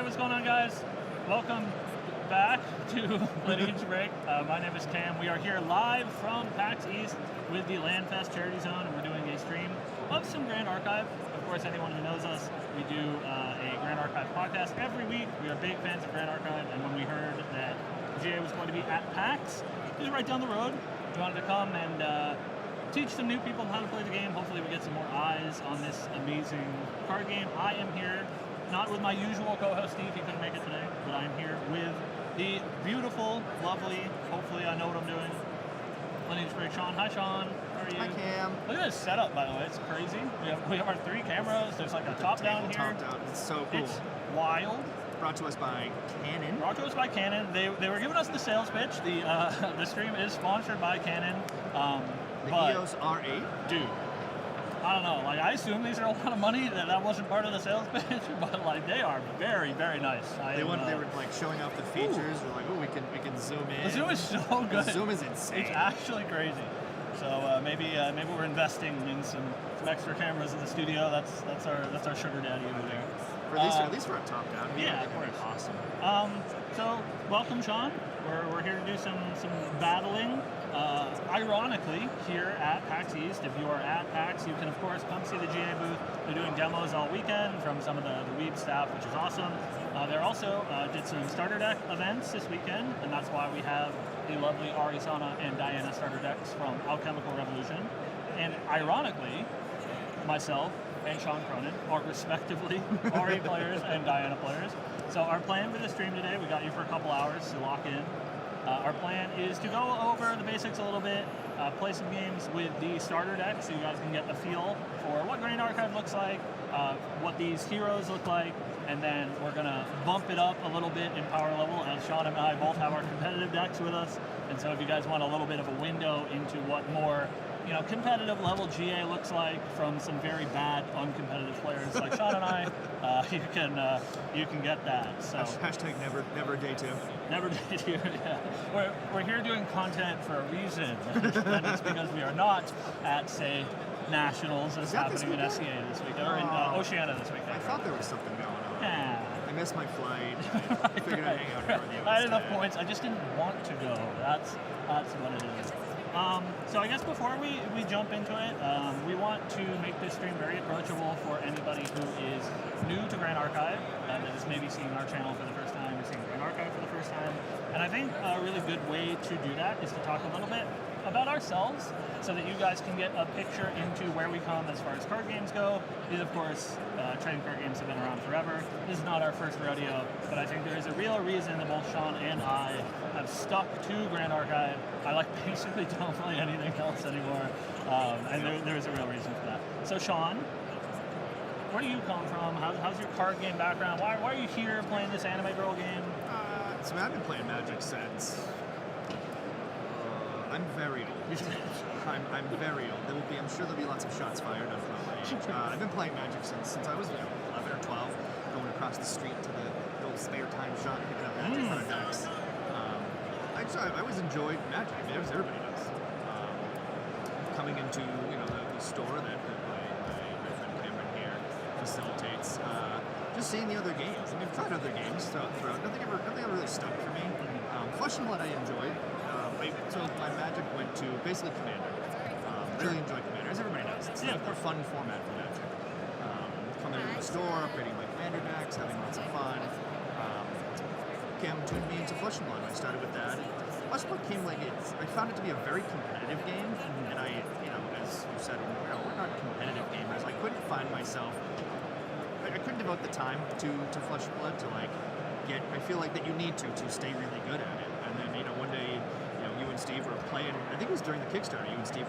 what's going on, guys? Welcome back to Lineage Break. My name is Cam. We are here live from PAX East with the Landfest Charity Zone, and we're doing a stream of some Grand Archive. Of course, anyone who knows us, we do a Grand Archive podcast every week. We are big fans of Grand Archive, and when we heard that GA was going to be at PAX, it was right down the road. We wanted to come and teach some new people how to play the game. Hopefully we get some more eyes on this amazing card game. I am here, not with my usual co-host Steve, he couldn't make it today, but I'm here with the beautiful, lovely, hopefully I know what I'm doing, Lineage Break Sean. Hi Sean, how are you? Hi Cam. Look at this setup, by the way, it's crazy. We have our 3 cameras, there's like a top down here. Top down, it's so cool. It's wild. Brought to us by Canon. Brought to us by Canon. They were giving us the sales pitch. The stream is sponsored by Canon. The EOS R8? Dude, I don't know. Like, I assume these are a lot of money. That wasn't part of the sales pitch, but like they are very, very nice. They were like showing off the features. We're like, oh, we can zoom in. The zoom is so good. The zoom is insane. It's actually crazy. So maybe we're investing in some extra cameras in the studio. That's our sugar daddy over there. At least for a top down. Yeah, of course. Awesome. So welcome, Sean. We're here to do some battling. Ironically, here at PAX East, if you are at PAX, you can of course come see the GA booth. They're doing demos all weekend from some of the Weeb staff, which is awesome. They're also did some starter deck events this weekend, and that's why we have the lovely Arisana and Diana starter decks from Alchemical Revolution. And ironically, myself and Sean Cronin are respectively Ari players and Diana players. So our plan for the stream today, we got you for a couple hours to lock in. Our plan is to go over the basics a little bit, play some games with the starter deck so you guys can get a feel for what Grand Archive looks like, what these heroes look like, and then we're going to bump it up a little bit in power level as Sean and I both have our competitive decks with us. And so if you guys want a little bit of a window into what more competitive level GA looks like from some very bad uncompetitive players like Sean and I, you can get that. So Hashtag never day 2. Never day 2. Yeah. We're here doing content for a reason, and it's because we are not at, say, Nationals as happening in SCA this weekend, or in Oceania this weekend. I thought there was something going on. Yeah. I missed my flight. I figured I'd hang out here with you. I had enough points. I just didn't want to go. That's what it is. So I guess before we jump into it, we want to make this stream very approachable for anybody who is new to Grand Archive, that is maybe seeing our channel for the first time, or seeing Grand Archive for the first time. And I think a really good way to do that is to talk a little bit about ourselves so that you guys can get a picture into where we come as far as card games go. These, of course, trading card games have been around forever. This is not our first rodeo, but I think there is a real reason that both Sean and I have stuck to Grand Archive. I basically don't play anything else anymore, and there's a real reason for that. So Sean, where do you come from? How's your card game background? Why are you here playing this anime girl game? So I've been playing Magic since... I'm very old. I'm very old. I'm sure there'll be lots of shots fired on my age. I've been playing Magic since I was 11 or 12, going across the street to the old spare time shop, picking up Magic for the decks. I always enjoyed Magic. I mean, everybody does. Coming into the store that my friend Cameron here facilitates, just seeing the other games. I mean, I've tried other games throughout. Nothing ever really stuck for me. Flesh and Blood I enjoyed. So my Magic went to basically Commander. Really enjoyed Commander, as everybody does. It's a fun format for Magic. Coming into the store, upgrading my Commander decks, having lots of fun. Cam tuned me into Flesh and Blood. I started with that. Flesh and Blood came I found it to be a very competitive game, and I, as you said, we're not competitive gamers. I couldn't find myself. I couldn't devote the time to Flesh and Blood to I feel like that you need to stay really good at it. And then one day, you and Steve were playing. I think it was during the Kickstarter. You and Steve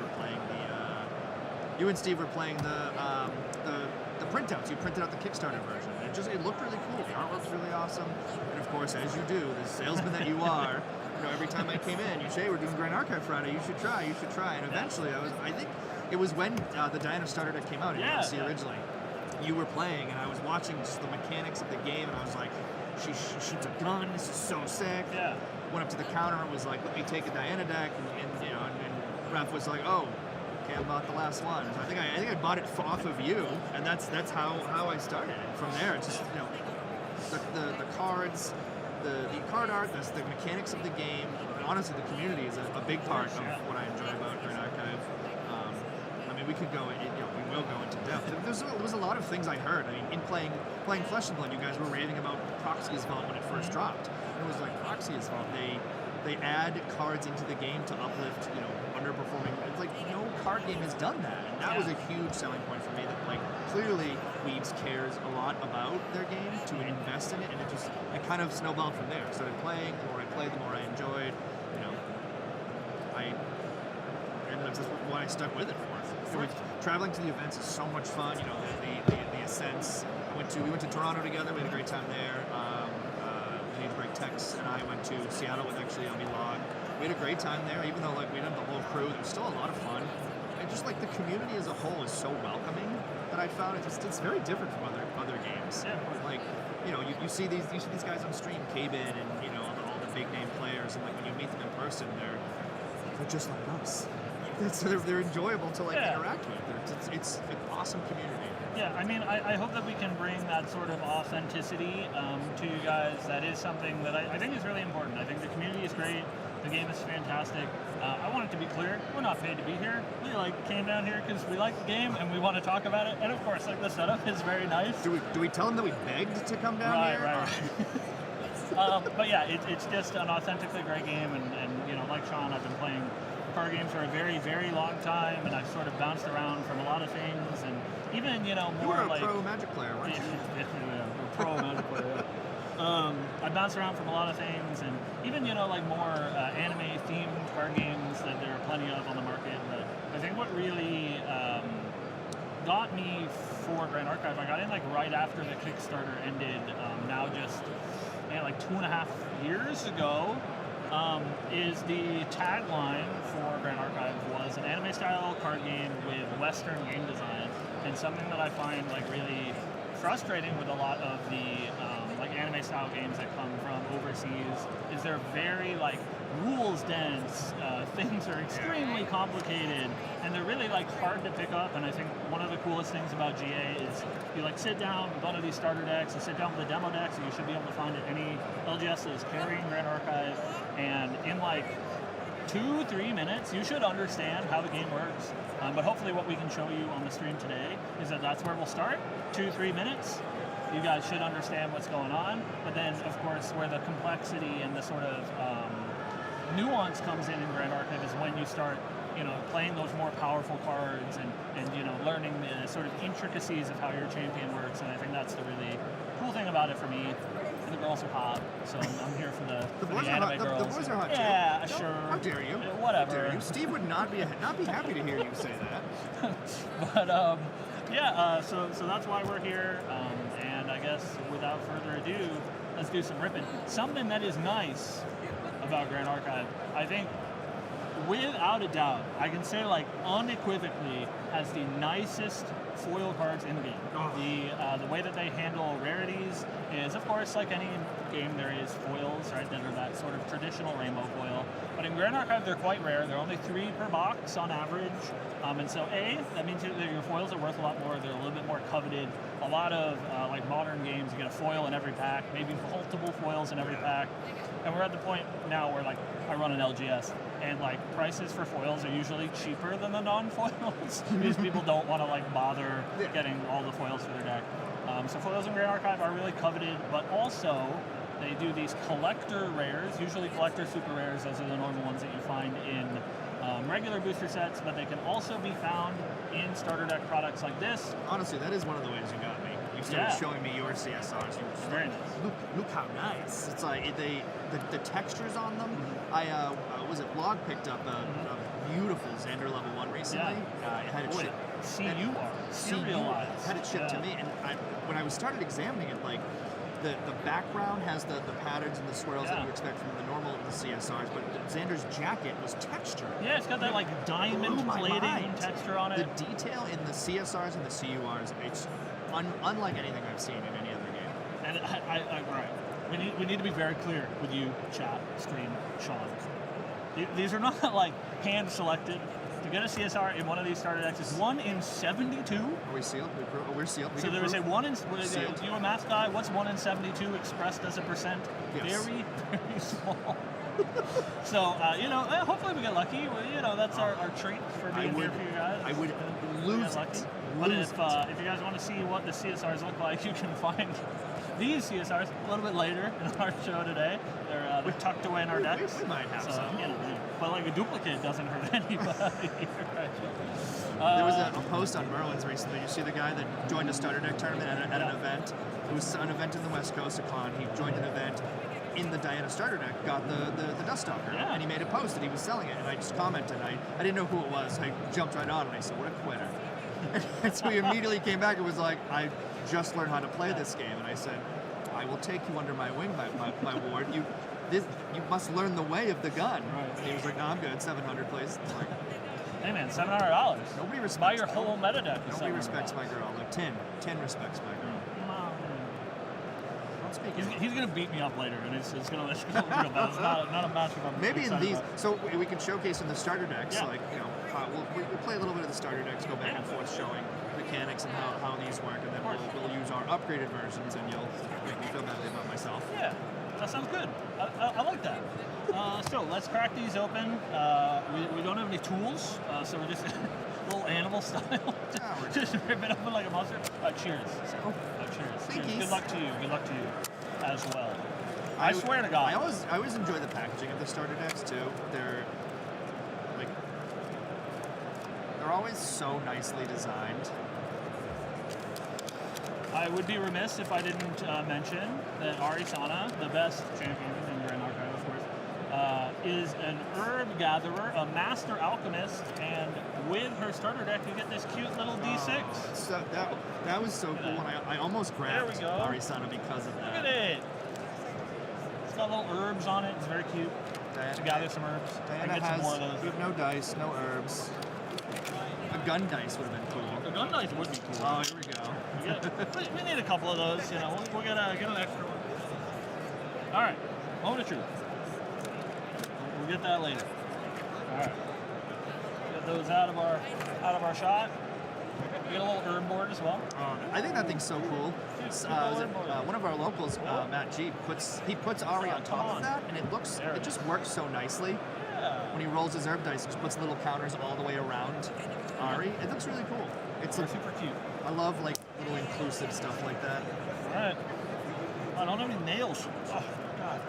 were playing the printouts. You printed out the Kickstarter version. And it looked really cool. The artwork's really awesome. And of course, as you do, the salesman that you are, every time I came in, you'd say, hey, we're doing Grand Archive Friday. You should try. And eventually, I think it was when the Diana starter deck came out. Originally. You were playing, and I was watching just the mechanics of the game, and I was like, she shoots a gun. This is so sick. Yeah. Went up to the counter and was like, let me take a Diana deck, and Ref was like, oh, Cam bought the last one. So I think I bought it off of you, and that's how I started. And from there, it's just the cards, the card art, the mechanics of the game, and honestly, the community is a big part of what I enjoy about Grand Archive. I mean, we could go, we will go into depth. There was a lot of things I heard. I mean, in playing Flesh and Blood, you guys were raving about Proxy Assault when it first dropped. It was like Proxy Assault. They add cards into the game to uplift, underperforming. It's like no card game has done that, and that was a huge selling point for me. That like clearly Weebs cares a lot about their game to invest in it, and it kind of snowballed from there. Started playing, the more I played, the more I enjoyed. And that's just why I stuck with it for. Traveling to the events is so much fun. The ascents. We went to Toronto together. We had a great time there. Tex and I went to Seattle with actually Log. We had a great time there, even though we didn't have the whole crew. There was still a lot of fun, and just the community as a whole is so welcoming that I found it's very different from other games. Yeah, you see these guys on stream, K-Bid and all the big name players, and when you meet them in person, they're just like us. They're enjoyable to interact with. It's an awesome community. Yeah, I mean, I hope that we can bring that sort of authenticity to you guys. That is something that I think is really important. I think the community is great. The game is fantastic. I want it to be clear, we're not paid to be here. We came down here because we like the game and we want to talk about it. And of course, the setup is very nice. Do we tell them that we begged to come down here? Right. But yeah, it's just an authentically great game. And like Sean, I've been playing card games for a very, very long time, and I've sort of bounced around from a lot of things, and even more you were a pro Magic player, weren't you? Yeah, pro Magic player. I bounced around from a lot of things, and even more anime themed card games that there are plenty of on the market. But I think what really got me for Grand Archive, I got in right after the Kickstarter ended. Now just 2.5 years ago. Is the tagline for Grand Archive was an anime-style card game with Western game design, and something that I find really frustrating with a lot of the anime-style games that come from overseas is they're very rules dense. Things are extremely complicated, and they're really hard to pick up. And I think one of the coolest things about GA is you sit down with one of these starter decks, you sit down with the demo decks, and you should be able to find it any LGS that is carrying Grand Archive, and in 2-3 minutes you should understand how the game works. But hopefully what we can show you on the stream today is that's where we'll start. 2-3 minutes. You guys should understand what's going on, but then of course where the complexity and the sort of nuance comes in Grand Archive is when you start playing those more powerful cards and learning the sort of intricacies of how your champion works. And I think that's the really cool thing about it for me. And the girls are hot, so I'm here for the anime girls. The boys are hot too. Yeah, sure. How dare you? Whatever. How dare you? Steve would not be happy to hear you say that. But so that's why we're here. And I guess without further ado, let's do some ripping. Something that is nice about Grand Archive, I think, without a doubt, I can say unequivocally has the nicest foil cards in the game. Oh. The way that they handle rarities is, of course, like any game, there is foils, right, that are that sort of traditional rainbow foil. But in Grand Archive, they're quite rare. They're only 3 per box on average. And so, that means that your foils are worth a lot more. They're a little bit more coveted. A lot of, modern games, you get a foil in every pack, maybe multiple foils in every pack. And we're at the point now where, I run an LGS, and, prices for foils are usually cheaper than the non-foils because people don't want to, bother getting all the foils for their deck. So foils in Grand Archive are really coveted, but also they do these collector rares, usually collector super rares. Those are the normal ones that you find in regular booster sets, but they can also be found in starter deck products like this. Honestly, that is one of the ways you got me. You started showing me your CSRs. Very nice. Look how nice. It's the textures on them. Mm-hmm. Log picked up a beautiful Xander level 1 recently. Yeah. It had it shipped. Serialized. Had it shipped to me, and when I started examining it, the background has the patterns and the swirls that you expect from the normal the CSRs, but Xander's jacket was textured. Yeah, it's got that diamond plating texture on it. The detail in the CSRs and the CURs, it's unlike anything I've seen in any other game. And all right, we need to be very clear with you, chat, stream, Sean. These are not hand selected. you get a CSR in one of these starter decks, it's 1 in 72. Are we sealed? We're sealed. So there is a 1 in. Sealed. You a math guy? What's 1 in 72 expressed as a percent? Yes. Very, very small. So hopefully we get lucky. Well, that's our treat for being here for you guys. I would We lose get lucky. it. But Lose if you guys want to see what the CSRs look like, you can find these CSRs a little bit later in our show today. They're tucked away in our decks. We might have so, some. But like a duplicate doesn't hurt anybody. Right? There was a post on Merlin's recently. You see the guy that joined a starter deck tournament at an event. It was an event in the West Coast, a con. He joined an event in the Diana starter deck, got the Dust Stalker, Yeah. and he made a post that he was selling it. And I just commented. I didn't know who it was. I jumped right on and I said, "What a quitter!" And so he immediately came back and was like, "I just learned how to play this game." And I said, "I will take you under my wing, my ward. You must learn the way of the gun." Right. And he was like, "No, I'm good. 700 please." I'm like, Hey man, $700. nobody respects. Buy your whole meta deck. with Nobody $700. respects my girl. Like 10 respects my girl. Don't speak. He's gonna beat me up later, and it's gonna be real bad. It's not a match I'm Maybe in excited these, about. so we can showcase in the starter decks, Yeah. like, we'll play a little bit of the starter decks, go back and forth showing mechanics and how these work, and then we'll use our upgraded versions, and you'll make me feel badly about myself. Yeah, that sounds good. I like that. So let's crack these open. We don't have any tools, so we're just a little animal style. Just rip it open like a monster. Cheers. Cheers. Thankies. Good luck to you. Good luck to you as well. I swear to God. I always enjoy the packaging of the starter decks too. They're always so nicely designed. I would be remiss if I didn't mention that Arisana, the best champion in Grand Archive, of course, is an herb gatherer, a master alchemist, and with her starter deck, you get this cute little D6. So that was so cool, and I almost grabbed There we go. Arisana because of that. Look at it. It's got little herbs on it. It's very cute. To gather some herbs. Diana and get some more of you those. have no dice, no herbs. A gun dice would have been cool. The gun dice would be cool. Oh, here we go. We need a couple of those. We'll get an extra one. All right. Moment of truth. We'll get that later. All right. Get those out of our shot. We get a little herb board as well. I think that thing's so cool. One of our locals, Matt G, puts Ari on top of that, and it just works so nicely. Yeah. When he rolls his herb dice, he just puts little counters all the way around Ari. It looks really cool. It's Super cute. I love like little inclusive stuff like that. All right. I don't have any nails. Oh, God.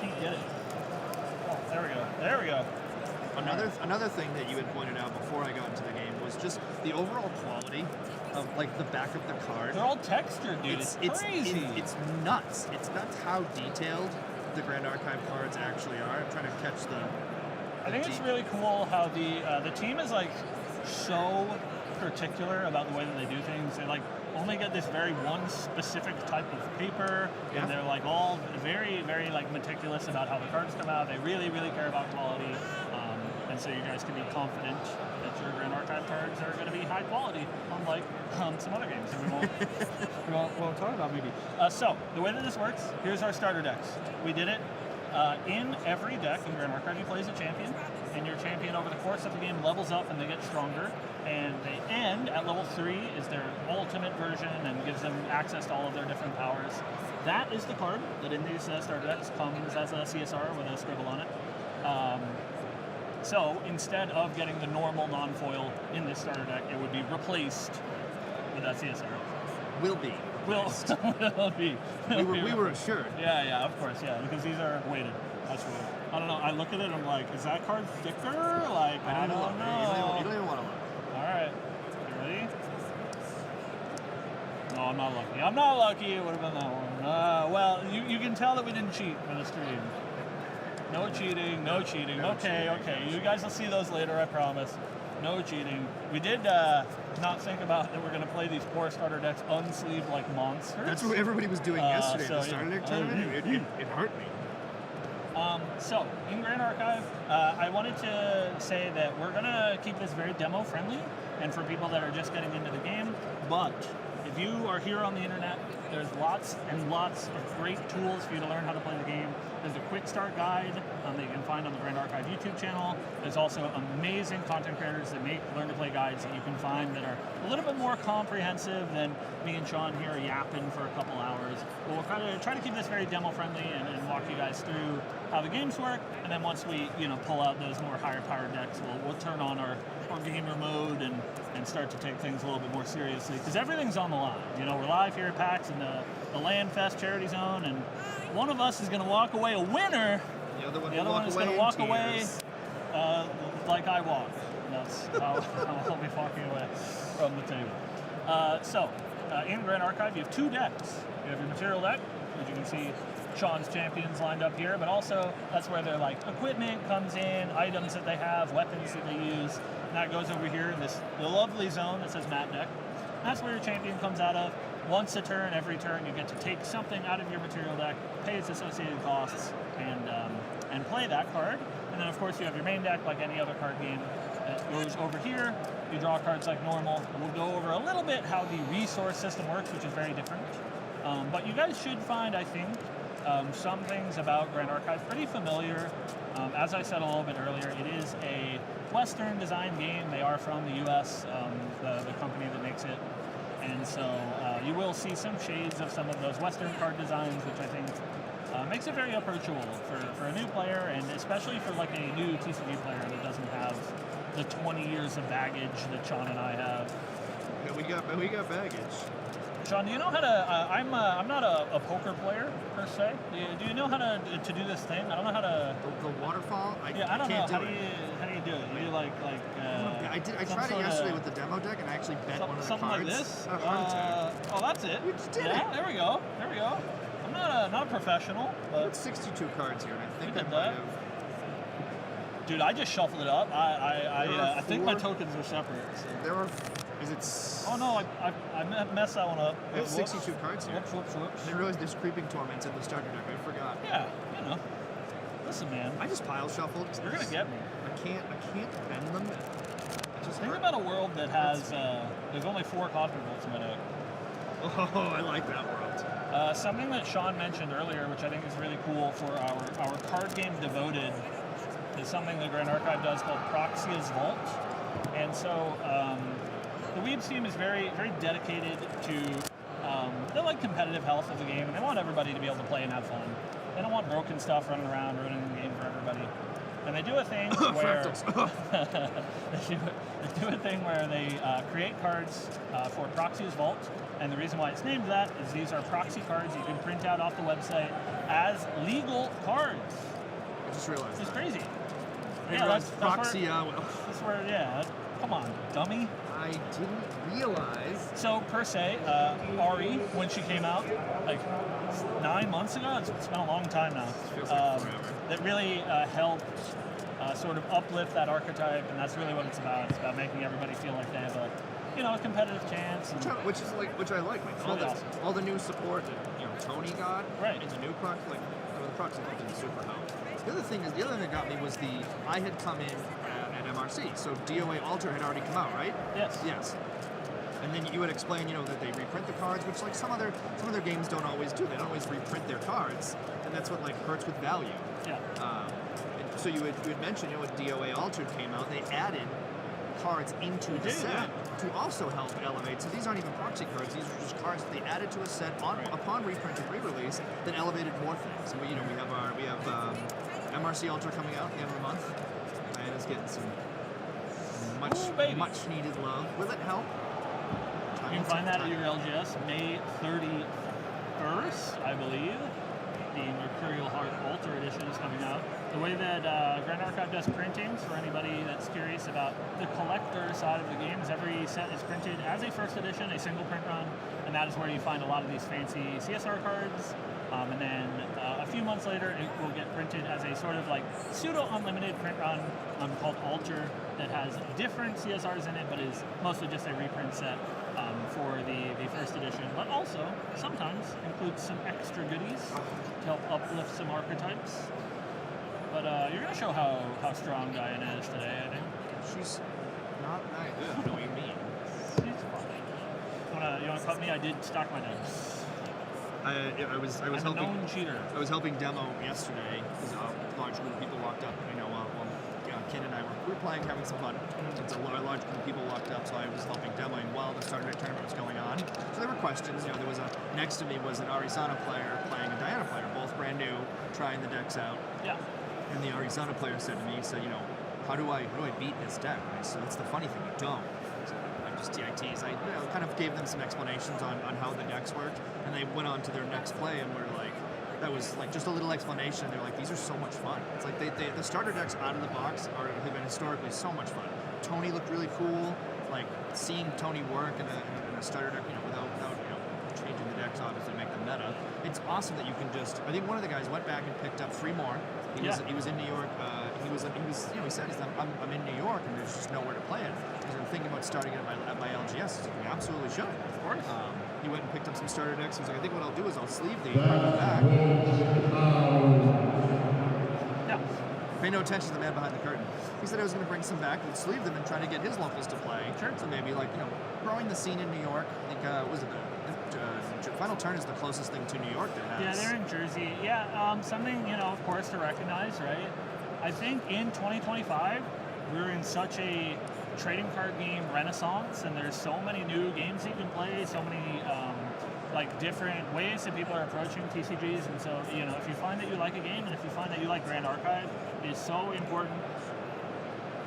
Can't get it. Oh, there we go. There we go. Another thing that you had pointed out before I got into the game was just the overall quality of like the back of the card. They're all textured, dude. It's crazy. It's nuts. It's nuts how detailed the Grand Archive cards actually are. I'm trying to catch the I think it's really cool how the team is like so particular about the way that they do things. They like only get this very one specific type of paper, and they're like all very, very like meticulous about how the cards come out. They really, really care about quality, and so you guys can be confident that your Grand Archive cards are going to be high quality, unlike some other games that we won't talk about maybe. So the way that this works, here's our starter decks. We did it. In every deck in Grand Archive, you play as a champion, and your champion over the course of the game levels up and they get stronger, and they end at level 3 is their ultimate version and gives them access to all of their different powers. That is the card that in these starter decks comes as a CSR with a scribble on it. So instead of getting the normal non-foil in this starter deck, it would be replaced with that CSR. Will be. Will be. We were assured. Yeah, of course, yeah, because these are weighted. That's weird. I don't know. I look at it, I'm like, is that card thicker? Like, I don't know. You don't even want to look. All right. You ready? No, I'm not lucky. I'm not lucky. It would have been that one. Well, you can tell that we didn't cheat for the stream. No cheating. No cheating. Okay. You guys will see those later, I promise. No cheating. We did not think about that we're going to play these poor starter decks unsleeved like monsters. That's what everybody was doing yesterday at the starter deck tournament. It hurt me. So, in Grand Archive, I wanted to say that we're going to keep this very demo-friendly and for people that are just getting into the game, but if you are here on the internet, there's lots and lots of great tools for you to learn how to play the game. There's a quick start guide that you can find on the Grand Archive YouTube channel. There's also amazing content creators that make learn to play guides that you can find that are a little bit more comprehensive than me and Sean here yapping for a couple hours. But we'll try to keep this very demo friendly and walk you guys through how the games work. And then once we pull out those more higher powered decks, we'll turn on our gamer mode and start to take things a little bit more seriously, because everything's on the line. We're live here at PAX in the Landfest charity zone, and one of us is going to walk away a winner. The other one is going to walk away like I walk. That's how I'll be walking away from the table. In Grand Archive, you have 2 decks. You have your material deck, as you can see Sean's champions lined up here, but also that's where their equipment comes in, items that they have, weapons that they use, and that goes over here in the lovely zone that says map deck. That's where your champion comes out of. Once a turn, every turn, you get to take something out of your material deck, pay its associated costs, and play that card. And then, of course, you have your main deck, like any other card game, that goes over here. You draw cards like normal. We'll go over a little bit how the resource system works, which is very different. But you guys should find, I think, some things about Grand Archive pretty familiar. As I said a little bit earlier, it is a Western design game. They are from the US, the company that makes it. And so you will see some shades of some of those Western card designs, which I think makes it very approachable for a new player, and especially for a new TCG player that doesn't have the 20 years of baggage that Sean and I have. Yeah, we got baggage. Sean, do you know how to? I'm not a poker player per se. Do you know how to do this thing? I don't know how to. The waterfall. I don't know. How do you do it? You do I tried it yesterday with the demo deck, and I actually bet one of the cards. Something like this. A heart attack. Oh, that's it. You just did it. There we go. I'm not a professional, but I got 62 cards here, and I think I did might that. have. Dude, I just shuffled it up. I think my tokens are separate. So. There are. Is it? Oh no, I messed that one up. I have 62 cards here. Whoops. I didn't realize there's creeping torments in the starter deck. I forgot. Yeah, Listen, man. I just pile shuffled. You're gonna get me. I can't bend them. Just think about a world that has there's only 4 Cosmic Bolts in my deck. Oh, I like that world. Something that Sean mentioned earlier, which I think is really cool for our card game devoted, is something the Grand Archive does called Proxia's Vault. And so the Weebs team is very, very dedicated to the competitive health of the game, and they want everybody to be able to play and have fun. They don't want broken stuff running around ruining the game for everybody. And they do a thing where they create cards for Proxia's Vault. And the reason why it's named that is these are proxy cards you can print out off the website as legal cards. I just realized. It's crazy. That's Proxia. That's where, come on, dummy. I didn't realize. So, per se, Ari, when she came out, 9 months ago, it's been a long time now. Feels like forever. That really helped sort of uplift that archetype, and that's really what it's about. It's about making everybody feel like they have a competitive chance. And Which I like. All the new support that Tony got. Right. And the new proxy, the proxy is super helpful. The other thing that got me was I had come in at MRC, so DOA Alter had already come out, right? Yes. And then you would explain, that they reprint the cards, which some other games don't always do. They don't always reprint their cards, and that's what hurts with value. Yeah. And so you had mentioned, when DOA Altered came out, they added cards into the set to also help elevate. So these aren't even proxy cards; these are just cards that they added to a set upon reprint and re-release that elevated more things. And we have MRC Ultra coming out at the end of the month, and it's getting some much needed love. Will it help? You can find that at your LGS May 31st, I believe. The Mercurial Heart Ultra Edition is coming out. The way that Grand Archive does printings, for anybody that's curious about the collector side of the game, is every set is printed as a first edition, a single print run, and that is where you find a lot of these fancy CSR cards. And then a few months later, it will get printed as a sort of pseudo-unlimited print run called Alter that has different CSRs in it, but is mostly just a reprint set for the first edition, but also sometimes includes some extra goodies to help uplift some archetypes. But you're going to show how strong Diana is today, I think. She's not that good. I know what you mean. She's fine. You want to cut me? I did stock my decks. I was I'm a helping. known cheater. I was helping demo yesterday because a large group of people walked up. Ken and I were playing, having some fun. It's a large group of people walked up, so I was helping demoing while the Starter Deck tournament was going on. So there were questions. There was next to me was an Arizona player playing a Diana player, both brand new, trying the decks out. Yeah. And the Arizona player said to me, how do I beat this deck? And I said, that's the funny thing, you don't. So I just TITs. I kind of gave them some explanations on how the decks worked, and they went on to their next play and were like, that was like just a little explanation. They're like, these are so much fun. It's like the starter decks out of the box have been historically so much fun. Tony looked really cool. Like seeing Tony work in a starter deck, without changing the decks, obviously make them meta. It's awesome that you can just. I think one of the guys went back and picked up 3 more. He was in New York. He said, I'm in New York and there's just nowhere to play it. I'm thinking about starting it at my LGS. He's like, you absolutely should. Of course. He went and picked up some starter decks. He was like, I think what I'll do is I'll sleeve these, bring them back. Yeah. Pay no attention to the man behind the curtain. He said I was going to bring some back and sleeve them and try to get his locals to play. Sure. So maybe growing the scene in New York. I think the Final Turn is the closest thing to New York that has. Yeah, they're in Jersey. Yeah, something of course to recognize, right? I think in 2025 we're in such a trading card game renaissance, and there's so many new games that you can play, so many different ways that people are approaching TCGs, and so if you find that you like a game and if you find that you like Grand Archive, it is so important.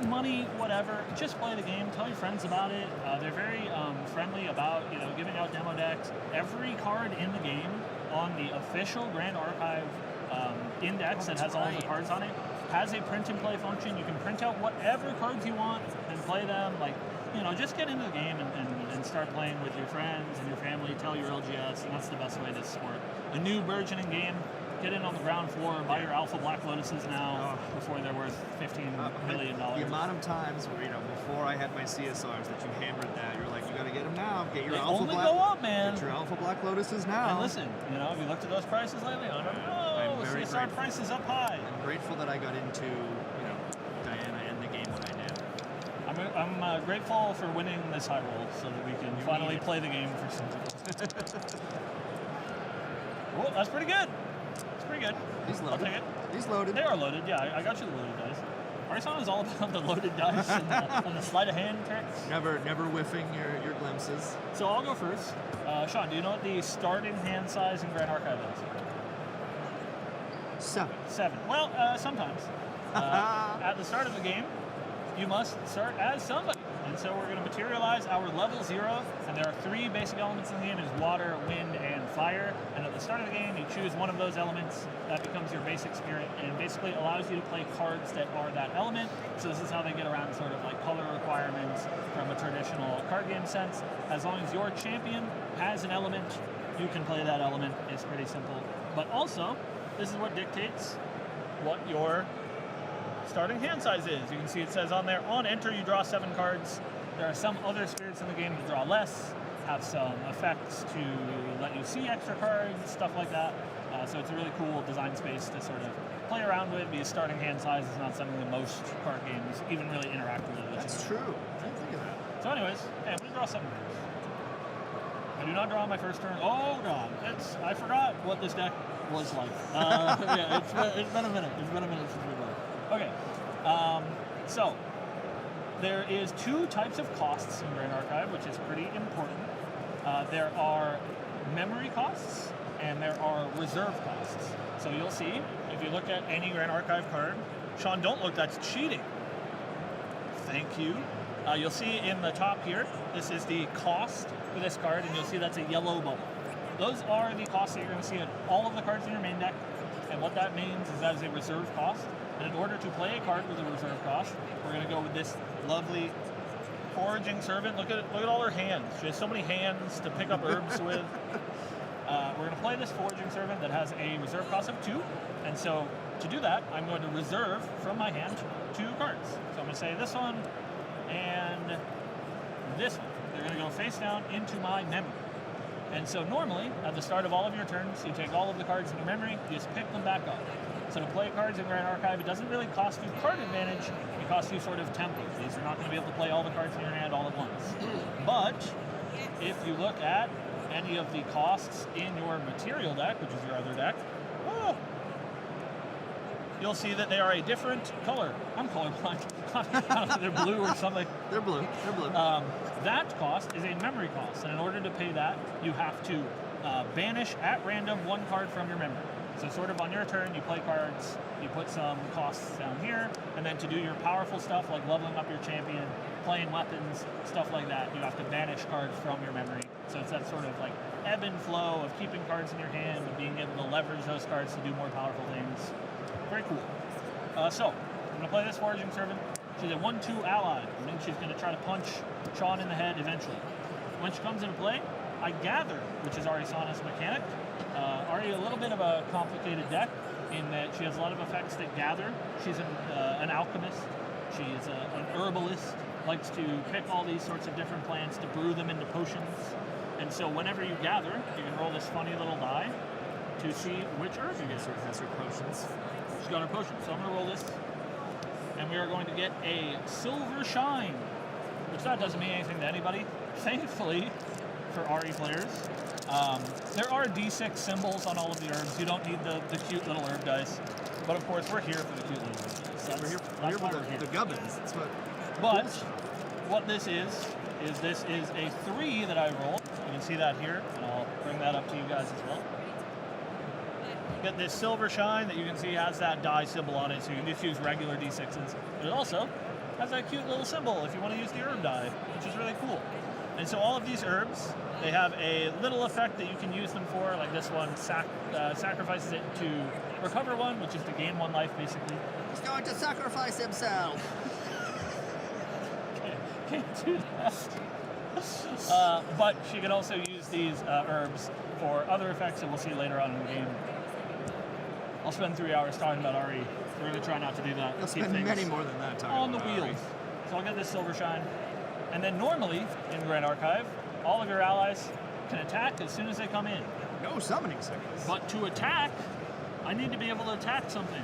Money, whatever, just play the game, tell your friends about it. They're very friendly about giving out demo decks. Every card in the game on the official Grand Archive index that has all the cards on it has a print and play function. You can print out whatever cards you want and play them. Just get into the game and start playing with your friends and your family. Tell your LGS, and that's the best way to support a new burgeoning game. Get in on the ground floor, buy your Alpha Black Lotuses now before they're worth $15 million. The amount of times where, before I had my CSRs that you hammered that, you're like, you got to get them now. Get your Alpha only Black. Go up, man. Get your Alpha Black Lotuses now. And listen, have you looked at those prices lately? I don't know. CSR prices up high. I'm grateful that I got into, Diana and the game when I did. I'm grateful for winning this high roll so that we can finally play the game for some people. Well, that's pretty good. It's pretty good. He's loaded. I'll take it. He's loaded. They are loaded, yeah. I got you the loaded dice. Arizona is all about the loaded dice and the sleight of hand tricks. Never whiffing your glimpses. So I'll go first. Sean, do you know what the starting hand size in Grand Archive is? 7. Well, sometimes. At the start of the game, you must start as somebody. And so we're going to materialize our level 0, and there are 3 basic elements in the game. There's water, wind, and fire. And at the start of the game, you choose one of those elements. That becomes your basic spirit, and basically allows you to play cards that are that element. So this is how they get around sort of like color requirements from a traditional card game sense. As long as your champion has an element, you can play that element. It's pretty simple. But also, this is what dictates what your starting hand size is. You can see it says on there, on enter you draw 7 cards. There are some other spirits in the game that draw less, have some effects to let you see extra cards, stuff like that. So it's a really cool design space to sort of play around with, because starting hand size is not something that most card games even really interact with. That's true. I didn't think of that. So anyways, I'm going to draw 7 cards. I do not draw on my first turn. Oh god, I forgot what this deck was like. Yeah, it's been a minute. It's been a minute since we played. Okay, so there is 2 types of costs in Grand Archive, which is pretty important. There are memory costs and there are reserve costs. So you'll see, if you look at any Grand Archive card, Sean, don't look, that's cheating. Thank you. You'll see in the top here, this is the cost for this card, and you'll see that's a yellow bubble. Those are the costs that you're going to see in all of the cards in your main deck, and what that means is that is a reserve cost. And in order to play a card with a reserve cost, we're going to go with this lovely Foraging Servant. Look at all her hands. She has so many hands to pick up herbs with. We're going to play this Foraging Servant that has a reserve cost of 2. And so to do that, I'm going to reserve from my hand 2 cards. So I'm going to say this one and this one. They're going to go face down into my memory. And so normally, at the start of all of your turns, you take all of the cards in your memory, you just pick them back up. So to play cards in Grand Archive, it doesn't really cost you card advantage, it costs you sort of tempo. These are not going to be able to play all the cards in your hand all at once. But if you look at any of the costs in your material deck, which is your other deck, you'll see that they are a different color. I'm colorblind. I don't know, they're blue or something. They're blue. They're blue. That cost is a memory cost, and in order to pay that, you have to banish at random one card from your memory. So sort of on your turn, you play cards, you put some costs down here, and then to do your powerful stuff like leveling up your champion, playing weapons, stuff like that, you have to banish cards from your memory. So it's that sort of like ebb and flow of keeping cards in your hand and being able to leverage those cards to do more powerful things. Very cool. So, I'm going to play this Foraging Servant. She's a 1/2 ally. I mean, she's going to try to punch Sean in the head eventually. When she comes into play, I gather, which is Arisana's mechanic. Ari, a little bit of a complicated deck in that she has a lot of effects that gather. She's an alchemist. She's an herbalist. Likes to pick all these sorts of different plants to brew them into potions. And so whenever you gather, you can roll this funny little die to see which herb you get. Sort of has her potions. She's got her potion. So I'm going to roll this. And we are going to get a Silver Shine, which that doesn't mean anything to anybody. Thankfully, for RE players, there are D6 symbols on all of the herbs. You don't need the cute little herb dice. But of course, we're here for the cute little herb dice. We're here for the gubbins. That's what. But what this is this is a 3 that I rolled. You can see that here, and I'll bring that up to you guys as well. Get this Silver Shine that you can see has that die symbol on it, so you can just use regular D6s. But it also has that cute little symbol if you want to use the herb die, which is really cool. And so all of these herbs, they have a little effect that you can use them for, like this one sacrifices it to recover 1, which is to gain 1 life, basically. He's going to sacrifice himself. Can't do that. But she can also use these herbs for other effects that we'll see later on in the game. I'll spend 3 hours talking about Ari. We're going to try not to do that. You'll spend many more than that talking on the about wheels. Ari. So I'll get this Silver Shine. And then normally, in Grand Archive, all of your allies can attack as soon as they come in. No summoning sickness. But to attack, I need to be able to attack something.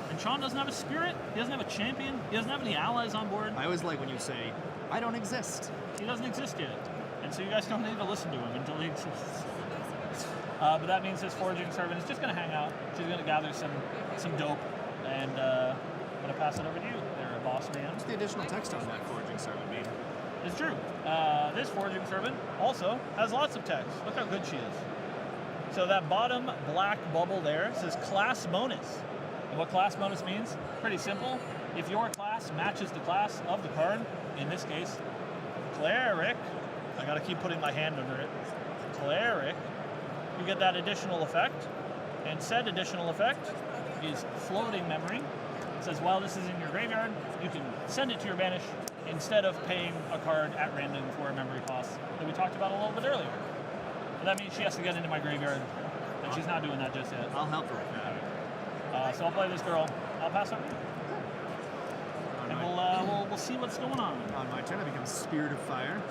And Sean doesn't have a spirit, he doesn't have a champion, he doesn't have any allies on board. I always like when you say, I don't exist. He doesn't exist yet. And so you guys don't need to listen to him until he exists. But that means this Foraging Servant is just going to hang out. She's going to gather some dope, and I'm going to pass it over to you. There, boss man. What's the additional text on that Foraging Servant mean? It's true. This Foraging Servant also has lots of text. Look how good she is. So that bottom black bubble there says class bonus. And what class bonus means? Pretty simple. If your class matches the class of the card, in this case, Cleric, I gotta keep putting my hand under it, Cleric, you get that additional effect. And said additional effect is floating memory. It says while this is in your graveyard, you can send it to your banish instead of paying a card at random for a memory cost that we talked about a little bit earlier. But that means she has to get into my graveyard, and she's not doing that just yet. I'll help her with that. So I'll play this girl. I'll pass over. And we'll see what's going on. On my turn, I become Spirit of Fire.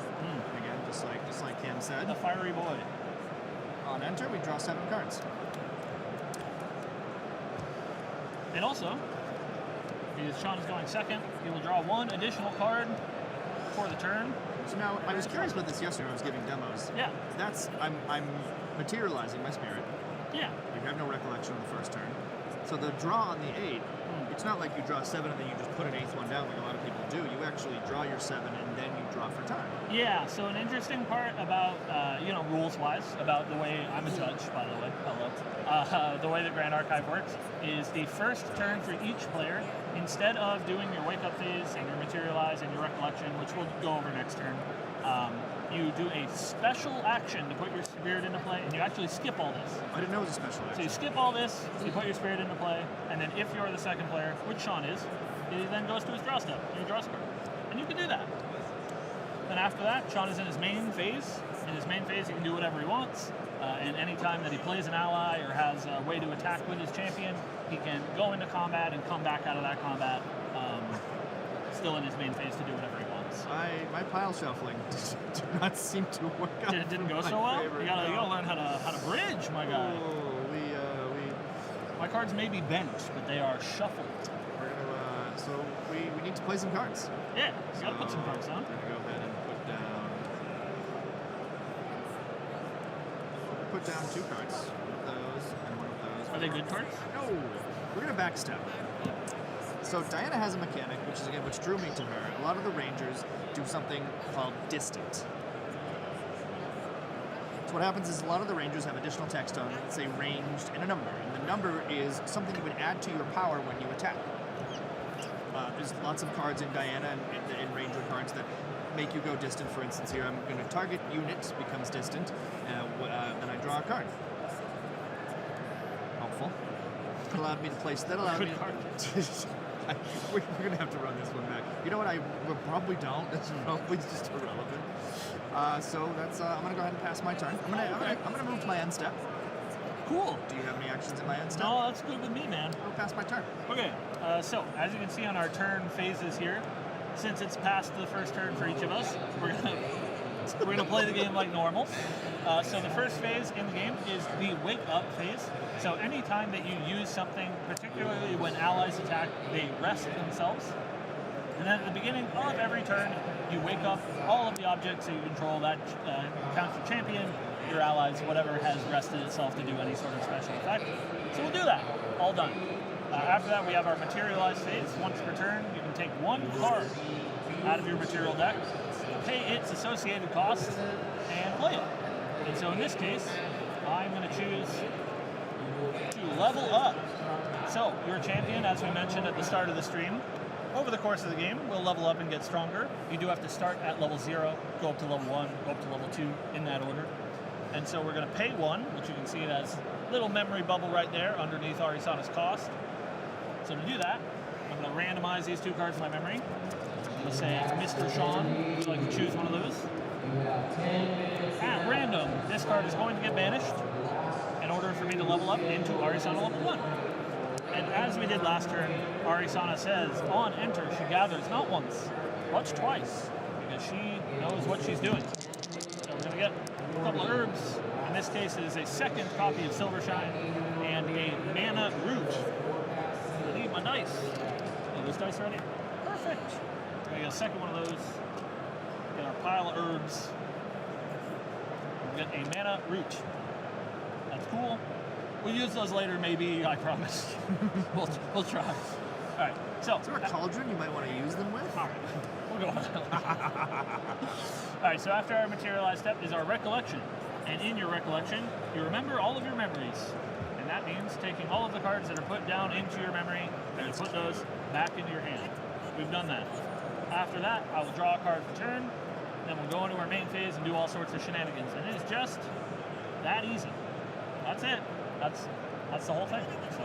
Again, just like Cam said. The fiery boy. On enter, we draw 7 cards. And also, because Sean is going second, he will draw 1 additional card for the turn. So now, I was curious about this yesterday when I was giving demos. Yeah. I'm materializing my spirit. Yeah. Like, I have no recollection of the first turn. So the draw on the 8, it's not like you draw 7 and then you just put an 8th one down like a lot of people do. You actually draw your 7 and then you draw for time. Yeah, so an interesting part about, rules-wise, about the way, I'm a judge, by the way, hello, the way the Grand Archive works is the first turn for each player, instead of doing your wake-up phase and your materialize and your recollection, which we'll go over next turn, you do a special action to put your spirit into play, and you actually skip all this. I didn't know it was a special action. So you skip all this, you put your spirit into play, and then if you're the second player, which Sean is, he then goes to his draw step, and he draws a card. And you can do that. Then after that, Sean is in his main phase. In his main phase, he can do whatever he wants. And any time that he plays an ally or has a way to attack with his champion, he can go into combat and come back out of that combat, still in his main phase to do whatever he wants. My pile shuffling did not seem to work out. It didn't go so well? You gotta learn how to bridge, my guy. Oh, My cards may be bent, but they are shuffled. We're gonna, so we need to play some cards. Yeah, you gotta put some cards down. We're gonna go ahead and put down put down 2 cards. One of those and one of those. Are they good cards? No, we're gonna backstep. So Diana has a mechanic, which drew me to her. A lot of the Rangers do something called distant. So what happens is a lot of the Rangers have additional text on it, say ranged and a number, and the number is something you would add to your power when you attack. There's lots of cards in Diana and Ranger cards that make you go distant. For instance, here I'm going to target unit becomes distant, then I draw a card. Helpful. That allowed me to place. That allowed me. We're going to have to run this one back. You know what? We probably don't. That's probably just irrelevant. So that's. I'm going to go ahead and pass my turn. I'm going to move to my end step. Cool. Do you have any actions in my end step? No, that's good with me, man. I'll pass my turn. Okay, so as you can see on our turn phases here, since it's past the first turn for each of us, we're gonna play the game like normal. So the first phase in the game is the wake up phase. So anytime that you use something, particularly when allies attack, they rest themselves. And then at the beginning of every turn, you wake up all of the objects that you control that counts your champion, your allies, whatever has rested itself to do any sort of special effect. So we'll do that. All done. After that, we have our materialized phase. Once per turn, you can take 1 card out of your material deck, pay its associated cost, and play it. And so in this case, I'm going to choose to level up. So your champion, as we mentioned at the start of the stream, over the course of the game, will level up and get stronger. You do have to start at level 0, go up to level 1, go up to level 2, in that order. And so we're going to pay 1, which you can see it as a little memory bubble right there underneath Arisana's cost. So to do that, I'm going to randomize these 2 cards in my memory. I'm going to say, Mr. Sean, would you like to choose one of those? At random, this card is going to get banished in order for me to level up into Arisana level 1. And as we did last turn, Arisana says, on enter, she gathers not once, but twice, because she knows what she's doing. So we're going to get a couple of herbs. In this case, it is a 2nd copy of Silvershine and a mana root. I need my dice. Are those dice ready? Perfect. We got a 2nd one of those. Get our pile of herbs. We get a mana root. That's cool. We'll use those later, maybe. I promise. we'll try. All right. So. Is there a cauldron you might want to use them with? All right. We'll go on that. All right, so after our materialized step is our recollection. And in your recollection, you remember all of your memories. And that means taking all of the cards that are put down into your memory and put those back into your hand. We've done that. After that, I will draw a card for turn, then we'll go into our main phase and do all sorts of shenanigans. And it is just that easy. That's it. That's the whole thing. So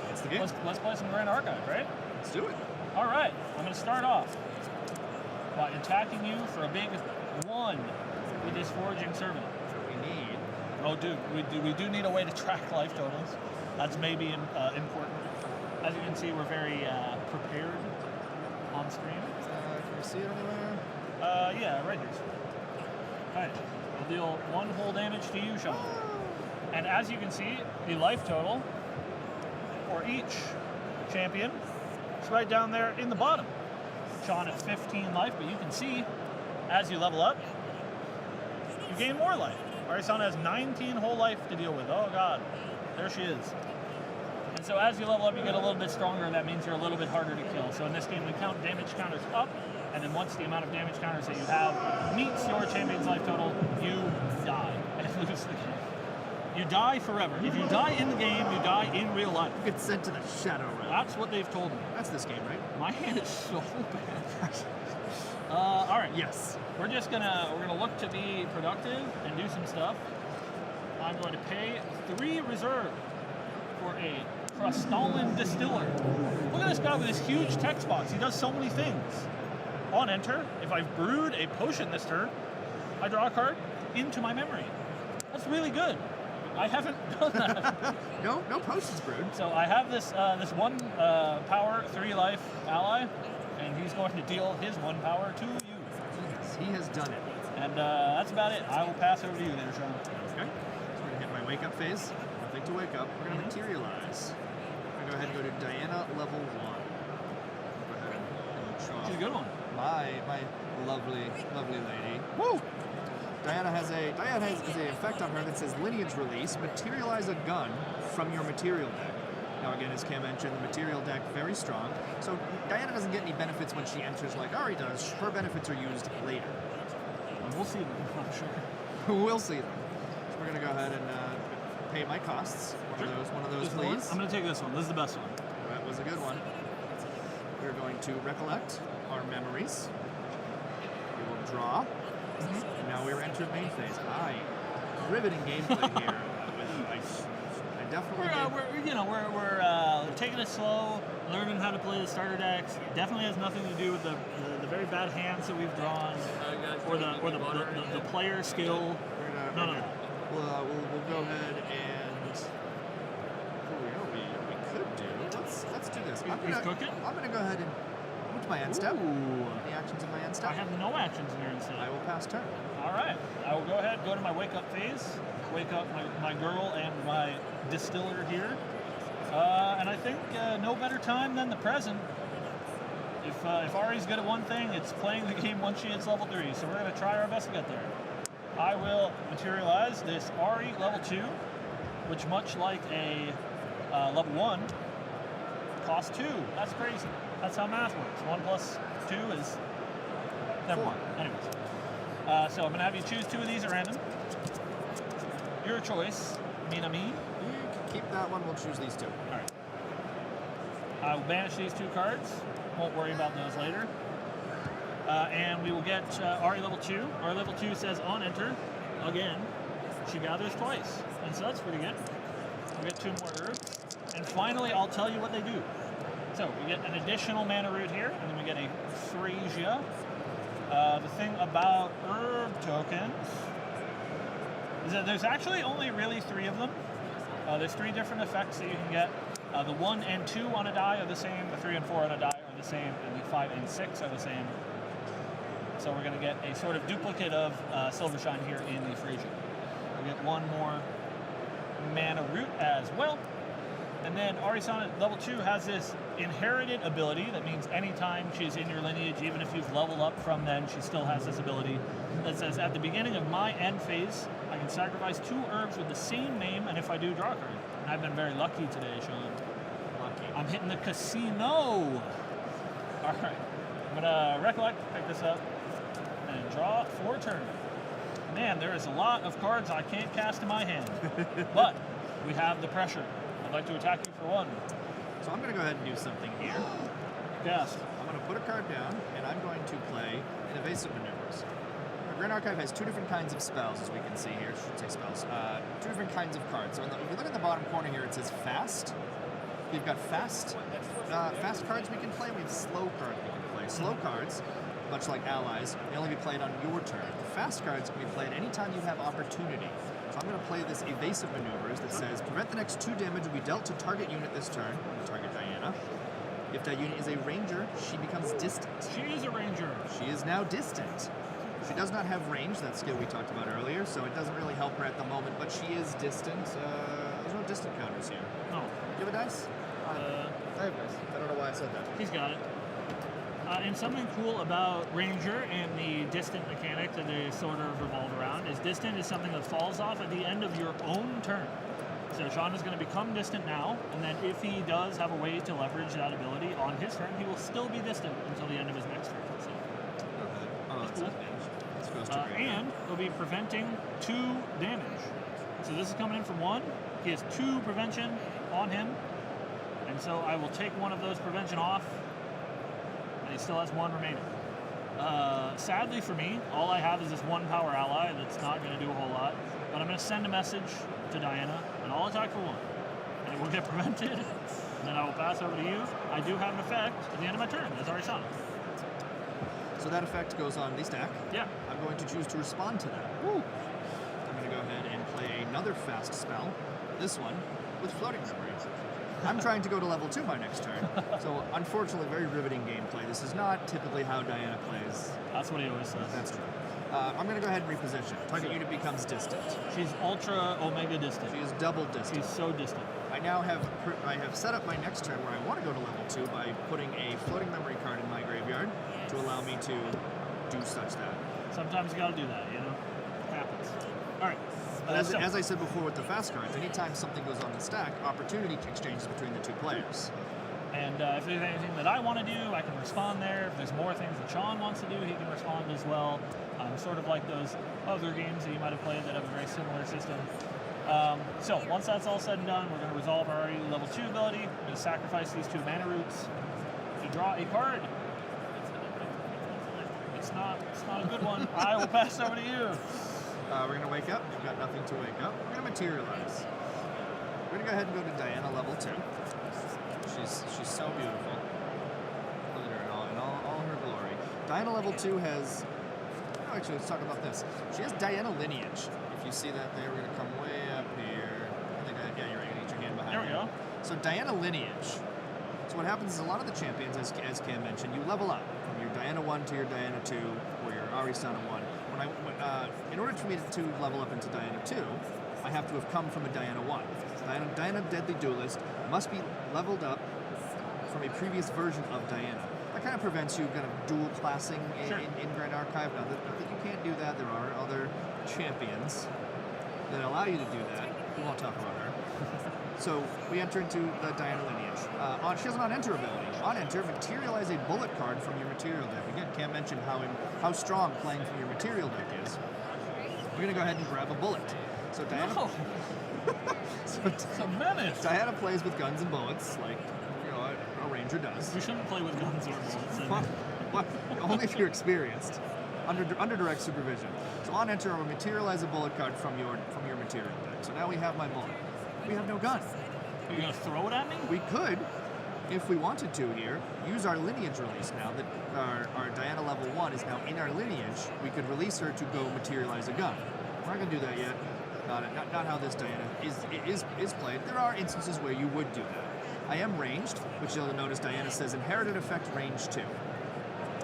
That's the game. let's play some Grand Archive, right? Let's do it. All right, I'm going to start off by attacking you for a big 1 with this Foraging Servant. That's what we need. Oh, dude, we do need a way to track life totals. That's maybe important. As you can see, we're very prepared on screen. Can you see it anywhere? Yeah, right here. All right, we'll deal 1 whole damage to you, Sean. And as you can see, the life total for each champion is right down there in the bottom. Sean at 15 life, but you can see as you level up, you gain more life. Arisana has 19 whole life to deal with. Oh god, there she is. And so as you level up, you get a little bit stronger. That means you're a little bit harder to kill. So in this game, we count damage counters up, and then once the amount of damage counters that you have meets your champion's life total, you die and lose the game. You die forever. If you die in the game, you die in real life. You get sent to the Shadow Realm. That's what they've told me. That's this game, right? My hand is so bad. All right. Yes. We're gonna look to be productive and do some stuff. I'm going to pay 3 reserve for a Crystalline Distiller. Look at this guy with this huge text box. He does so many things. On enter, if I've brewed a potion this turn, I draw a card into my memory. That's really good. I haven't done that. No potions brewed. So I have this 1 power, 3 life ally, and he's going to deal his 1 power to you. Yes, he has done it. And that's about it. I will pass over to you there, Sean. Okay. So we're gonna hit my wake up phase. Nothing to wake up. We're gonna materialize. I'm gonna go ahead and go to Diana level 1. Go ahead and draw She's a good one. My lovely lady. Woo! Diana has an effect on her that says lineage release, materialize a gun from your material deck. Now again, as Cam mentioned, the material deck very strong. So Diana doesn't get any benefits when she enters like Ari does. Her benefits are used later. We'll see them, I'm sure. We'll see them. So we're gonna go ahead and pay my costs. One of those, please. I'm gonna take this one. This is the best one. That was a good one. We're going to recollect our memories. We will draw. And now we're entered main phase. Riveting gameplay here. I definitely. We're taking it slow, learning how to play the starter decks. Definitely has nothing to do with the very bad hands that we've drawn, or the player skill. No. We'll go ahead and. We could do. Let's do this. He's cooking. I'm gonna go ahead and move to my end step. The actions of my end step. I have no actions in here instead. I will pass turn. All right. I will go ahead, go to my wake up phase, wake up my girl and my distiller here. And I think no better time than the present. If Ari's good at one thing, it's playing the game once she hits level 3. So we're going to try our best to get there. I will materialize this Ari level 2, which much like a level 1, costs 2. That's crazy. That's how math works. 1 plus 2 is... Never mind. Anyways. So I'm going to have you choose 2 of these at random. Your choice. Me. You keep that one. We'll choose these 2. All right. I will banish these 2 cards. Won't worry about those later. And we will get Ari level 2. Ari level 2 says on enter, again, she gathers twice. And so that's pretty good. We get 2 more herbs. And finally, I'll tell you what they do. So we get an additional mana root here, and then we get a Phrasia. The thing about herb tokens is that there's actually only really 3 of them. There's 3 different effects that you can get. The 1 and 2 on a die are the same, the 3 and 4 on a die are the same, and the 5 and 6 are the same. So we're going to get a sort of duplicate of Silvershine here in the Phrasia. We get 1 more mana root as well. And then Arisana level 2 has this inherited ability that means anytime she's in your lineage, even if you've leveled up from then, she still has this ability that says at the beginning of my end phase, I can sacrifice 2 herbs with the same name, and if I do, draw a card. And I've been very lucky today, Sean. Lucky. I'm hitting the casino. All right. I'm gonna recollect, pick this up, and draw for turn. Man, there is a lot of cards I can't cast in my hand, but we have the pressure. I'd like to attack you for 1. So I'm going to go ahead and do something here. Yes. I'm going to put a card down, and I'm going to play an evasive maneuvers. Our Grand Archive has 2 different kinds of spells, as we can see here. I should say spells. 2 different kinds of cards. So if you look at the bottom corner here, it says fast. We've got fast cards we can play. We have slow cards we can play. Slow cards, much like allies, may only be played on your turn. Fast cards can be played anytime you have opportunity. So I'm going to play this evasive maneuvers that says prevent the next 2 damage will be dealt to target unit this turn. Target Diana. If that unit is a ranger, she becomes distant. She is a ranger. She is now distant. She does not have range, that skill we talked about earlier, so it doesn't really help her at the moment, but she is distant. There's no distant counters here. No. You have a dice? I have dice. I don't know why I said that. He's got it. And something cool about Ranger and the distant mechanic that they sort of revolve around is distant is something that falls off at the end of your own turn. So Sean is going to become distant now, and then if he does have a way to leverage that ability on his turn, he will still be distant until the end of his next turn. So, That's cool. This goes to great. and he'll be preventing 2 damage. So this is coming in from 1. He has 2 prevention on him, and so I will take 1 of those prevention off. And he still has 1 remaining. Sadly for me, all I have is this 1 power ally that's not going to do a whole lot. But I'm going to send a message to Diana, and I'll attack for 1. And it will get prevented, and then I will pass over to you. I do have an effect at the end of my turn, as Arisana. So that effect goes on the stack. Yeah. I'm going to choose to respond to that. Woo. I'm going to go ahead and play another fast spell. This one with floating memory. I'm trying to go to level 2 my next turn. So unfortunately, very riveting gameplay. This is not typically how Diana plays. That's what he always says. That's true. I'm going to go ahead and reposition. Target unit becomes distant. She's ultra omega distant. She is double distant. She's so distant. I have set up my next turn where I want to go to level 2 by putting a floating memory card in my graveyard. to allow me to do such that. Sometimes you gotta do that, you know? It happens. All right. But as I said before with the fast cards, anytime something goes on the stack, opportunity exchanges between the two players. And if there's anything that I want to do, I can respond there. If there's more things that Sean wants to do, he can respond as well. Sort of like those other games that you might have played that have a very similar system. So once that's all said and done, we're going to resolve our already level 2 ability. I'm going to sacrifice these 2 mana roots to draw a card. It's not a good one. I will pass over to you. We're going to wake up. We've got nothing to wake up. We're going to materialize. We're going to go ahead and go to Diana level 2. She's so beautiful. Look at her in all her glory. Diana level 2 has... Oh, actually, let's talk about this. She has Diana lineage. If you see that there, we're going to come way up here. Yeah, you're right. Get your hand behind There we go. So Diana lineage. So what happens is a lot of the champions, as Cam mentioned, you level up from your Diana 1 to your Diana 2 or your Arisana 1. In order for me to level up into Diana 2, I have to have come from a Diana 1. Diana Deadly Duelist must be leveled up from a previous version of Diana. That kind of prevents you kind of dual classing in Grand Archive. Now that you can't do that, there are other champions that allow you to do that. We won't talk about her. So we enter into the Diana lineage. She has an on-enter ability. On-enter, materialize a bullet card from your material deck. Again, Cam mentioned how strong playing from your material deck is. We're going to go ahead and grab a bullet. So Diana... No. It's a menace. Diana plays with guns and bullets, like a ranger does. You shouldn't play with guns or bullets. What? Only if you're experienced. Under direct supervision. So on enter, I will materialize a bullet card from your material deck. So now we have my bullet. We have no gun. Are you gonna throw it at me? We could, if we wanted to here, use our lineage release now that our Diana level 1 is now in our lineage. We could release her to go materialize a gun. We're not gonna do that yet. Not how this Diana is played. There are instances where you would do that. I am ranged, which you'll notice Diana says inherited effect range 2.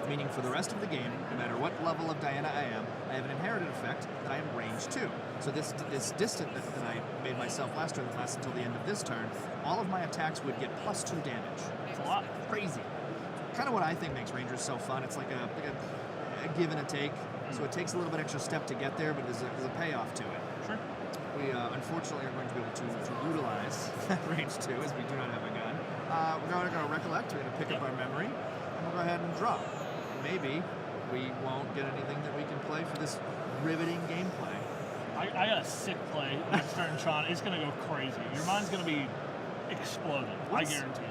Meaning for the rest of the game, no matter what level of Diana I am, I have an inherited effect that I am range 2. So this distant that I made myself last turn that lasts until the end of this turn, all of my attacks would get +2 damage. It's a lot. Crazy. Kind of what I think makes Rangers so fun. It's like a give and a take. So it takes a little bit extra step to get there, but there's a payoff to it. Sure. We unfortunately are going to be able to utilize range 2 as we do not have a gun. We're going to recollect. We're going to pick up our memory, and we'll go ahead and draw. Maybe we won't get anything that we can play for this riveting gameplay. I got a sick play next turn, Sean. It's going to go crazy. Your mind's going to be exploding. I guarantee it.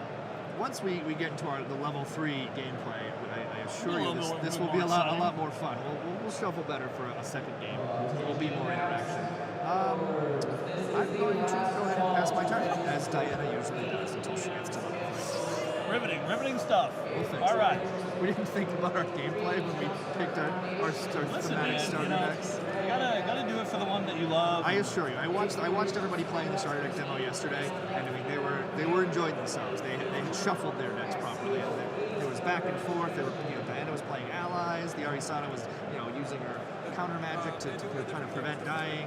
Once we get into the level 3 gameplay, I assure you this will be a exciting. lot more fun. We'll shuffle better for a second game. There will be more interaction. I'm going to go ahead and pass my turn, as Diana usually does until she gets to level 3. Riveting stuff. All right. We didn't think about our gameplay when we picked our thematic starter decks. You gotta do it for the one that you love. I assure you, I watched everybody playing the starter deck demo yesterday, and I mean they were enjoying themselves. They had shuffled their decks properly, and it was back and forth. They were, Diana was playing allies. The Arisana was using her counter magic to kind of prevent dying.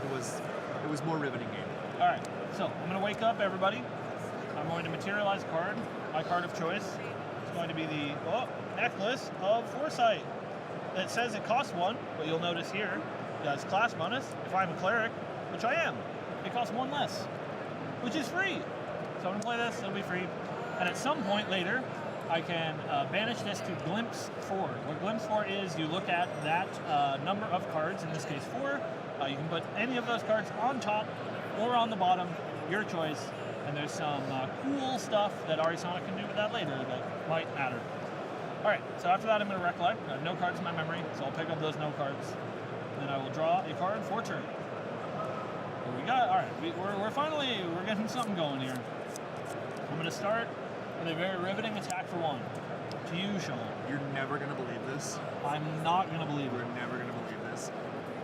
It was more riveting game. All right. So I'm gonna wake up everybody. I'm going to materialize a card. My card of choice is going to be the Necklace of Foresight. It says it costs 1, but you'll notice here it has class bonus. If I'm a cleric, which I am, it costs 1 less, which is free. So I'm going to play this, it'll be free. And at some point later, I can banish this to Glimpse 4. What Glimpse 4 is, you look at that number of cards, in this case 4. You can put any of those cards on top or on the bottom, your choice. And there's some cool stuff that Arisana can do with that later that might matter. All right, so after that I'm going to recollect. I have no cards in my memory, so I'll pick up those no cards. Then I will draw a card for turn. What we got? All right, we're getting something going here. I'm going to start with a very riveting attack for 1. To you, Sean. You're never going to believe this. I'm not going to believe it. We're never going to believe this.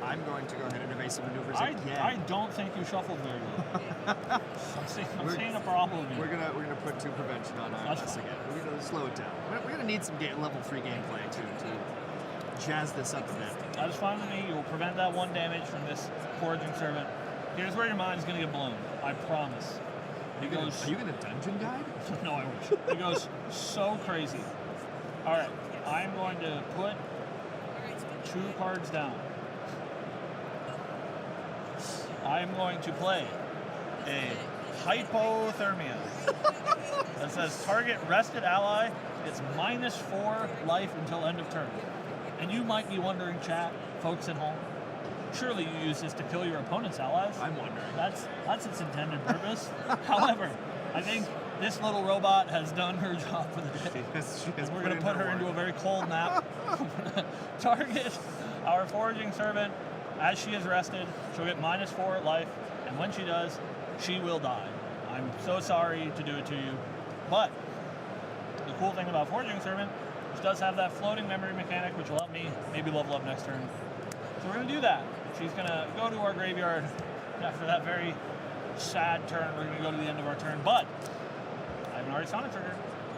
I'm going to go ahead and evasive maneuvers again. I don't think you shuffled very well. I'm seeing a problem here. We're gonna put 2 prevention on us again. We're gonna slow it down. We're gonna need some level 3 gameplay to jazz this up a bit. That is fine with me. You will prevent that 1 damage from this Foraging Servant. Here's where your mind's gonna get blown. I promise. Are you gonna dungeon guide? No, I wish. It goes so crazy. All right. I'm going to put 2 cards down. I'm going to play a hypothermia that says target rested ally gets -4 life until end of turn. And you might be wondering, chat, folks at home, surely you use this to kill your opponent's allies? I'm wondering. That's its intended purpose. However, I think this little robot has done her job for the day. She has We're going to put her into a very cold nap. Target our foraging servant as she is rested. She'll get -4 life, and when she does, she will die. I'm so sorry to do it to you, but the cool thing about foraging servant, she does have that floating memory mechanic, which will help me maybe level up next turn. So we're going to do that. She's going to go to our graveyard after that very sad turn. We're going to go to the end of our turn, but I have an Arisana trigger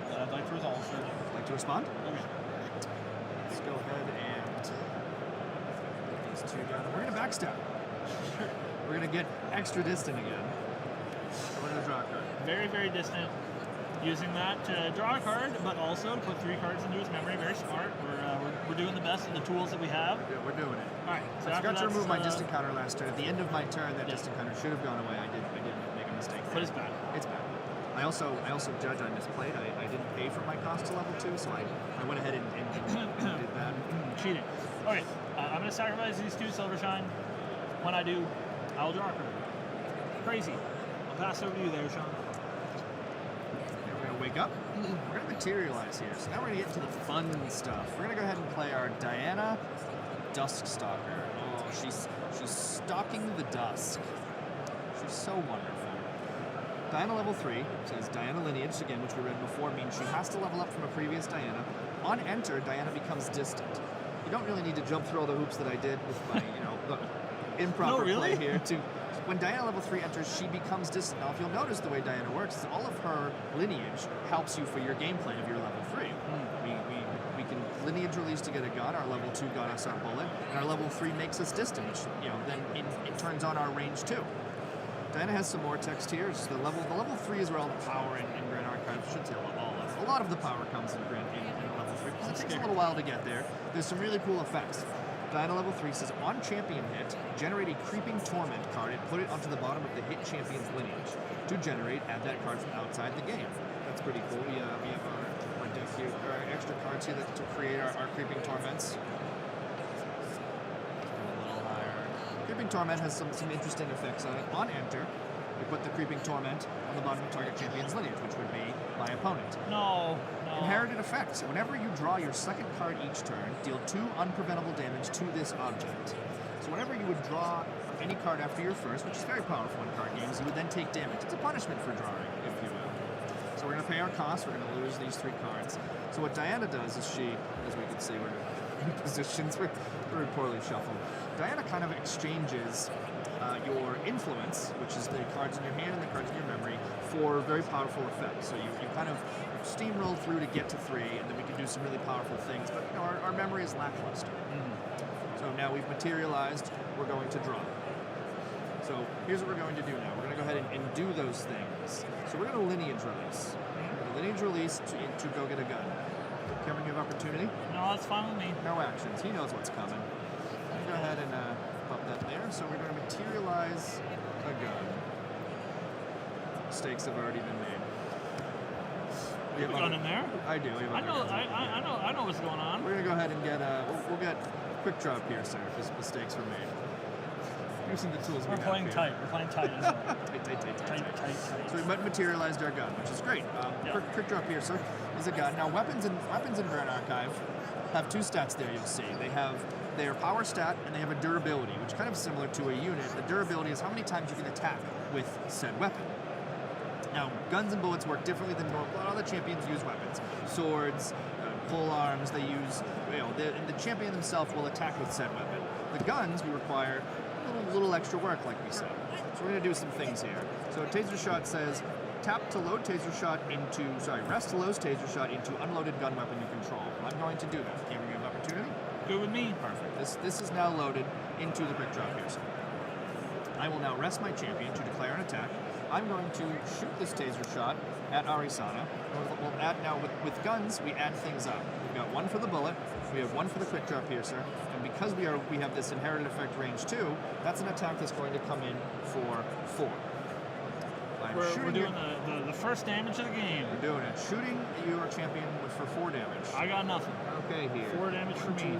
that I'd like to resolve. So. Like to respond? Okay. Let's go ahead and put these 2 down. We're going to backstab. We're going to get extra distant again. We're going to draw a card. Very, very distant. Using that to draw a card, but also to put 3 cards into his memory. Very smart. We're doing the best of the tools that we have. Yeah, we're doing it. All right. So I forgot to remove my that's, distant counter last turn. At the end of my turn, that distant counter should have gone away. I did make a mistake. But it's bad. It's bad. I also judge I misplayed. I didn't pay for my cost to level 2, so I went ahead and did that. Cheating. Okay. I'm going to sacrifice these 2 silver shine. When I do, I'll draw a card. Crazy. I'll pass over to you there, Sean. We're going to wake up. We're going to materialize here. So now we're going to get into the fun stuff. We're going to go ahead and play our Diana Duskstalker. Oh, she's stalking the dusk. She's so wonderful. Diana level 3 says Diana lineage, again, which we read before, means she has to level up from a previous Diana. On enter, Diana becomes distant. You don't really need to jump through all the hoops that I did with my, the improper play here to. When Diana level 3 enters, she becomes distant. Now, if you'll notice the way Diana works, is all of her lineage helps you for your game plan if you're level 3. We can lineage release to get a gun. Our level 2 got us our bullet, and our level 3 makes us distant, which, then it turns on our range too. Diana has some more text here. It's the level 3 is where all the power in Grand Archive, I should say all of. A lot of the power comes in level 3. Because it takes a little while to get there. There's some really cool effects. Diana level 3 says, on champion hit, generate a Creeping Torment card and put it onto the bottom of the hit champion's lineage. To generate, add that card from outside the game. That's pretty cool. We have our deck here, our extra cards here to create our Creeping Torments. A little higher. Creeping Torment has some interesting effects on it. On enter, we put the Creeping Torment on the bottom of target champion's lineage, which would be my opponent. No. Inherited effect. So whenever you draw your second card each turn, deal 2 unpreventable damage to this object. So whenever you would draw any card after your first, which is very powerful in card games, you would then take damage. It's a punishment for drawing, if you will. So we're going to pay our cost. We're going to lose these 3 cards. So what Diana does is she, as we can see, we're in positions, we're very poorly shuffled. Diana kind of exchanges your influence, which is the cards in your hand and the cards in your memory, for very powerful effects. So you kind of steamroll through to get to 3, and then we can do some really powerful things. But our memory is lackluster. So now we've materialized. We're going to draw. So here's what we're going to do now. We're going to go ahead and do those things. So we're going to lineage release. Lineage release to go get a gun. Cameron, you have opportunity? No, that's fine with me. No actions. He knows what's coming. Go ahead and pop that there. So we're going to materialize a gun. Mistakes have already been made. You have a gun in there? I do. I know what's going on. We're gonna go ahead and get we'll get quick draw piercer if mistakes were made. Using the tools We're playing tight. We're playing tight as well. tight. So we materialized our gun, which is great. Quick draw piercer is a gun. Now weapons in Grand Archive have 2 stats there. You'll see they have their power stat and they have a durability, which is kind of similar to a unit. The durability is how many times you can attack with said weapon. Now, guns and bullets work differently than normal. A lot of the champions use weapons. Swords, pole arms, they use, the champion himself will attack with said weapon. The guns, we require a little extra work, like we said. So we're going to do some things here. So Taser Shot says, tap to load Taser Shot rest to load Taser Shot into unloaded gun weapon you control. I'm going to do that. Cameron, you have opportunity? Good with me. Perfect. This is now loaded into the quick draw piercer. I will now rest my champion to declare an attack. I'm going to shoot this Taser Shot at Arisana. We'll add now, with guns, we add things up. We've got one for the bullet, we have one for the quick draw piercer, and because we have this inherited effect range 2, that's an attack that's going to come in for 4. We're doing the first damage of the game. We're doing it. Shooting your champion for 4 damage. I got nothing. Okay, here. 4 damage for me. 1, 2,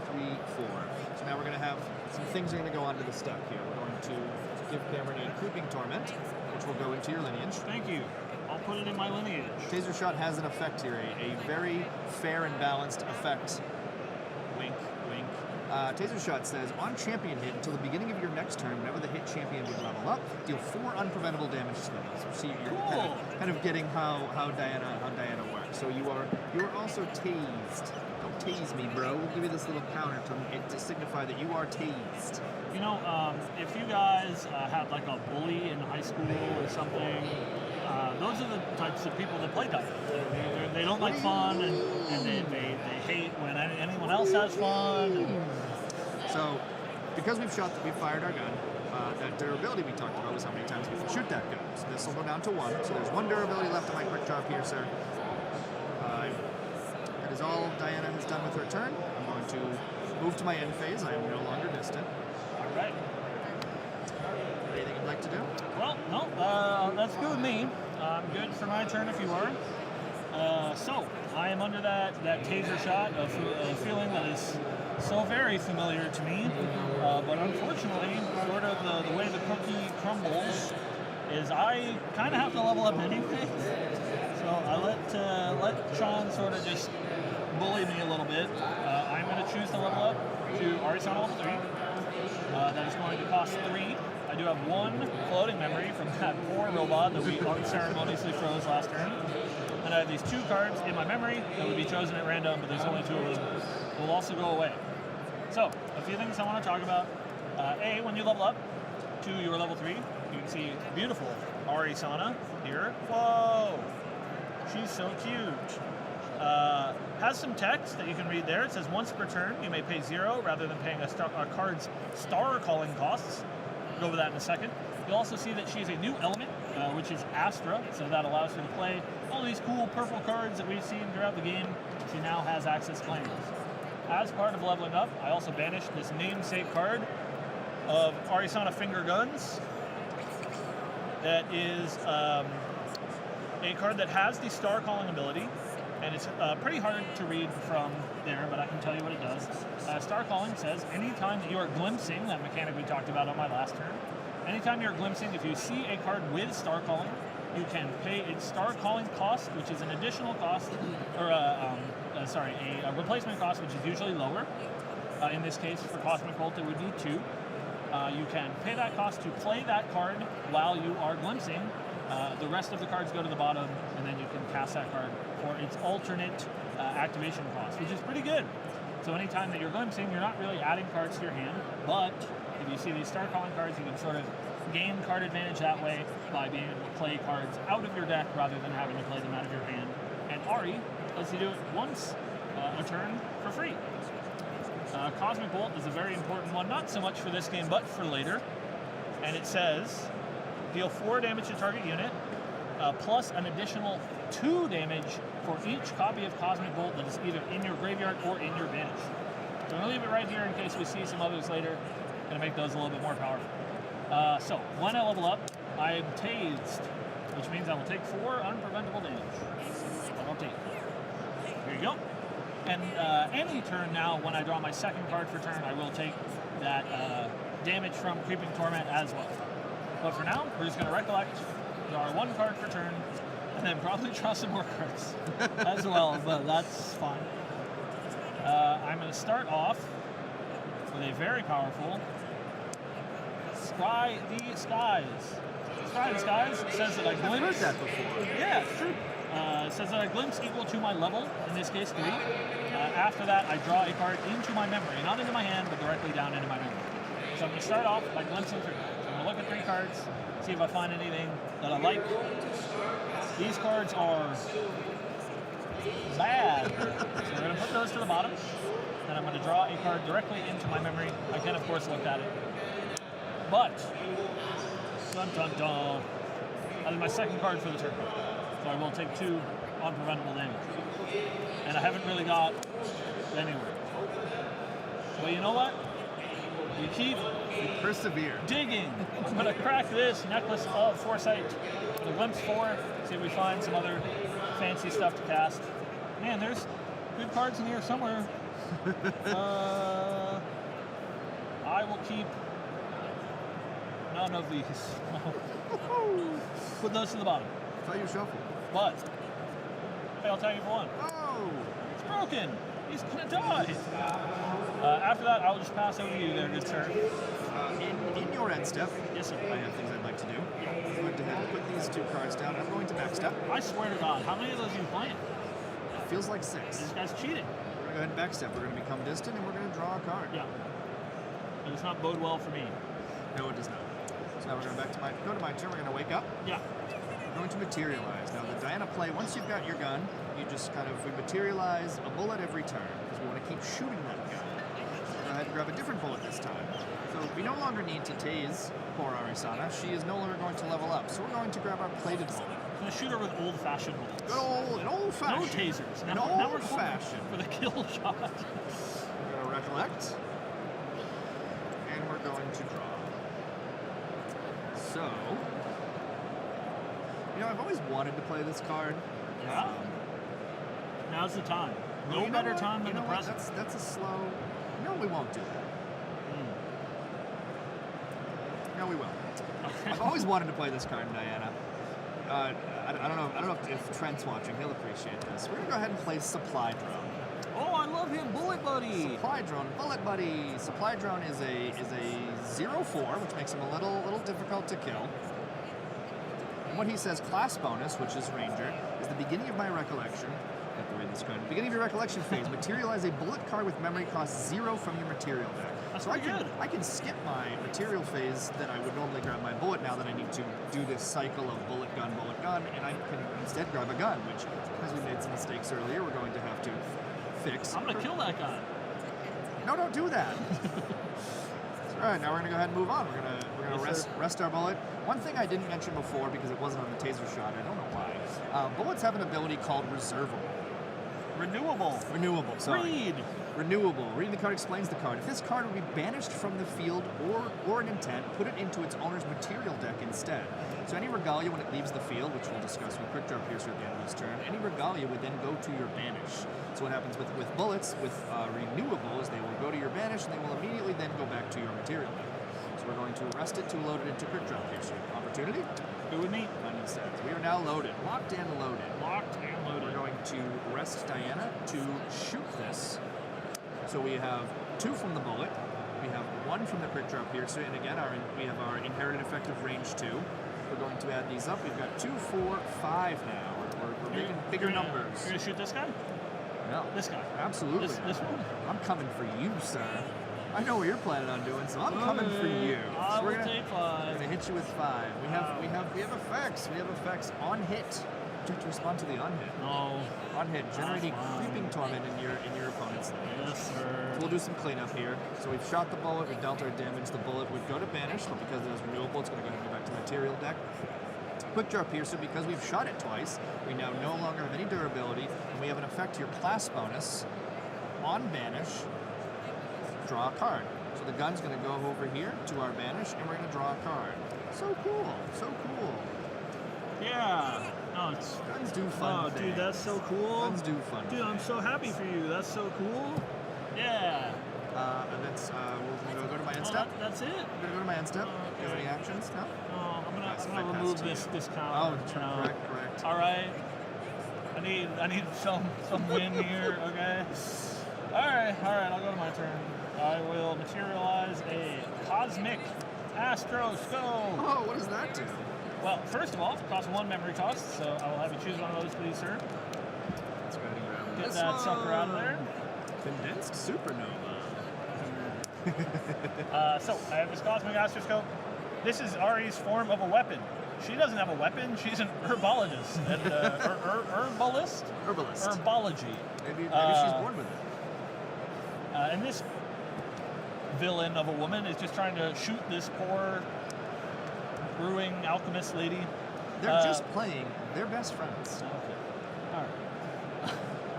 3, 4. So now we're going to have some things are going to go onto the stack here. We're going to give Cameron a Creeping Torment, which will go into your lineage. Thank you. I'll put it in my lineage. Taser Shot has an effect here, a very fair and balanced effect. Wink, wink. Taser Shot says, on champion hit until the beginning of your next turn, whenever the hit champion would level up, deal 4 unpreventable damage to them. So see, you're kind of getting how Diana works. So you are also tased. Don't tase me, bro. We'll give you this little counter to signify that you are tased. You know, if you guys had like a bully in high school or something, those are the types of people that play Diana. They don't like fun, and they hate when anyone else has fun. So, because we've fired our gun, that durability we talked about was how many times we can shoot that gun. So this will go down to 1. So there's 1 durability left on my quick draw piercer. That is all Diana has done with her turn. I'm going to move to my end phase. I am no longer distant. All right. Anything you'd like to do? Well, no, that's good with me. I'm good for my turn if you are. So, I am under that taser shot of a feeling that is so very familiar to me, but unfortunately, sort of the way the cookie crumbles is I kind of have to level up anyway. So I let Sean sort of just bully me a little bit. I'm going to choose to level up to Arisana level 3. That is going to cost 3. I do have 1 floating memory from that poor robot that we unceremoniously froze last turn. And I have these 2 cards in my memory that would be chosen at random, but there's only 2 of them. Will also go away. So, a few things I want to talk about. A, when you level up to your level 3, you can see beautiful Arisana here. Whoa! She's so cute. Has some text that you can read there. It says, once per turn, you may pay 0 rather than paying a card's star calling costs. Go over that in a second. You'll also see that she's a new element, which is Astra, so that allows her to play all these cool purple cards that we've seen throughout the game. She now has access claims. As part of leveling up, I also banished this namesake card of Arisana Finger Guns. That is a card that has the star calling ability, and it's pretty hard to read from there, but I can tell you what it does. Star calling says, anytime that you are glimpsing, that mechanic we talked about on my last turn, anytime you're glimpsing, if you see a card with star calling, you can pay its star calling cost, which is an additional cost, or a replacement cost, which is usually lower. In this case, for Cosmic Bolt, it would be 2. You can pay that cost to play that card while you are glimpsing. The rest of the cards go to the bottom, and then you can cast that card for its alternate activation cost, which is pretty good. So anytime that you're glimpsing, you're not really adding cards to your hand, but if you see these star calling cards, you can sort of gain card advantage that way by being able to play cards out of your deck rather than having to play them out of your hand. And Ari lets you do it once a turn for free. Cosmic Bolt is a very important one, not so much for this game, but for later. And it says, deal 4 damage to target unit, plus an additional 2 damage for each copy of Cosmic Bolt that is either in your graveyard or in your bench. So I'm going to leave it right here in case we see some others later. Going to make those a little bit more powerful. So, when I level up, I am tased, which means I will take 4 unpreventable damage. I'll take. Here you go. And any turn now, when I draw my second card for turn, I will take that damage from Creeping Torment as well. But for now, we're just going to recollect, draw 1 card per turn, and then probably draw some more cards as well, but that's fine. I'm going to start off with a very powerful Scry the Skies. Scry the Skies says that I glimpse. I've heard that before. Yeah, it's true. It says that I glimpse equal to my level, in this case 3. After that, I draw a card into my memory, not into my hand, but directly down into my memory. So I'm going to start off by glimpsing through. So I'm going to look at 3 cards, see if I find anything that I like. These cards are bad. So we're going to put those to the bottom. Then I'm going to draw a card directly into my memory. I can, of course, look at it. But, dun dun dun, that is my second card for the turn. So I will take 2 unpreventable damage. and I haven't really got anywhere. But you know what? We keep Persevere. digging. I'm gonna crack this necklace of foresight with a glimpse 4. See if we find some other fancy stuff to cast. Man, there's good cards in here somewhere. I will keep none of these. Put those to the bottom. That's how you shuffle. But hey, I'll tell you for one. Oh! It's broken. He's gonna die. After that, I'll just pass over to you there, good sir. In your end step, Yes, sir. I have things I'd like to do. I'm going to put these 2 cards down. I'm going to max step. I swear to God, how many of those are you playing? Feels like 6. This guy's cheating. We're going to go ahead and back step. We're going to become distant, and we're going to draw a card. Yeah. It does not bode well for me. No, it does not. So now we're going to go to my turn. We're going to wake up. Yeah. We're going to materialize. Now, the Diana play, once you've got your gun, you just we materialize a bullet every turn, because we want to keep shooting that gun. So go ahead and grab a different bullet this time. So we no longer need to tase poor Arisana. She is no longer going to level up. So we're going to grab our plated bullet. I'm gonna shoot her with old-fashioned bullets. An old-fashioned. No tasers. An Now we're going old-fashioned. for the kill shot. We're going to recollect. And we're going to draw. So, I've always wanted to play this card. Yeah. Now's the time. No better time than the present. That's a slow. No, we won't do that. No, we will. I've always wanted to play this card, Diana. I don't know if Trent's watching. He'll appreciate this. We're gonna go ahead and play Supply Drone. Oh, I love him, Bullet Buddy. Supply Drone, Bullet Buddy. Supply Drone is a 0/4, which makes him a little difficult to kill. And what he says, class bonus, which is Ranger, is the beginning of my recollection. I have to read this card. Beginning of your recollection phase, materialize a bullet card with memory cost 0 from your material deck. That's so pretty good. I can skip my material phase that I would normally grab my bullet now that I need to do this cycle of bullet gun, and I can instead grab a gun, which, because we made some mistakes earlier, we're going to have to fix. I'm gonna kill that guy. No, don't do that. All right, now we're gonna go ahead and move on. We're gonna rest our bullet. One thing I didn't mention before because it wasn't on the taser shot, I don't know why. Bullets have an ability called reservable. Renewable, sorry. Read. Renewable. Reading the card explains the card. If this card would be banished from the field or an intent, put it into its owner's material deck instead. So any regalia when it leaves the field, which we'll discuss with Quick Draw Piercer at the end of this turn, any regalia would then go to your banish. So what happens with bullets, with renewables, they will go to your banish and they will immediately then go back to your material deck. So we're going to arrest it to load it into Quick Draw Piercer. Opportunity? Good with me. Money says. We are now loaded. Locked and loaded. Locked and loaded. We're going to rest Diana to shoot this. So we have 2 from the bullet. We have 1 from the Quick Draw Piercer, and again, we have our inherited effective range 2. We're going to add these up. We've got 2, 4, 5 now. We're making bigger numbers. You're gonna shoot this guy? No. This guy? Absolutely. This one? I'm coming for you, sir. I know what you're planning on doing, so I'm coming for you. I So will we're take 5. We're gonna hit you with 5. We have effects. We have effects on hit. You have to respond to the on hit. No. On hit, generating That's fine. creeping torment in your opponent's lane. Yes, sir. So we'll do some cleanup here. So we've shot the bullet, we've dealt our damage. The bullet would go to banish, but because it is renewable, it's going to go ahead and go back to material deck. Quick Draw Piercer, because we've shot it twice, we now no longer have any durability, and we have an effect here, class bonus. On banish, draw a card. So the gun's going to go over here to our banish, and we're going to draw a card. So cool, so cool. Yeah. No, it's. Guns do fun things. Dude, that's so cool. Guns do fun Dude, I'm so happy for you. That's so cool. Yeah. And that's, we'll go to my end Oh, step. that's it. I'm going to go to my end step. Okay. Do you have any actions? No? No, I'm Yes, I gonna passed remove to this you. counter. Oh, correct. All right. I need some win here. Okay. All right. I'll go to my turn. I will materialize a cosmic astro scope. Oh, what does that do? Well, first of all, it costs 1 memory cost, so I will have you choose one of those, please, sir. Let's go ahead and grab Get this that one. sucker out of there. Condensed supernova. So I have this cosmic astroscope. This is Ari's form of a weapon. She doesn't have a weapon. She's an herbologist. And, herbalist? Herbalist. Herbology. Maybe she's born with it. And this villain of a woman is just trying to shoot this poor brewing alchemist lady. They're just playing. They're best friends. Okay. All right.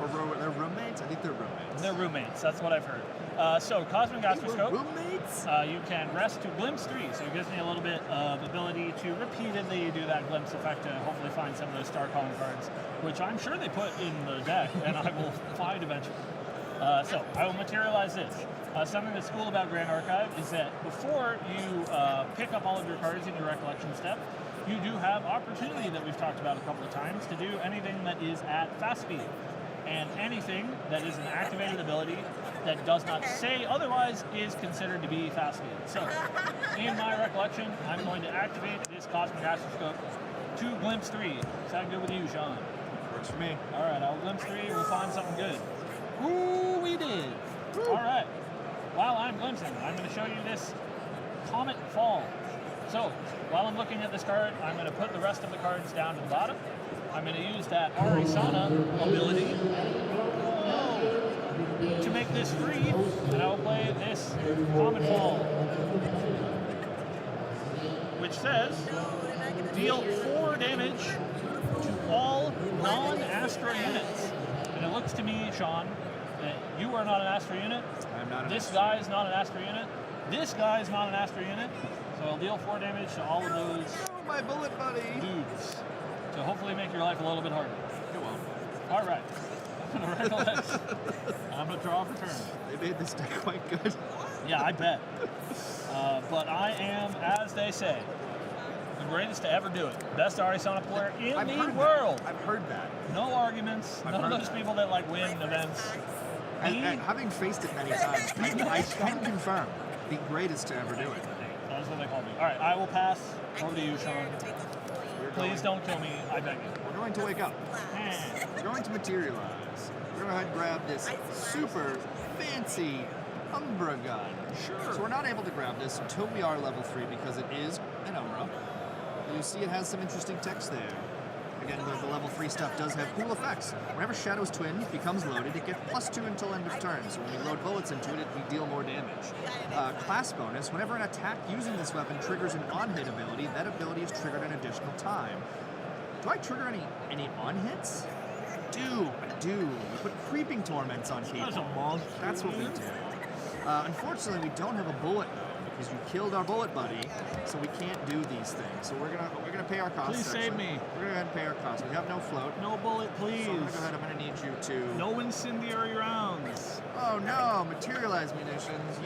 Or they're roommates? I think they're roommates. They're roommates, that's what I've heard. So, Cosmic Gastroscope. Roommates? You can rest to glimpse 3, so it gives me a little bit of ability to repeatedly do that glimpse effect to hopefully find some of those star calling cards, which I'm sure they put in the deck, and I will find eventually. So, I will materialize this. Something that's cool about Grand Archive is that before you pick up all of your cards in your recollection step, you do have opportunity that we've talked about a couple of times to do anything that is at fast speed. And anything that is an activated ability that does not say otherwise is considered to be fast speed. So, in my recollection, I'm going to activate this Cosmic Astroscope to Glimpse 3. Is that good with you, Sean? Works for me. Alright, I'll Glimpse 3, we'll find something good. Ooh, we did! Alright, while I'm glimpsing, I'm going to show you this Comet Fall. So, while I'm looking at this card, I'm going to put the rest of the cards down to the bottom. I'm going to use that Arisana ability to make this free, and I will play this Comet Fall, which says, deal 4 damage to all non-Astra units. And it looks to me, Sean, that you are not an Astra unit. I'm not an This Astra. guy is not an Astra unit. This guy is not an Astra unit. So I'll deal 4 damage to all of those Oh, my bullet buddy. dudes. To hopefully make your life a little bit harder. It won't. All right. I'm going to recollect. I'm going to draw for turn. They made this deck quite good. Yeah, I bet. But I am, as they say, the greatest to ever do it. Best Arisana player in I've the heard world. That. I've heard that. No arguments. I've None of heard those that. people that like win events. And Me? having faced it many times, I can confirm the greatest to ever do it. That's what they call me. All right, I will pass over to you, Sean. Please don't kill me. I beg you. We're going to wake up. We're going to materialize. We're going to go ahead and grab this super fancy Umbra gun. Sure. So we're not able to grab this until we are level 3 because it is an Umbra. You see it has some interesting text there. Again, the level 3 stuff does have cool effects. Whenever Shadow's Twin becomes loaded, it gets +2 until end of turn. So when we load bullets into it, we deal more damage. Class bonus, whenever an attack using this weapon triggers an on-hit ability, that ability is triggered an additional time. Do I trigger any on-hits? I do. We put Creeping Torments on people. That's a monster. That's what we do. Unfortunately, we don't have a bullet though, because you killed our bullet buddy, so we can't do these things. So we're gonna pay our costs. Please save actually. me. We're gonna go ahead and pay our costs. We have no float. No bullet, please. So I'm gonna go ahead. I'm gonna need you to. No incendiary rounds. Oh no! Materialize munitions.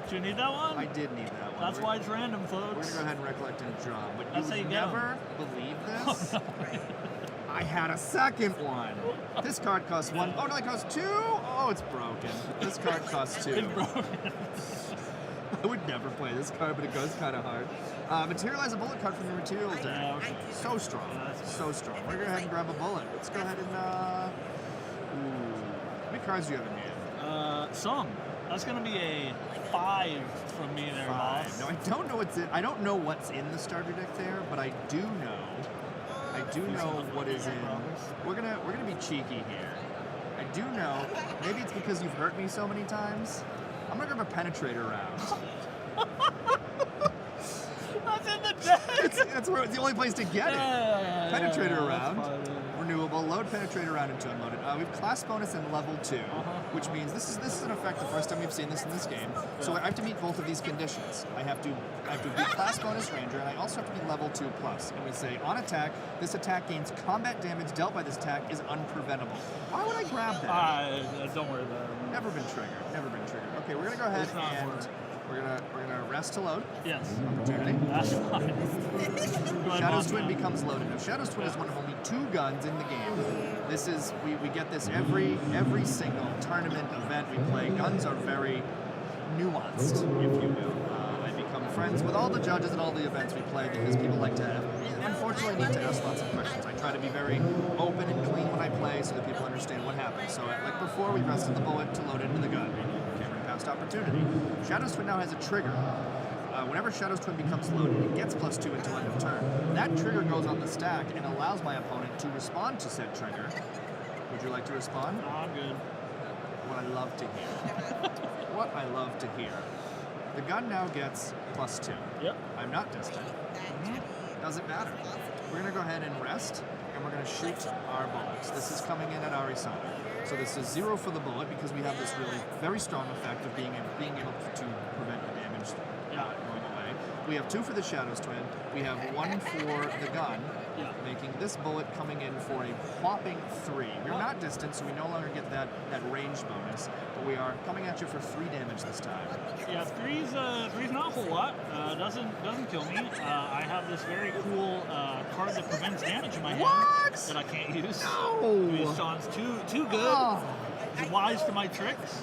Do you need that one? I did need that one. That's why it's random, We're folks. gonna go ahead and recollect and draw. But That's how you you would get 'em. never believe this. I had a second one. This card costs 1. Oh no, it costs 2. Oh, it's broken. This card costs 2. It's broken. I would never play this card, but it goes kind of hard. Materialize a bullet card from your material deck. Yeah, okay. So strong. Yeah, that's So strong. We're going to go ahead and grab a bullet. Let's go ahead and... Ooh. How many cards do you have in hand? Some. That's gonna be a 5 from me there, 5. boss. No, I don't know what's in... I don't know what's in the starter deck there, but I do know... what is in... We're gonna be cheeky here. I do know... Maybe it's because you've hurt me so many times. I'm gonna grab a Penetrator round. That's in the deck! It's the only place to get it. Penetrator round. That's fine. Renewable. Load Penetrator round into unloaded. We have class bonus in level 2, which means this is an effect the first time we've seen this in this game. So I have to meet both of these conditions. I have to be class bonus ranger, and I also have to be level 2 plus. And we say on attack, this attack gains combat damage dealt by this attack is unpreventable. Why would I grab that? Don't worry about it. Never been triggered. Never been triggered. Okay, we're gonna go ahead It's not and worth it. we're gonna rest to load. Yes. Opportunity. That's fine. Go ahead, Shadow's boss Twin man. becomes loaded. Now, Shadow's Twin is one of only 2 guns in the game. This is we get this every single tournament event we play. Guns are very nuanced, if you will. I become friends with all the judges at all the events we play because people like to, unfortunately, need to ask lots of questions. I try to be very open and clean when I play so that people understand what happens. So, like before, we rested the bullet to load into the gun. Camera past opportunity. Shadow's Twin now has a trigger. Whenever Shadow's Twin becomes loaded, it gets +2 until end of turn. That trigger goes on the stack and allows my opponent to respond to said trigger. Would you like to respond? No, I'm good. What I love to hear. What I love to hear. The gun now gets +2. Yep. I'm not distant. Doesn't matter. We're going to go ahead and rest, and we're going to shoot our bullets. This is coming in at Arisana. So this is 0 for the bullet because we have this really very strong effect of being able to prevent the damage going away. We have 2 for the Shadows Twin. We have 1 for the gun, making this bullet coming in for a whopping 3. We're not distant, so we no longer get that range bonus, but we are coming at you for 3 damage this time. Yeah, three's not a whole lot. Doesn't kill me. I have this very cool card that prevents damage in my hand that I can't use. No! Because Sean's too good. He's wise to my tricks.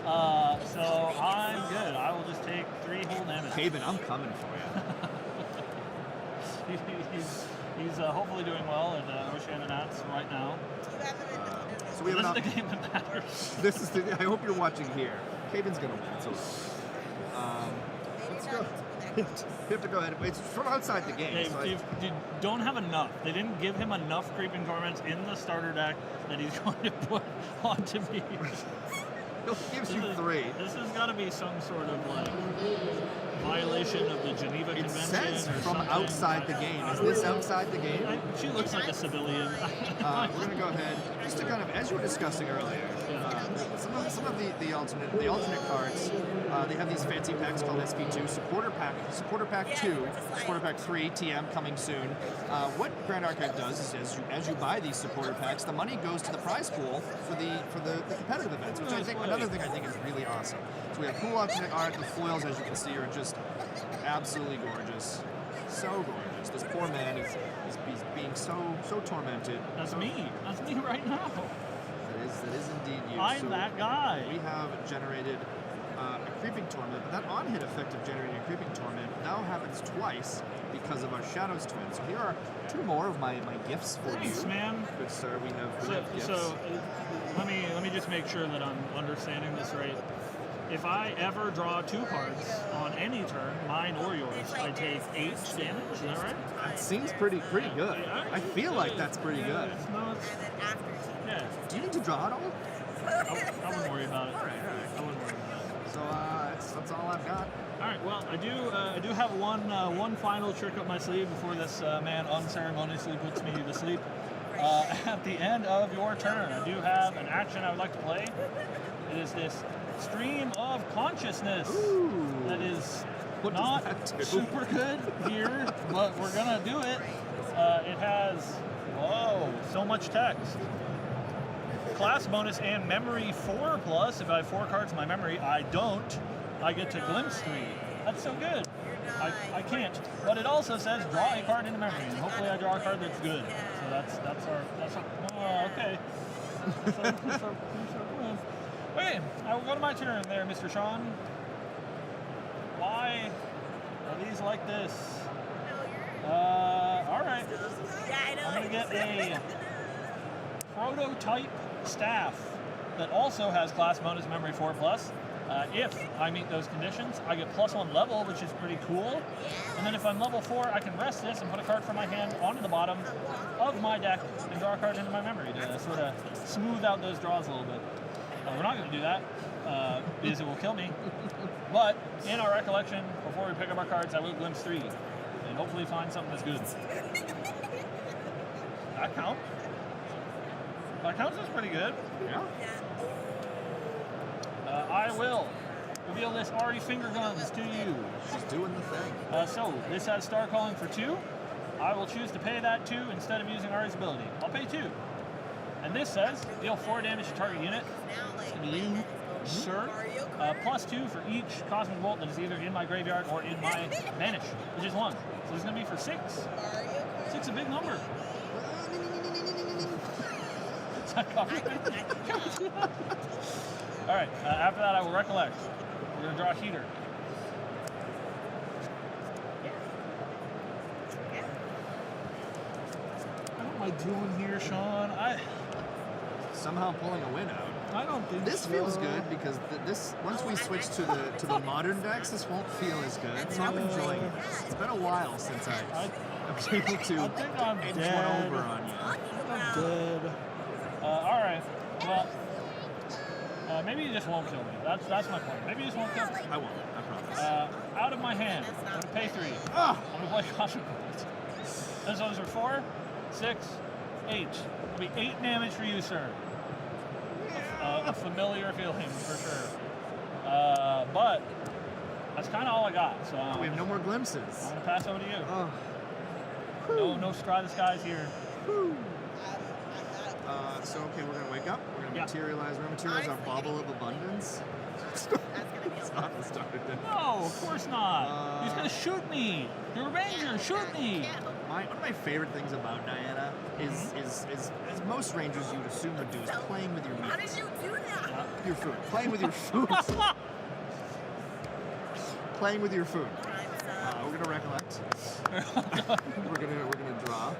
So I'm good. I will just take 3 whole damage. Caven, I'm coming for you. He's hopefully doing well at Oceania Nats right now. So we have this is the game that matters. This is I hope you're watching here. Caven's gonna win. So let's go. You have to go ahead. It's from outside the game. They don't have enough. They didn't give him enough creeping torments in the starter deck that he's going to put onto me. He gives you 3. This has got to be some sort of like violation of the Geneva It Convention. says or from something. outside the game. Is this outside the game? She looks like a civilian. We're gonna go ahead just to kind of, as you were discussing earlier, some of the alternate cards. They have these fancy packs called SP2, Supporter Pack 2, Supporter Pack 3, TM coming soon. What Grand Archive does is as you buy these supporter packs, the money goes to the prize pool for the competitive events, which I think another thing I think is really awesome. So we have cool alternate art. The foils, as you can see, are just absolutely gorgeous, so gorgeous. This poor man is being so tormented. That's me. That's me right now. That is indeed you. I'm that guy. We have generated a creeping torment, but that on-hit effect of generating a creeping torment now happens twice because of our Shadows Twin. So here are 2 more of my gifts for Thanks, you. man. Good sir, we have gifts. So let me just make sure that I'm understanding this right. If I ever draw 2 cards on any turn, mine or yours, I take 8 damage. Is that right? That seems pretty good. I feel like that's pretty good. Yeah. Do you need to draw it all? I wouldn't worry about it. All right. I wouldn't worry about it. So that's all I've got. All right. Well, I do have one final trick up my sleeve before this man unceremoniously puts me to sleep. At the end of your turn, I do have an action I would like to play. It is this Stream of Consciousness. Ooh. That is What not does that do? super good here, but we're gonna do it. It has so much text. Class bonus and memory 4+. If I have 4 cards in my memory, I don't. I get to glimpse 3. That's so good. I can't. But it also says draw a card into memory, and hopefully I draw a card that's good. So that's our okay. That's our plan. Okay, I will go to my turn there, Mr. Sean. Why are these like this? Alright. I'm gonna get a prototype staff that also has class bonus memory 4+. If I meet those conditions, I get +1 level, which is pretty cool. And then if I'm level 4, I can rest this and put a card from my hand onto the bottom of my deck and draw a card into my memory to sort of smooth out those draws a little bit. We're not going to do that because it will kill me. But in our recollection, before we pick up our cards, I will glimpse 3 and hopefully find something that's good. That counts. That counts as pretty good. Yeah. I will reveal this Ari Finger Guns to you. She's doing the thing. So this has Star Calling for 2. I will choose to pay that 2 instead of using Ari's ability. I'll pay 2. And this says deal 4 damage to target unit. It's going to be you, sir. +2 for each Cosmic Bolt that is either in my graveyard or in my Vanish, which is 1. So this is going to be for 6. 6 is a big number. Is that covered? All right, after that I will recollect. We're going to draw a heater. What am I doing here, Sean? Somehow pulling a win out. I don't think This so. feels good because this once we switch to the modern decks, this won't feel as good. So I'm enjoying this. It's been a while since I've been able to I think I'm edge dead. one over on you. I'm dead. All right. Well, maybe you just won't kill me. That's my point. Maybe you just won't kill me. I won't. I promise. Out of my hand, I'm gonna pay 3. Ah! I'm gonna play Cosmic Bolt. Those are 4, 6, 8. It'll be 8 damage for you, sir. a familiar feeling for sure. But that's kind of all I got. So We have no more glimpses. I'm gonna pass over to you. Oh. No Strata Skies here. Whew. So okay, we're gonna wake up. We're gonna materialize. We're gonna materialize our bauble of abundance. It's not the starter deck. No, of course not. He's gonna shoot me. You're a ranger. Shoot me. One of my favorite things about Diana is as most rangers you'd assume would do is playing with your meat. How did you do that? Your food. Playing with your food. Playing with your food. We're gonna recollect. we're gonna draw.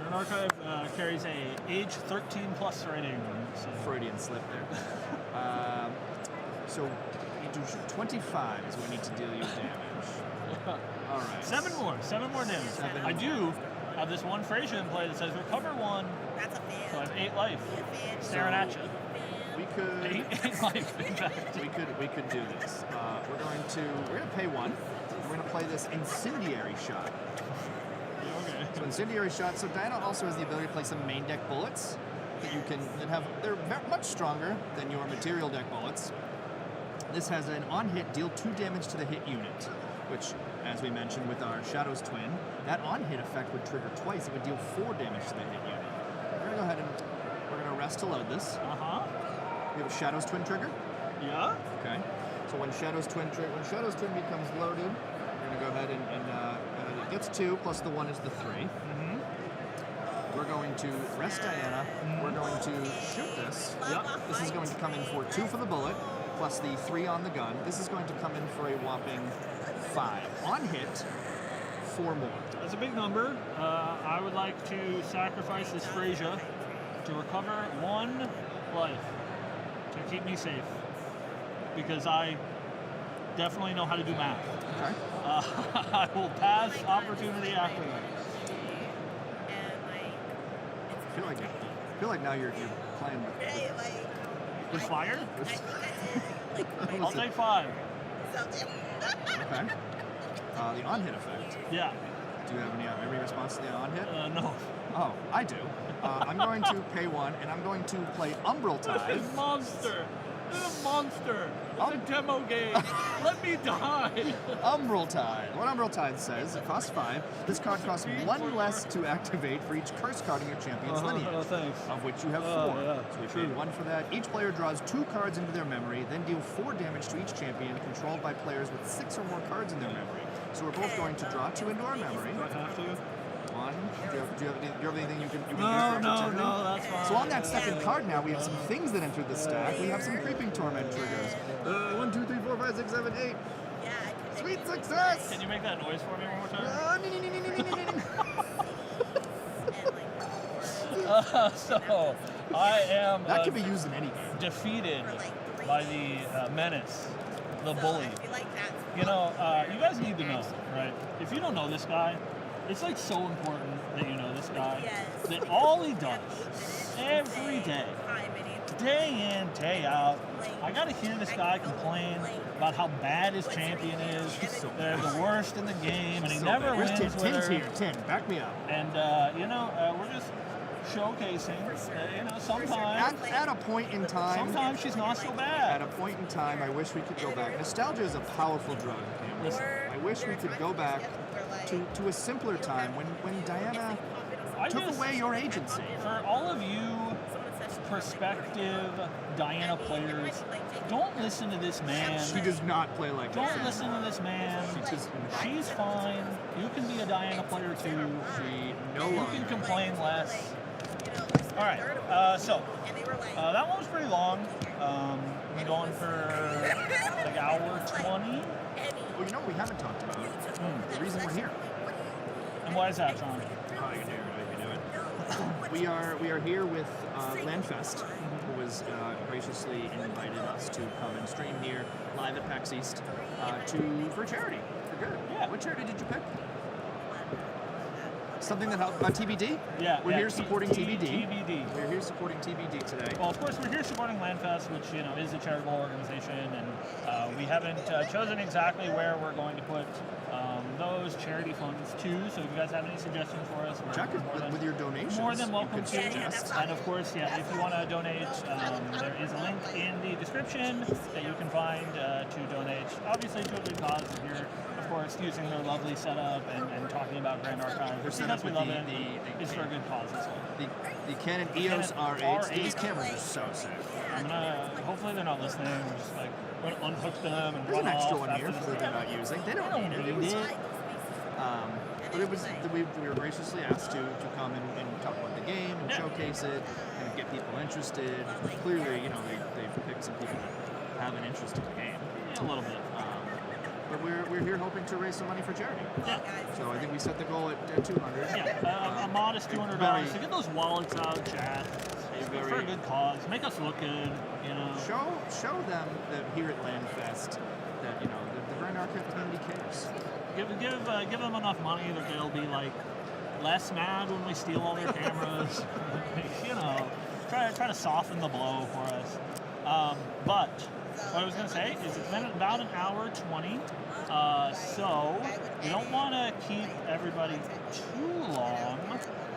An archive carries a age 13 plus rating. So. Freudian slip there. So you do 25 is what we need to deal you damage. All right. 7 more damage. I do have this one Frasier in play that says recover 1. That's a fan. So I have 8 life. Staring at you. We could 8 life. In fact. we could do this. We're gonna pay 1. We're gonna play this incendiary shot. Okay. So incendiary shot. So Diana also has the ability to play some main deck bullets they're much stronger than your material deck bullets. This has an on hit deal 2 damage to the hit unit, which, as we mentioned with our Shadow's Twin, that on hit effect would trigger twice. It would deal 4 damage to the hit unit. We're gonna go ahead and we're gonna rest to load this. We have a Shadow's Twin trigger. Yeah. Okay. So when Shadow's Twin becomes loaded, we're gonna go ahead and it gets 2 plus the 1 is the 3. We're going to rest Diana. We're going to shoot this. This is going to come in for 2 for the bullet, plus the 3 on the gun. This is going to come in for a whopping 5. On hit, 4 more. That's a big number. I would like to sacrifice this Frasier to recover 1 life to keep me safe, because I definitely know how to do math. Okay. I will pass opportunity after that. I feel like now you're playing With fire? with I'll take 5. Okay. The on hit effect. Yeah. Do you have any response to the on hit? No. Oh, I do. I'm going to pay 1, and I'm going to play Umbral Tide. This is monster. This is a monster. It's a demo game. Let me die. Umbral Tide. What Umbral Tide says, it costs 5. This card costs 1 less to activate for each curse card in your champion's lineage, of which you have 4. Yeah. So we paid 1 for that. Each player draws 2 cards into their memory, then deal 4 damage to each champion controlled by players with 6 or more cards in their memory. So we're both going to draw 2 into our memory. Do I have to? 1. Do you have anything you can use for opportunity? No, that's fine. So on that second card now, we have some things that entered the stack. We have some Creeping Torment triggers. 1, 2, 3, 4, 5, 6, 7, 8. Sweet success! Can you make that noise for me one more time? So, I am That can be used in any game. defeated by the menace, the bully. You know, you guys need to know, right? If you don't know this guy, it's like so important that you know this guy. That all he does every day in, day out, I gotta hear this guy complain about how bad his champion is. They're the worst in the game, and he never wins with her. Tim's here. Tim, back me up. And we're just showcasing. Sometimes At a point in time. sometimes she's not so bad. At a point in time, I wish we could go back. Nostalgia is a powerful drug, Cam. I wish we could go back to a simpler time when Diana took away your agency. For all of you prospective Diana players, don't listen to this man. She does not play like this. Don't listen to this man. She's fine. You can be a Diana player too. You can complain less. All right. That one was pretty long. I'm going for like hour 20. Well, you know what we haven't talked about? The reason we're here. And why is that, Sean? Oh, you can do it. We are here with Landfest, who has graciously invited us to come and stream here live at PAX East for charity. For good. Yeah. What charity did you pick? Something that helped TBD? Yeah. We're here supporting TBD. TBD. We're here supporting TBD today. Well, of course, we're here supporting Landfest, which is a charitable organization, and we haven't chosen exactly where we're going to put those charity funds too. So if you guys have any suggestions for us, we're Check it more than- with your donations. more than you welcome could to. suggest. And of course, yeah, if you want to donate, there is a link in the description that you can find to donate. Obviously, to a good cause. If you're, of course, using their lovely setup and talking about Grand Archive, They're set because up we with love the- it, the- it's for a good cause as well. The Canon EOS Canon R8. R8. These cameras are so sick. I'm gonna. Hopefully, they're not listening. We're just like we're gonna unhook them and There's run an extra off one after here this. that they're not using. They don't need it. It was, but it was we were graciously asked to come and talk about the game and Yeah. showcase it and get people interested. Clearly, they've picked some people that have an interest in the game. Yeah, a little bit. But we're here hoping to raise some money for charity. Yeah. So I think we set the goal at 200. Yeah, a modest $200 very- to get those wallets out, chat. very- For a good cause. Make us look good, you know. Show them that here at LandFest that the Grand Archive community cares. Give them enough money that they'll be like less mad when we steal all their cameras. Try to soften the blow for us. But what I was gonna say is it's been about an hour 20, so we don't want to keep everybody too long.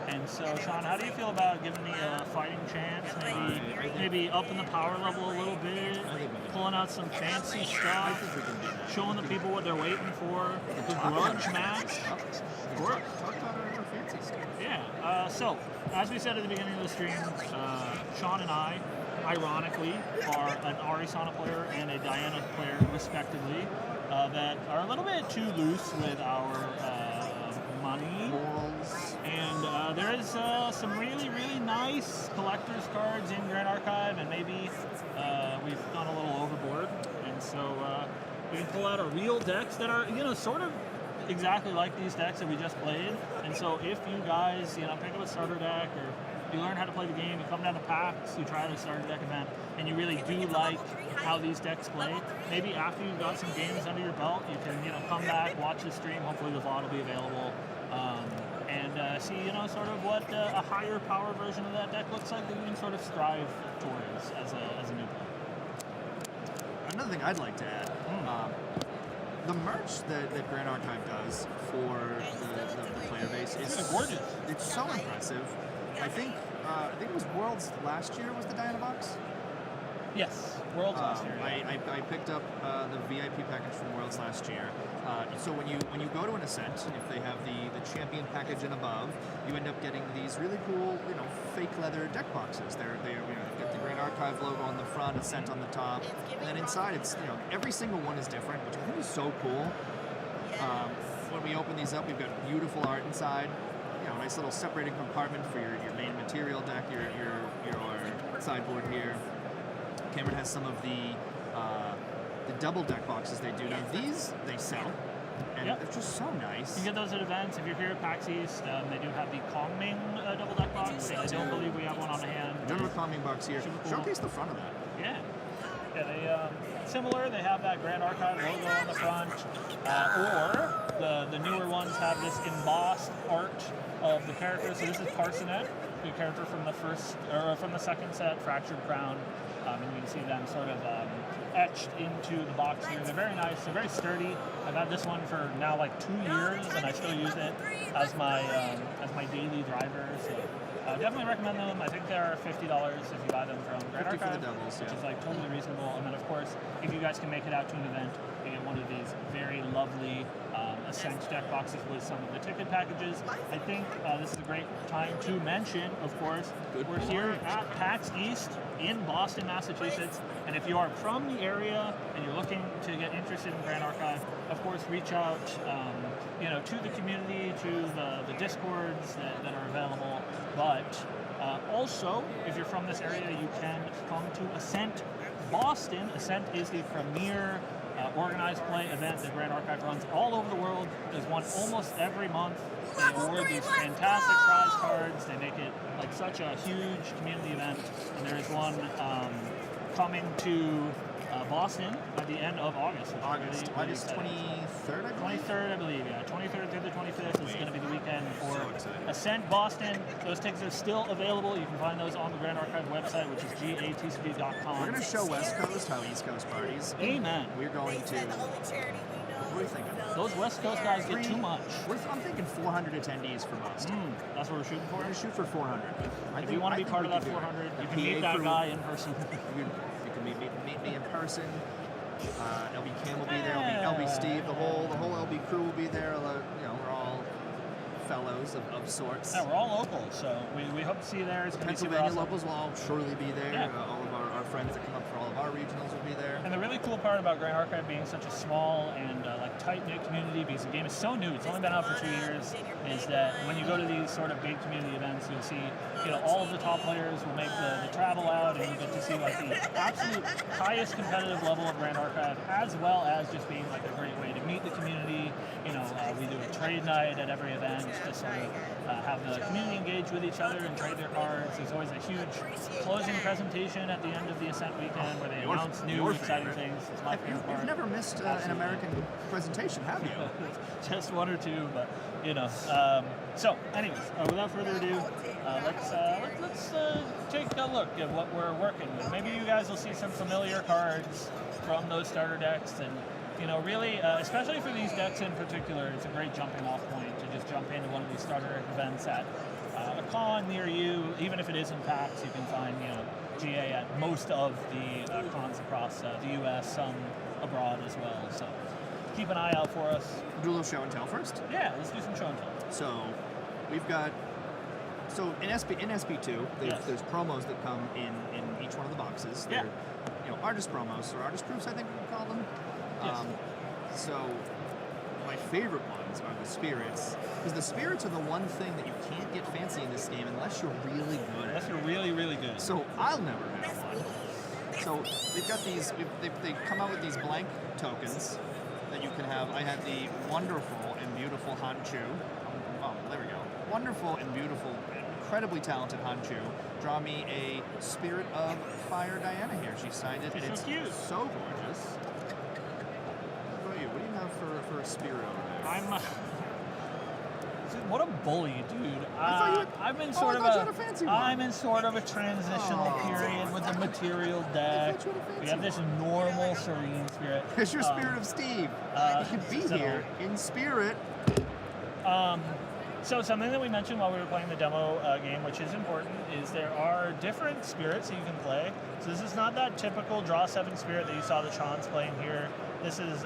And so, Sean, how do you feel about giving me a fighting chance? Maybe upping the power level a little bit, pulling out some fancy stuff, showing the people what they're waiting for, the grudge match. Talk about our fancy stuff. Yeah. So, as we said at the beginning of the stream, Sean and I, ironically, are an Arisana player and a Diana player, respectively, that are a little bit too loose with our money. Morals. And there is some really, really nice collector's cards in Grand Archive, and maybe we've gone a little overboard. And so we can pull out our real decks that are, sort of exactly like these decks that we just played. And so if you guys, pick up a starter deck, or you learn how to play the game, you come down to PAX, you try the starter deck event, and you really do like how these decks play, maybe after you've got some games under your belt, you can, come back, watch the stream, hopefully the VOD will be available, and see, sort of what a higher power version of that deck looks like that you can sort of strive towards as a new player. Another thing I'd like to add, the merch that Grand Archive does for the player base is gorgeous. It's so impressive. I think it was Worlds last year was the Diana box. Yes, Worlds last year. I picked up the VIP package from Worlds last year. So when you go to an Ascent, if they have the champion package and above, you end up getting these really cool, fake leather deck boxes. They've got the Grand Archive logo on the front, Ascent on the top, and then inside it's every single one is different, which I think is so cool. When we open these up, we've got beautiful art inside. Nice little separating compartment for your main material deck, your sideboard here. Cameron has some of the double deck boxes they do. Now these they sell, and they're just so nice. You get those at events. If you're here at PAX East, they do have the Kongming double deck box. I don't believe we have one on hand. I don't have a Kongming box here. Super cool. Showcase the front of that. Yeah. Yeah, they similar. They have that Grand Archive logo on the front, or the newer ones have this embossed art of the character. So this is Parsonet, the character from the second set, Fractured Crown, and you can see them sort of etched into the box here. They're very nice. They're very sturdy. I've had this one for now like 2 years, and I still use it as my daily driver. So definitely recommend them. I think they're $50 if you buy them from Grand 50 for the Archive, doubles, which yeah. is like totally reasonable. And then of course, if you guys can make it out to an event, you get one of these very lovely Ascent deck boxes with some of the ticket packages. I think this is a great time to mention, of course, we're here at PAX East in Boston, Massachusetts, and if you are from the area and you're looking to get interested in Grand Archive, of course, reach out, to the community, to the Discords that are available. But also, if you're from this area, you can come to Ascent Boston. Ascent is the premier organized play event that Grand Archive runs all over the world. There's one almost every month. They award these fantastic prize cards. They make it like such a huge community event. And there is one coming to Boston at the end of August. August 23rd, I believe? 23rd, I believe, yeah. 23rd through the 25th is going to be the weekend for So excited. Ascent Boston. Those tickets are still available. You can find those on the Grand Archive website, which is gatcb.com. We're going to show West Coast how East Coast parties. Amen. We're going to. The only charity we know. What are you thinking? those West Coast guys get too much. I'm thinking 400 attendees for most. That's what we're shooting for. We're gonna shoot for 400. If you want to be part of that 400, you can meet that guy in person. You can meet me in person. LB Cam will be there. LB Steve, the whole LB crew will be there. We're all fellows of sorts. Yeah, we're all local, so we hope to see you there. It's gonna be super Pennsylvania awesome. locals will all surely be there. Yeah. All of our friends that come up for all of our regionals will be there. And the really cool part about Grand Archive being such a small and tight-knit community, because the game is so new, it's only been out for 2 years, is that when you go to these sort of big community events, you'll see, all of the top players will make the travel out, and you get to see the absolute highest competitive level of Grand Archive, as well as just being a great way to meet the community. We do a trade night at every event to sort of have the community engage with each other and trade their cards. There's always a huge closing presentation at the end of the Ascent weekend where they announce new exciting things. It's my favorite part. You've never missed an American presentation, have you? Just one or two, but So, anyways, without further ado, let's take a look at what we're working with. Maybe you guys will see some familiar cards from those starter decks, and really, especially for these decks in particular, it's a great jumping off point to just jump into one of these starter events at a con near you. Even if it is in PAX, you can find GA at most of the cons across the U.S., some abroad as well. So keep an eye out for us. Do a little show and tell first. Yeah, let's do some show and tell. So we've got in SP2, there's promos that come in each one of the boxes. They're, artist promos or artist proofs, I think we call them. Yes. So my favorite ones are the spirits, because the spirits are the one thing that you can't get fancy in this game unless you're really good. Unless you're really, really good. So I'll never have one. So we've got these. They come out with these blank tokens that you can have. I had the wonderful and beautiful Hanchu. Oh, there we go. Wonderful and beautiful, incredibly talented Hanchu. Draw me a Spirit of Fire Diana here. She signed it. It's so cute. So gorgeous. What about you? What do you have for a spirit over there? What a bully, dude. I'm in sort of a transitional period with the material deck. We have this normal serene spirit. It's your Spirit of Steve. You can be here in spirit. So something that we mentioned while we were playing the demo game, which is important, is there are different spirits that you can play. So this is not that typical draw 7 spirit that you saw the Chans playing here. This is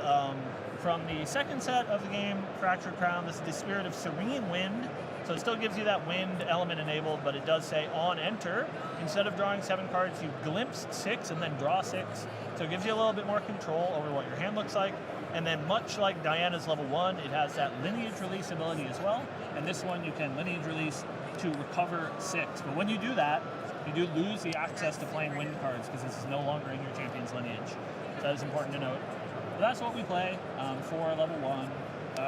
from the second set of the game, Fractured Crown. This is the Spirit of Serene Wind. So it still gives you that wind element enabled, but it does say on enter. Instead of drawing 7 cards, you glimpse 6 and then draw 6. So it gives you a little bit more control over what your hand looks like. And then much like Diana's level 1, it has that lineage release ability as well. And this one you can lineage release to recover 6. But when you do that, you do lose the access to playing wind cards because this is no longer in your champion's lineage. So that is important to note. But that's what we play for level 1,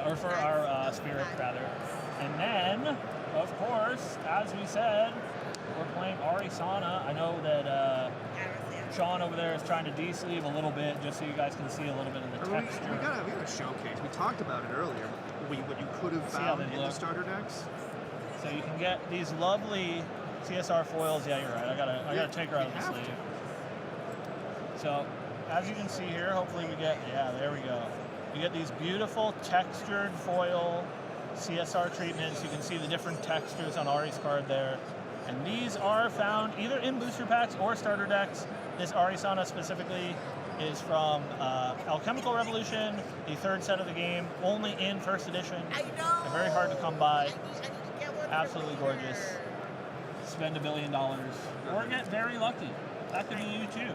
or for our spirit rather. And then, of course, as we said, we're playing Arisana. I know that Sean over there is trying to de-sleeve a little bit just so you guys can see a little bit of the texture. We got a showcase. We talked about it earlier. What you could have found in the starter decks. So you can get these lovely CSR foils. Yeah, you're right. I gotta take her out of the sleeve. So as you can see here, hopefully we get, there we go. You get these beautiful textured foil CSR treatments. You can see the different textures on Ari's card there. And these are found either in booster packs or starter decks. This Arisana specifically is from Alchemical Revolution, the 3rd set of the game, only in 1st edition. They're very hard to come by. Absolutely gorgeous. Spend $1 billion. Or get very lucky. That could be you too.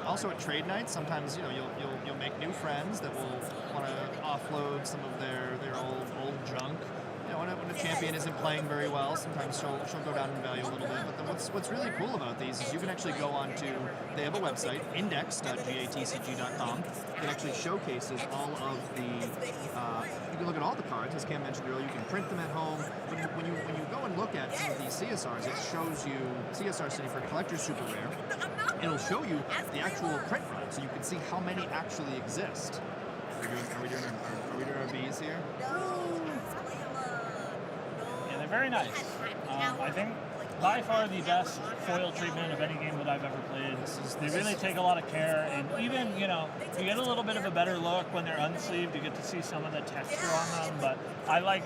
Also at trade nights, sometimes you'll make new friends that will want to offload some of their old junk. When a champion isn't playing very well, sometimes she'll go down in value a little bit. But what's really cool about these is you can actually go on to, they have a website, index.gatcg.com. It actually showcases all of the, you can look at all the cards, as Cam mentioned earlier, you can print them at home. When you go and look at some of these CSRs, it shows you, CSR City for Collector Super Rare, it'll show you the actual print run, so you can see how many actually exist. Are we doing our Bs here? Very nice. I think by far the best foil treatment of any game that I've ever played. They really take a lot of care, and even, you get a little bit of a better look when they're unsleeved. You get to see some of the texture on them, but I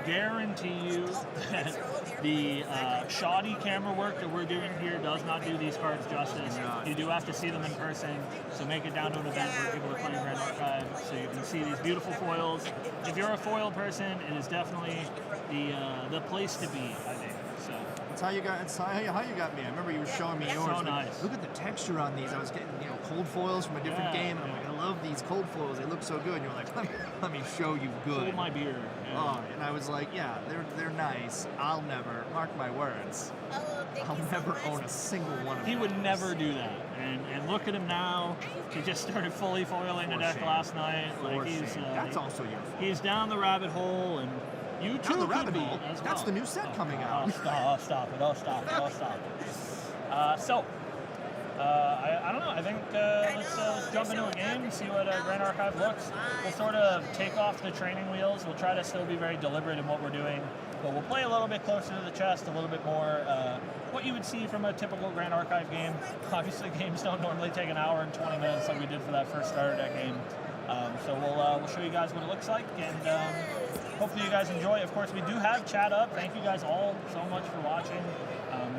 guarantee you that the shoddy camera work that we're doing here does not do these cards justice. You do have to see them in person, so make it down to an event where people are playing Grand Archive so you can see these beautiful foils. If you're a foil person, it is definitely the place to be, I think. So It's how you got me. I remember you were showing me yours. So Like, nice. Look at the texture on these. I was getting cold foils from a different game, and I'm like, I love these cold foils. They look so good. And you're like, let me show you good. Hold my beer. Yeah. Oh, and I was like, yeah, they're nice. I'll never, mark my words, I'll never own a single one of them. He would never do that. And look at him now. He just started fully foiling a deck last night. That's also your fault. He's down the rabbit hole, and you too Down the could rabbit be hole? as well. That's the new set coming out. I'll stop it. I don't know. I think let's jump into a game and see what Grand Archive looks. We'll sort of take off the training wheels. We'll try to still be very deliberate in what we're doing, but we'll play a little bit closer to the chest, a little bit more what you would see from a typical Grand Archive game. Obviously, games don't normally take an hour and 20 minutes like we did for that first starter deck game. So we'll show you guys what it looks like, and hopefully you guys enjoy. Of course, we do have chat up. Thank you guys all so much for watching.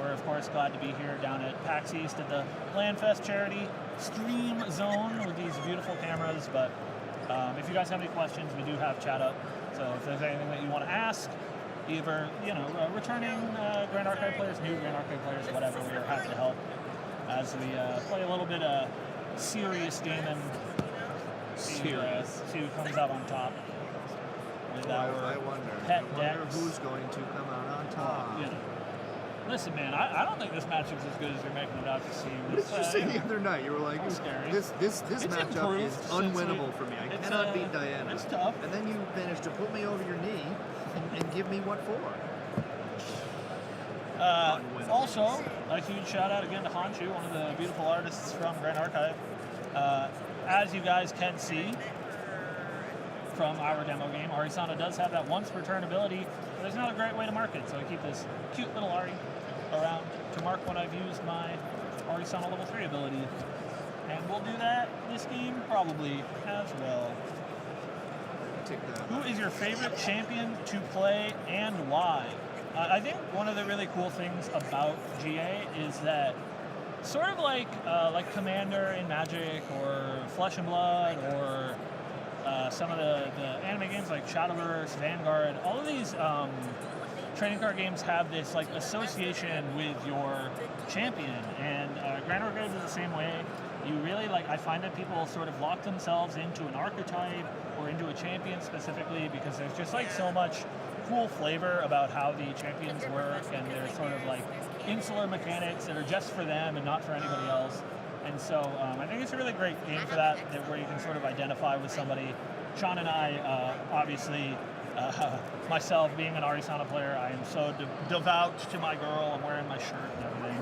We're, of course, glad to be here down at PAX East at the LandFest charity stream zone with these beautiful cameras. But if you guys have any questions, we do have chat up. So if there's anything that you want to ask, either, returning Grand Archive players, new Grand Archive players, whatever, we're happy to help as we play a little bit of serious gaming. See who comes out on top with our I wonder pet decks. who's going to come out on top. Listen, man, I don't think this matchup's as good as you're making it out to seem. What did you say the other night? You were like, scary. this matchup improved is since unwinnable for me. I cannot beat Diana. It's tough. And then you managed to put me over your knee and give me what for? Also, a huge shout out again to Honshu, one of the beautiful artists from Grand Archive. As you guys can see from our demo game, Arisana does have that once per turn ability, but there's not a great way to mark it, so I keep this cute little Ari around to mark when I've used my Arisana level 3 ability. And we'll do that this game probably as well. Who is your favorite champion to play and why? I think one of the really cool things about GA is that sort of like Commander in Magic or Flesh and Blood or some of the anime games like Shadowverse, Vanguard, all of these trading card games have this like association with your champion, and Grand Archive is the same way. You really I find that people sort of lock themselves into an archetype or into a champion specifically because there's just so much cool flavor about how the champions work, and there's sort of insular mechanics that are just for them and not for anybody else. And so I think it's a really great game for that where you can sort of identify with somebody. Sean and I, obviously, myself being an Arisana player, I am so devout to my girl. I'm wearing my shirt and everything.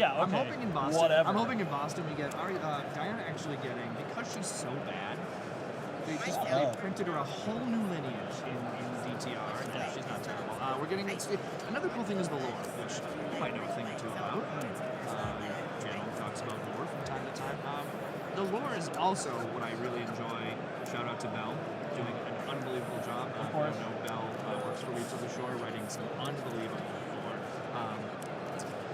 I'm hoping in Boston. Whatever. I'm hoping in Boston we get Diana actually getting, because she's so bad. They printed her a whole new lineage in DTR, and she's not terrible. We're getting another cool thing is the lore, which you might know a thing or two about. Channel talks about lore from time to time. The lore is also what I really enjoy. Shout out to Belle, doing an unbelievable job. Of course. I know Belle works for Reach of the Shore, writing some unbelievable lore.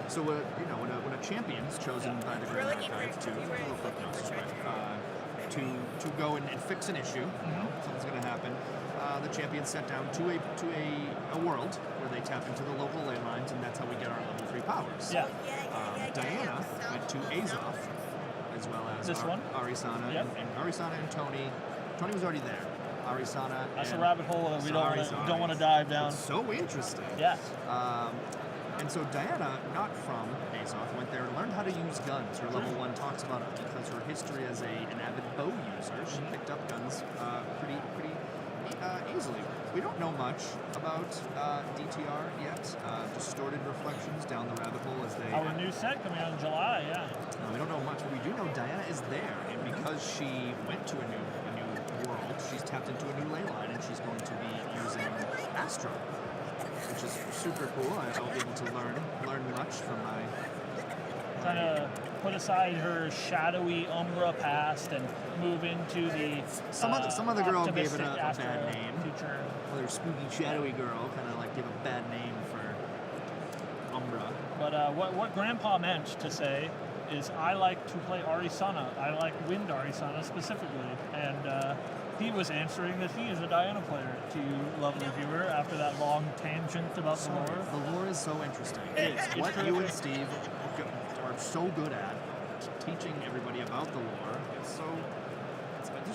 So when a champion is chosen by the Grand Archive to go and fix an issue, something's going to happen. The champions sent down to a world where they tap into the local ley lines, and that's how we get our level 3 powers. Yeah. Diana went to Azoth, as well as Arisana, and Arisana and Tony. Tony was already there. Arisana. That's a rabbit hole that we don't want to dive down. It's so interesting. Yeah. And so Diana, not from Azoth, went there and learned how to use guns. Her level 1 talks about it because her history as an avid bow user. She picked up guns pretty easily. We don't know much about DTR yet. Distorted Reflections down the rabbit hole as they... Our new set coming out in July, yeah. We don't know much, but we do know Diana is there, and because she went to a new world, she's tapped into a new ley line, and she's going to be using Astro, which which is super cool. I'll be able to learn much from my. Kind of put aside her shadowy Umbra past and move into the Some other girl gave it optimistic a Astra bad name. future. Another spooky, shadowy girl kind of like gave a bad name for Umbra. But what Grandpa meant to say is I like to play Arisana. I like Wind Arisana specifically. And he was answering that he is a Diana player to you, lovely viewer, after that long tangent about the lore. The lore is so interesting. It's What you terrific. and Steve are so good at teaching everybody about the lore. There's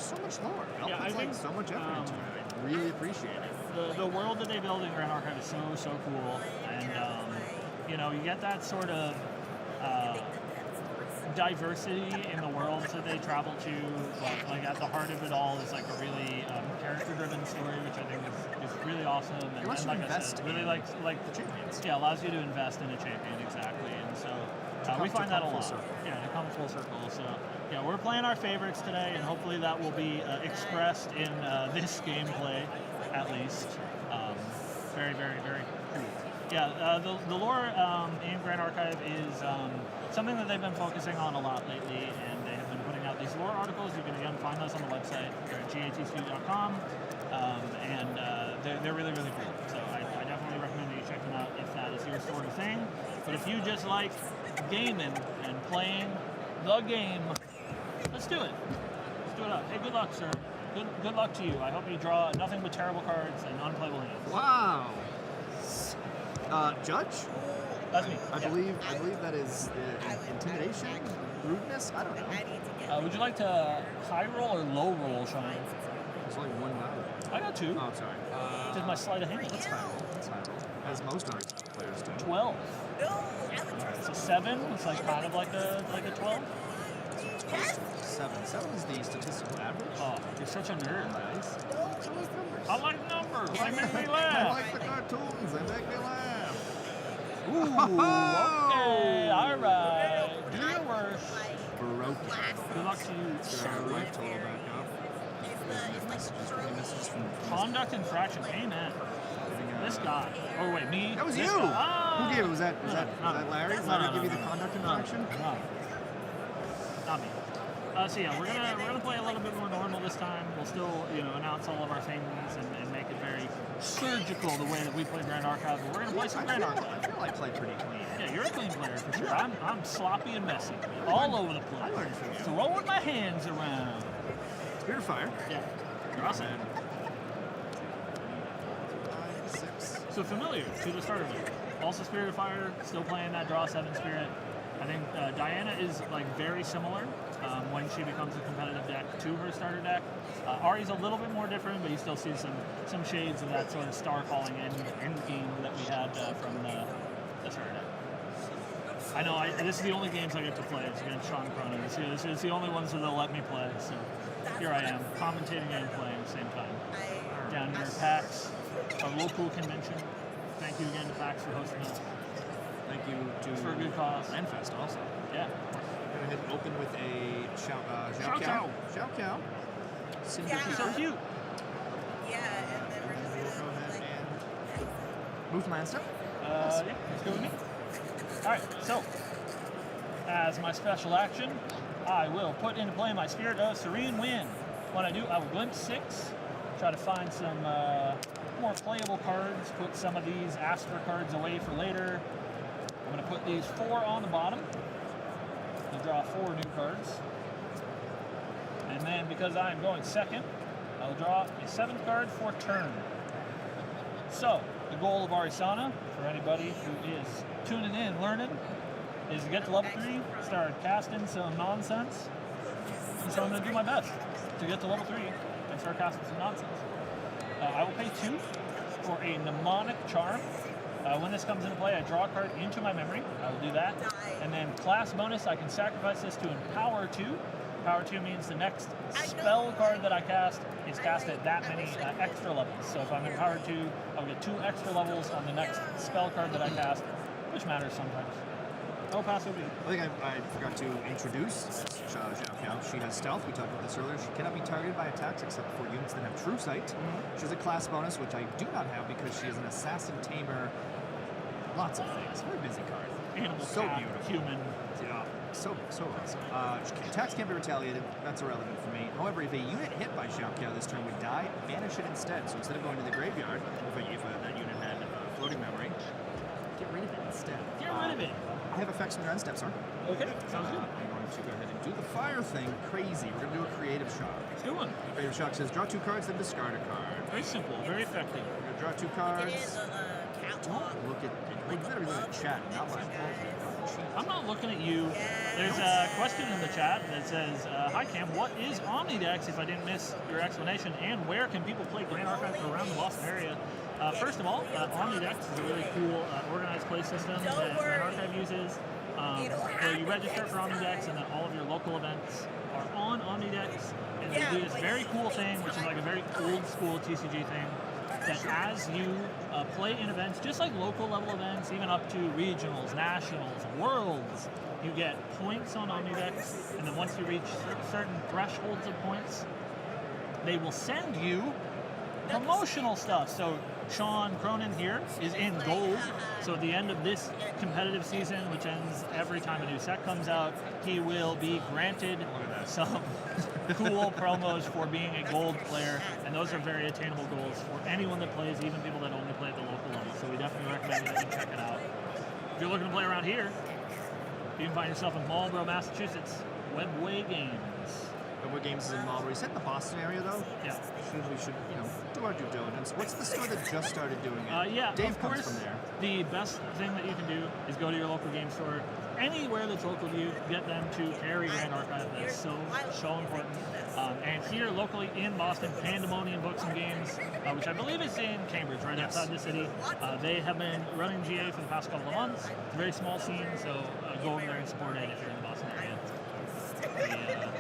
so much lore. Yeah, I Puts think, so much effort into it. I really appreciate it. The world that they build in Grand Archive is so cool, and you know, you get that sort of diversity in the worlds that they travel to, but like at the heart of it all is like a really character-driven story, which I think is really awesome. And, lets you like I invest said, really in like the champions. Yeah, allows you to invest in a champion exactly, and so we find that a lot. Yeah, to come full circle. So yeah, we're playing our favorites today, and hopefully that will be expressed in this gameplay, at least. Very cool. Yeah, the lore in Grand Archive is something that they've been focusing on a lot lately, and they have been putting out these lore articles. You can again find those on the website at gatstudio.com, and they're really cool. So I definitely recommend that you check them out if that is your sort of thing. But if you just like gaming and playing the game, let's do it. Let's do it up. Hey, good luck, sir. Good luck to you. I hope you draw nothing but terrible cards and unplayable hands. Wow. Judge? That's me. I Yeah. believe that is intimidation, rudeness. I don't know. Would you like to high roll or low roll, Sean? There's only one die. I got two. Oh, sorry. Did my sleight of hand? That's high roll. That's high roll. As most players do. 12. So 7 is like kind of like a 12. Seven is the statistical average. Oh, you're such a nerd. Nice. So is numbers. I like numbers. They make me I laugh. like the cartoons. They make me laugh. Ooh, okay, all right. Do your worst. Broken. Good luck to you, Get sir. our life total back up. Messages from Conduct infraction. Amen. This guy. Oh wait, me. That was This you. guy. Ah. Who gave it? Was that No, Larry? no, Larry no, give you no, the conduct no, infraction? No. Not me. So yeah, we're gonna play a little bit more normal this time. We'll still, announce all of our things and make it very surgical the way that we play Grand Archive. But we're gonna play some Grand Archive. I feel I played pretty clean. Yeah, you're a clean player for sure. I'm sloppy and messy, all over the place. I learned from you. Throwing my hands around. Spirit of Fire. Yeah, you're awesome. 6. So familiar to the starter deck. Also Spirit of Fire, still playing that draw 7 spirit. I think Diana is like very similar when she becomes a competitive deck to her starter deck. Ari's a little bit more different, but you still see some shades of that sort of star calling end game that we had from the starter deck. I know this is the only games I get to play. It's against Sean Cronin. It's the only ones that they'll let me play. So here I am, commentating and playing at the same time. Down here at PAX, our local convention. Thank you again to PAX for hosting us. Thank you to For a good cause. Landfest also. Yeah. Go ahead and open with a Xiao Xiao Xiao. Cinder Yeah. She's so Keeper. cute. Yeah, and then we're just Go gonna ahead like and move to my end step. Yeah, let's go with me. Alright, so as my special action, I will put into play my Spirit of Serene Wind. When I do, I will glimpse 6, try to find some more playable cards, put some of these Astra cards away for later. I'm going to put these 4 on the bottom and draw 4 new cards. And then because I'm going second, I'll draw a 7th card for turn. So, the goal of Arisana, for anybody who is tuning in, learning, is to get to level 3, start casting some nonsense. And so I'm going to do my best to get to level 3 and start casting some nonsense. I will pay 2 for a mnemonic charm. When this comes into play, I draw a card into my memory. I will do that. And then class bonus, I can sacrifice this to empower 2. Power 2 means the next spell card that I cast is cast at that many extra levels. So if I'm empowered 2, I'll get 2 extra levels on the next spell card that I cast, which matters sometimes. Oh, pass over. I think I forgot to introduce Xiao. She has stealth. We talked about this earlier. She cannot be targeted by attacks except for units that have true sight. She has a class bonus, which I do not have because she is an assassin tamer. Lots of things. Very busy card. Animal, so cat, beautiful. human. Yeah, so awesome. Attacks can't be retaliated. That's irrelevant for me. However, if a unit hit by Xiao this turn would die, banish it instead. So instead of going to the graveyard, if that unit had floating memory, get rid of it instead. Get rid of it. I have effects on your end step, sir. Okay, sounds good. I'm going to go ahead and do the fire thing. Crazy. We're going to do a creative shock. Let's do one. Creative shock says draw 2 cards, then discard a card. Very simple, very effective. We're going to draw 2 It cards. is a catwalk. Look at it. You better be looking at chat, not my I'm not looking at you. There's a question in the chat that says, hi Cam, what is Omnidex, if I didn't miss your explanation, and where can people play Grand Archive around the Boston area? First of all, Omnidex is a really cool organized play system that Grand Archive uses. Where you register for Omnidex and then all of your local events are on Omnidex. And they do this very cool thing, which is like a very old school TCG thing, that as you play in events, just like local level events, even up to regionals, nationals, worlds, you get points on Omnidex, and then once you reach certain thresholds of points, they will send you promotional stuff. So Sean Cronin here is in gold. So at the end of this competitive season, which ends every time a new set comes out, he will be granted some cool promos for being a gold player, and those are very attainable goals for anyone that plays, even people that only play at the local level. So we definitely recommend that you check it out. If you're looking to play around here, you can find yourself in Marlboro, Massachusetts, Webway Games. Webway Games is in Marlboro. You said the Boston area though? Yeah. We should, do our due diligence. What's the store that just started doing it? Yeah, Dave of comes course. from there. The best thing that you can do is go to your local game store. Anywhere that's local to you, get them to carry Grand Archive. That's so important. And here locally in Boston, Pandemonium Books and Games, which I believe is in Cambridge, right outside the city. They have been running GA for the past couple of months. It's a very small scene, so go over there and support it if you're in the Boston area.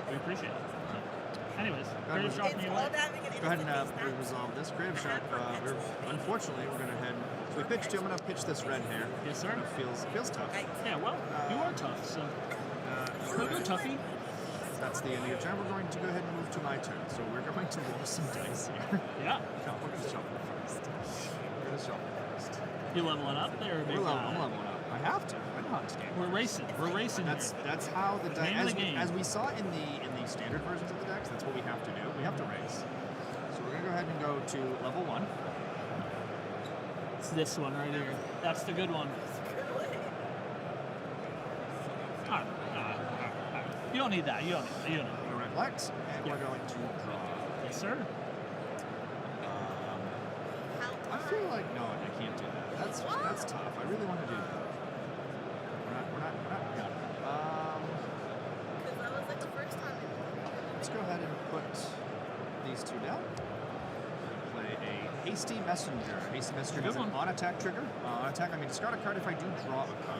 We appreciate it. Anyways, Creative Shock me away. Go ahead and resolve this. Creative Shock, unfortunately, we're going to head. So we pitched two. I'm going to pitch this red hair. Yes, sir. It feels tough. Yeah, well, you are tough, so. You're toughie. That's the end of your turn. We're going to go ahead and move to my turn. So we're going to roll some dice here. Yeah. No, we're going to shuffle first. We're going to shuffle first. You leveling up there, big guy? I'm leveling up. I have to. I know how to game. We're racing. We're racing. That's how the dice. As we saw in the standard versions of the decks, that's what we have to do. We have to race. So we're gonna go ahead and go to level 1. It's this one right here. That's the good one. You don't need that. You don't need that. You don't need that. We're going to reflect, and we're going to draw. Yes, sir. I feel like no, I can't do that. That's tough. I really want to do that. We're not. Because that was like the first time. Let's go ahead and put these two down. Play a Hasty Messenger. Hasty Messenger has an on-attack trigger. On attack, I mean discard a card if I do draw a card.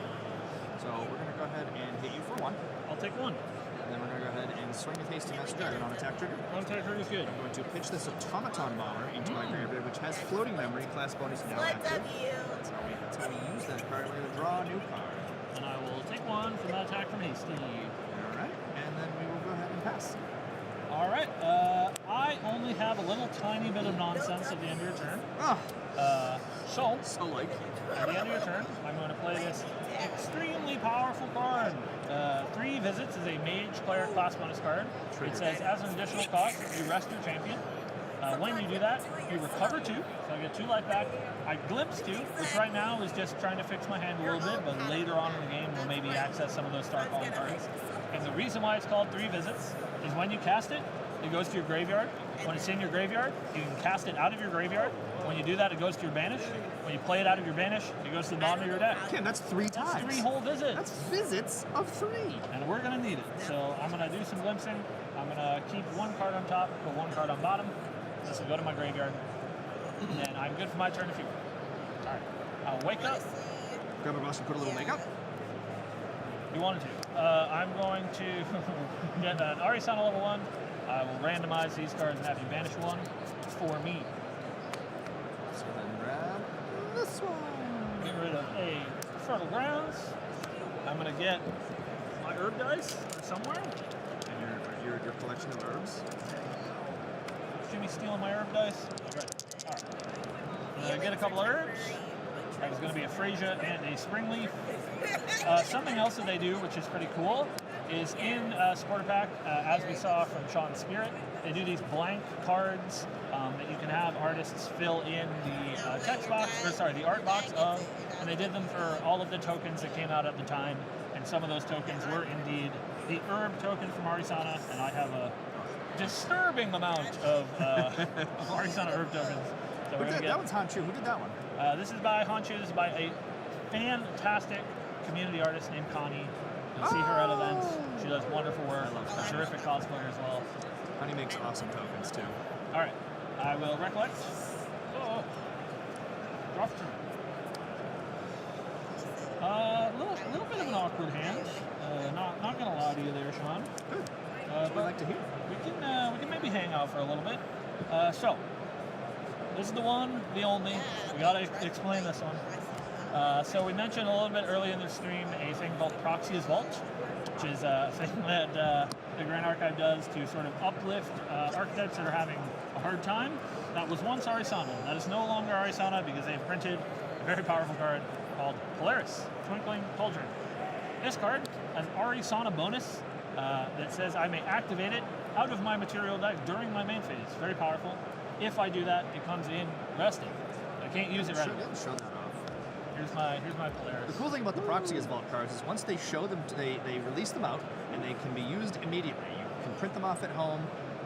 So we're going to go ahead and hit you for 1. I'll take 1. And then we're going to go ahead and swing with Hasty Messenger and on-attack trigger. On-attack trigger is good. I'm going to pitch this Automaton Bomber into my graveyard, which has floating memory. Class bonus now active. That's how we use that card. We're going to draw a new card. And I will take 1 from that attack from Hasty. Alright, and then we will go ahead and pass. Alright, I only have a little tiny bit of nonsense at the end of your turn. So at the end of your turn, I'm going to play this extremely powerful card. 3 visits is a mage player class bonus card. It says, as an additional cost, you rest your champion. When you do that, you recover 2, so I get 2 life back. I glimpse 2, which right now is just trying to fix my hand a little bit, but later on in the game, we'll maybe access some of those Star Fallen cards. And the reason why it's called 3 visits is when you cast it, it goes to your graveyard. When it's in your graveyard, you can cast it out of your graveyard. When you do that, it goes to your banish. When you play it out of your banish, it goes to the bottom of your deck. Ken, that's 3 times. That's 3 whole visits. That's visits of 3. And we're going to need it. So I'm going to do some glimpsing. I'm going to keep 1 card on top, put 1 card on bottom. This will go to my graveyard. And I'm good for my turn if you want. All right. I'll wake up. Grab a brush and put a little makeup. You wanted to. I'm going to get an Arisana level 1. I will randomize these cards and have you banish 1 for me. So then grab this one. Get rid of a Fertile Grounds. I'm gonna get my herb dice somewhere. And your collection of herbs. Jimmy stealing my herb dice. Right. All right. I'm gonna get a couple of herbs. That is going to be a freesia and a spring leaf. Something else that they do, which is pretty cool, is in Supporter Pack, as we saw from Sean's Spirit, they do these blank cards that you can have artists fill in the text box, or sorry, the art box of, and they did them for all of the tokens that came out at the time, and some of those tokens were indeed the herb token from Arisana, and I have a disturbing amount of Arisana herb tokens. So That one's Hanchu. Who did that one? This is by Hanchu. This is by a fantastic community artist named Connie. You'll see her at events. She does wonderful work. A terrific cosplayer as well. Connie makes awesome tokens too. All right, I will recollect. Oh, rough turn. Little bit of an awkward hand. Not gonna lie to you there, Sean. Good. That's what I like to hear. We can maybe hang out for a little bit. So. This is the one, the only. We gotta explain this one. So we mentioned a little bit early in the stream a thing called Proxy's Vault, which is a thing that the Grand Archive does to sort of uplift archetypes that are having a hard time. That was once Arisana. That is no longer Arisana because they've printed a very powerful card called Polaris, Twinkling Cauldron. This card has Arisana bonus that says I may activate it out of my material deck during my main phase. Very powerful. If I do that, it comes in rested. I can't use it right away. Show that off. Here's my Polaris. The cool thing about the Proxy's Vault cards is once they show them, they release them out, and they can be used immediately. You can print them off at home,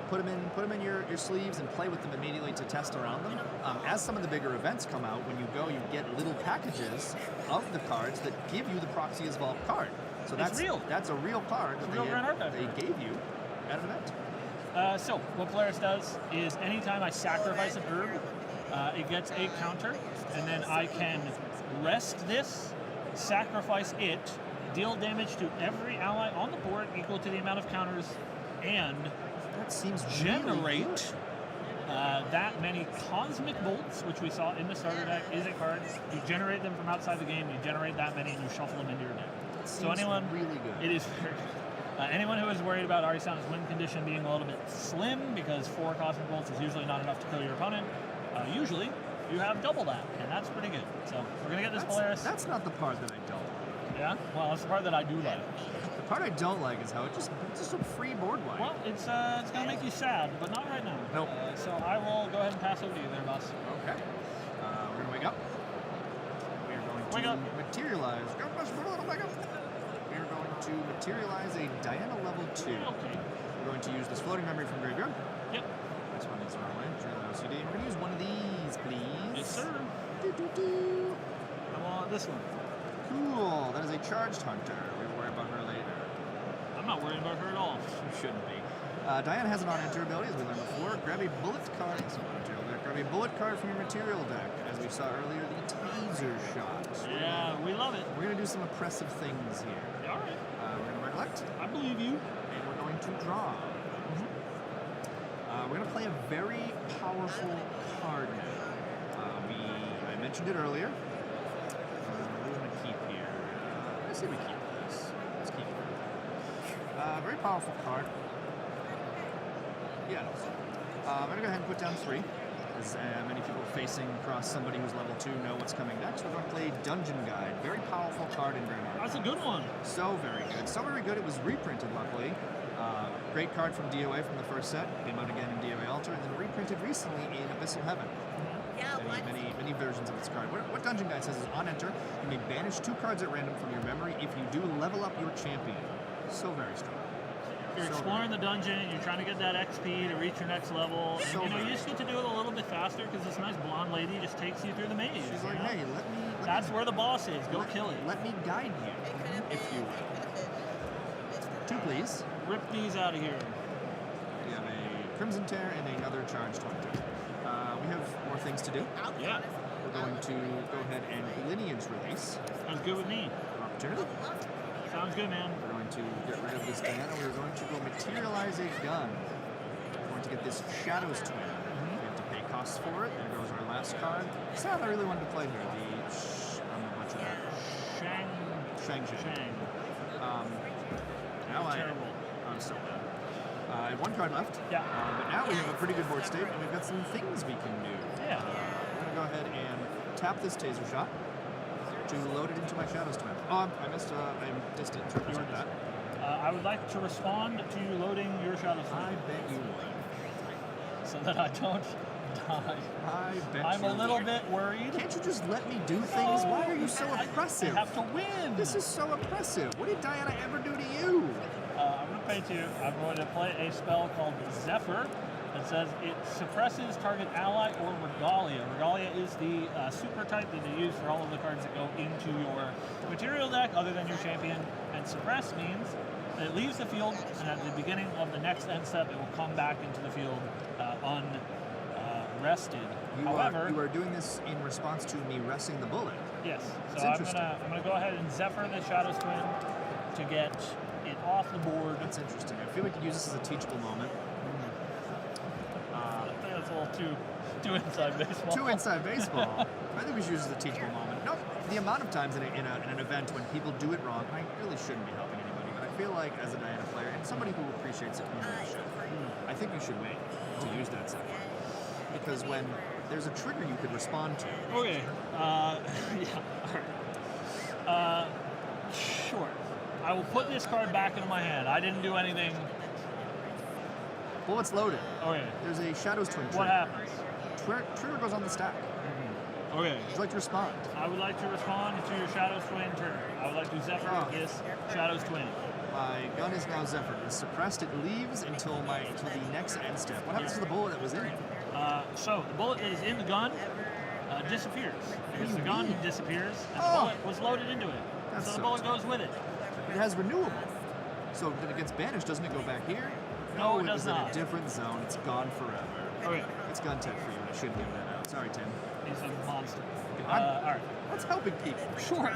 put them in your sleeves, and play with them immediately to test around them. As some of the bigger events come out, when you go, you get little packages of the cards that give you the Proxy's Vault card. So that's real. That's a real card that real Grand Archive they card. gave you at an event. So what Polaris does is anytime I sacrifice an herb, it gets a counter, and then I can rest this, sacrifice it, deal damage to every ally on the board equal to the amount of counters, and That seems generate really good. that many Cosmic Bolts, which we saw in the starter deck, is a card. You generate them from outside the game, you generate that many, and you shuffle them into your deck. So Seems anyone, really good. it is very good. Anyone who is worried about Arisana's win condition being a little bit slim, because 4 Cosmic Bolts is usually not enough to kill your opponent, usually you have double that, and that's pretty good. So we're going to get this Polaris. That's not the part that I don't like. Yeah? Well, that's the part that I do like. The part I don't like is how it's just a free board wipe. Well, it's going to make you sad, but not right now. Nope. So I will go ahead and pass over to you there, boss. Okay. We're gonna wake up. We are going to Wake up. materialize. We are going to materialize a Diana level 2. Okay. We're going to use this floating memory from graveyard. Yep. This one is the wrong way. Trailer OCD. We're gonna use one of these, please. Yes, sir. Do. I want this one. Cool. That is a charged hunter. We'll worry about her later. I'm not worried about her at all. You shouldn't be. Diana has an on-enter ability, as we learned before. Grab a bullet card. Grab a bullet card from your material deck. As we saw earlier, the taser shot. Yeah, we love it. We're going to do some oppressive things here. All right. We're going to recollect, I believe you. and we're going to draw. We're going to play a very powerful card now. I mentioned it earlier. What do we want to keep here? I say we keep this. Let's keep it. Very powerful card. Yeah. I'm going to go ahead and put down 3. As many people facing across somebody who's level 2 know what's coming next. We're going to play Dungeon Guide. Very powerful card in Grand Archive. That's a good one. So very good. So very good, it was reprinted, luckily. Great card from DOA from the first set. Came out again in DOA Alter, and then reprinted recently in Abyssal Heaven. Yeah, Many versions of this card. What Dungeon Guide says is, on enter, you may banish 2 cards at random from your memory. If you do, level up your champion. So very strong. You're So exploring the dungeon, you're trying to get that XP to reach your next level, and So you very just get to do it a little bit faster because this nice blonde lady just takes you through the maze. She's like, you know? hey, let me That's where the boss is. Go kill it. Let me guide you, if you will. 2, please. Rip these out of here. We have a Crimson Tear and another Charged Hunter. We have more things to do. Yeah, We're going to go ahead and lineage release. sounds good with me. Opportunity. Sounds good, man. We're going to get rid of this Diana. We're going to go materialize a gun. We're going to get this Shadows Twin. We have to pay costs for it. There goes our last card. It's not I really wanted to play here. I'm gonna butcher that. Shang. Shang. Now Terrible. I'm so bad. I had one card left. Yeah. But now we have a pretty good board state, and we've got some things we can do. Yeah. I'm gonna go ahead and tap this taser shot to load it into my Shadows Twin. Oh, I missed. I'm distant. To represent that. I would like to respond to you loading your Shadow Twin I bet you would. so that I don't die. I bet I'm you a little would. bit worried. Can't you just let me do things? Why are you so I oppressive? have to win. This is so oppressive. What did Diana ever do to you? I'm going to pay 2. I'm going to play a spell called Zephyr. It says it suppresses target ally or Regalia. Regalia is the super type that you use for all of the cards that go into your material deck other than your champion. And suppress means that it leaves the field, and at the beginning of the next end step, it will come back into the field unrested. You However, are doing this in response to me wresting the bullet. yes. That's So I'm interesting. gonna go ahead and Zephyr the Shadow's Twin to get it off the board. That's interesting. I feel we could use this as a teachable moment. I think that's a little too inside baseball. Too inside baseball. I think we should use it as a teachable moment. No, the amount of times in an event when people do it wrong, I really shouldn't be helping anybody. But I feel like as a Diana player and somebody who appreciates it communication, I think you should wait to use that stuff. Because when there's a trigger you could respond to. Okay. Yeah. All right. Sure. I will put this card back into my hand. I didn't do anything. Well, it's loaded. Okay. There's a Shadows Twin trigger. What happens? Trigger goes on the stack. Okay. Would you like to respond? I would like to respond to your Shadow's Twin turn. I would like to Zephyr this Shadow's Twin. My gun is now Zephyr. It's suppressed. It leaves until the next end step. What happens to the bullet that was in it? So the bullet that is in the gun disappears. Because the gun disappears and the Oh. bullet was loaded into it. That So the sucks. bullet goes with it. It has renewable. So when it gets banished, doesn't it go back here? No, it it does was in not. a different zone. It's gone forever. Okay. It's gun tech for you. I should give that out. Sorry, Tim. He's a monster. I'm- All right. What's helping people? Sure.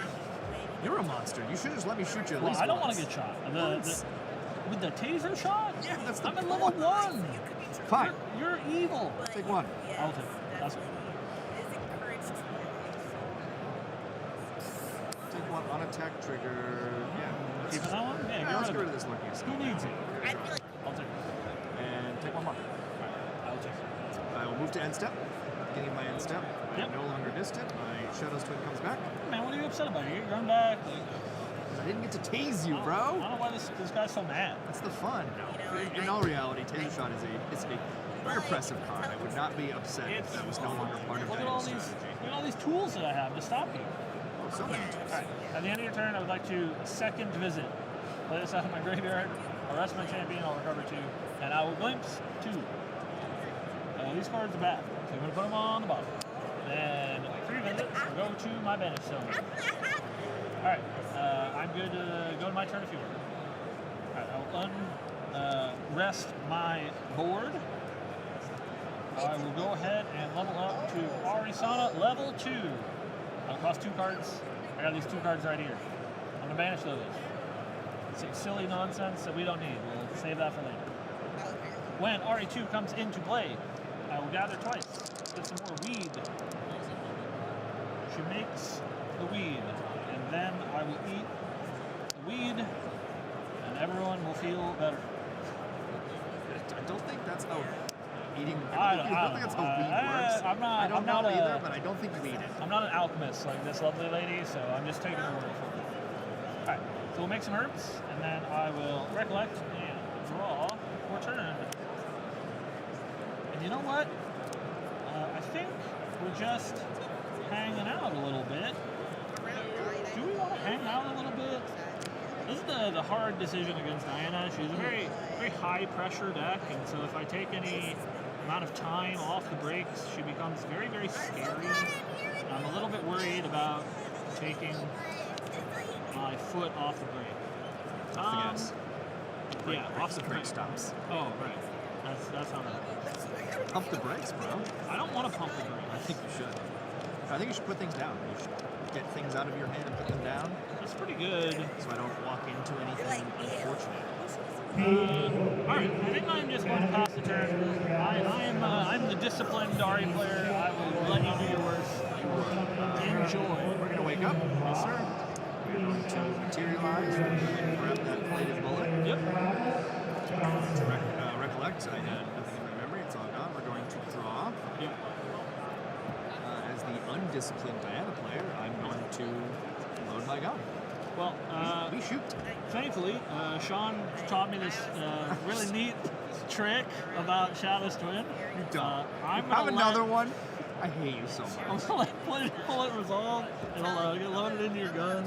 You're a monster. You should just let me shoot you at Well, least I don't want once. to get shot. Once. With the taser shot? Yeah, that's the I'm at point. level 1. Fine. You're evil. Take one. I'll take it. That's good. Take one on attack trigger. Yeah. Keeping that one? Yeah, Let's get get rid rid of of this looking it. stuff. Who needs it? I feel like I'll take it. And take one more. I'll take it. I will move to end step. Beginning of my end step. I Yep. am no longer distant. My Shadow's Twin comes back. Man, what are you upset about? You're going back. Like, I didn't get to tase you, I bro. don't know why this guy's so mad. That's the fun. In all reality, Taser Shot is a very oppressive card. I would not be upset if that was no longer part of Look at all Diana's these, strategy. look at all these tools that I have to stop you. Oh, so many tools. All right. At the end of your turn, I would like to second visit. Play this out of my graveyard. I'll rest my champion. I'll recover 2, and I will glimpse 2. These cards are bad, so I'm going to put them on the bottom. Then 3 visits will go to my banish zone. All right. I'm good to go to my turn if you want. All right. I will rest my board. I will go ahead and level up to Arisana level 2. I'll cost 2 cards. I got these 2 cards right here. I'm gonna banish those. Some silly nonsense that we don't need. We'll save that for later. When RE2 comes into play, I will gather twice. Get some more weed. She makes the weed, and then I will eat the weed, and everyone will feel better. I don't think that's how eating. I don't don't think that's how know. weed works. I'm not- I don't I'm know not either, a- but I don't think weed is. I'm not an alchemist like this lovely lady, so I'm just taking her word for it. Alright, so we'll make some herbs, and then I will recollect and draw for turn. And you know what? I think we're just hanging out a little bit. Do we want to hang out a little bit? This is the hard decision against Diana. She's a very high pressure deck, and so if I take any amount of time off the breaks, she becomes very, very scary. I'm a little bit worried about taking my foot off the brake. Yes. Yeah, off the brake brake. stops. Oh, right. That's how that. Pump the brakes, bro. I don't want to pump the I brakes. think you should. I think you should put things down. You should get things out of your hand and put them down, That's pretty good. so I don't walk into anything unfortunate. All right, I think I'm just going to pass the turn. I'm the disciplined Dari player. I will let you do your worst. Enjoy. We're gonna wake up. Yes, sir. We're going to cards. Grab that bladed bullet. Yep. To recollect, I had nothing in my memory. It's all gone. We're going to draw. Yep. As the undisciplined Diana player, I'm going to load my gun. Well, We shoot. thankfully, Sean taught me this really neat trick about Shadow's Twin. You don't. I'm Have gonna another let, one? I hate you so I'm much. gonna let bullet resolve. It'll get loaded into your gun.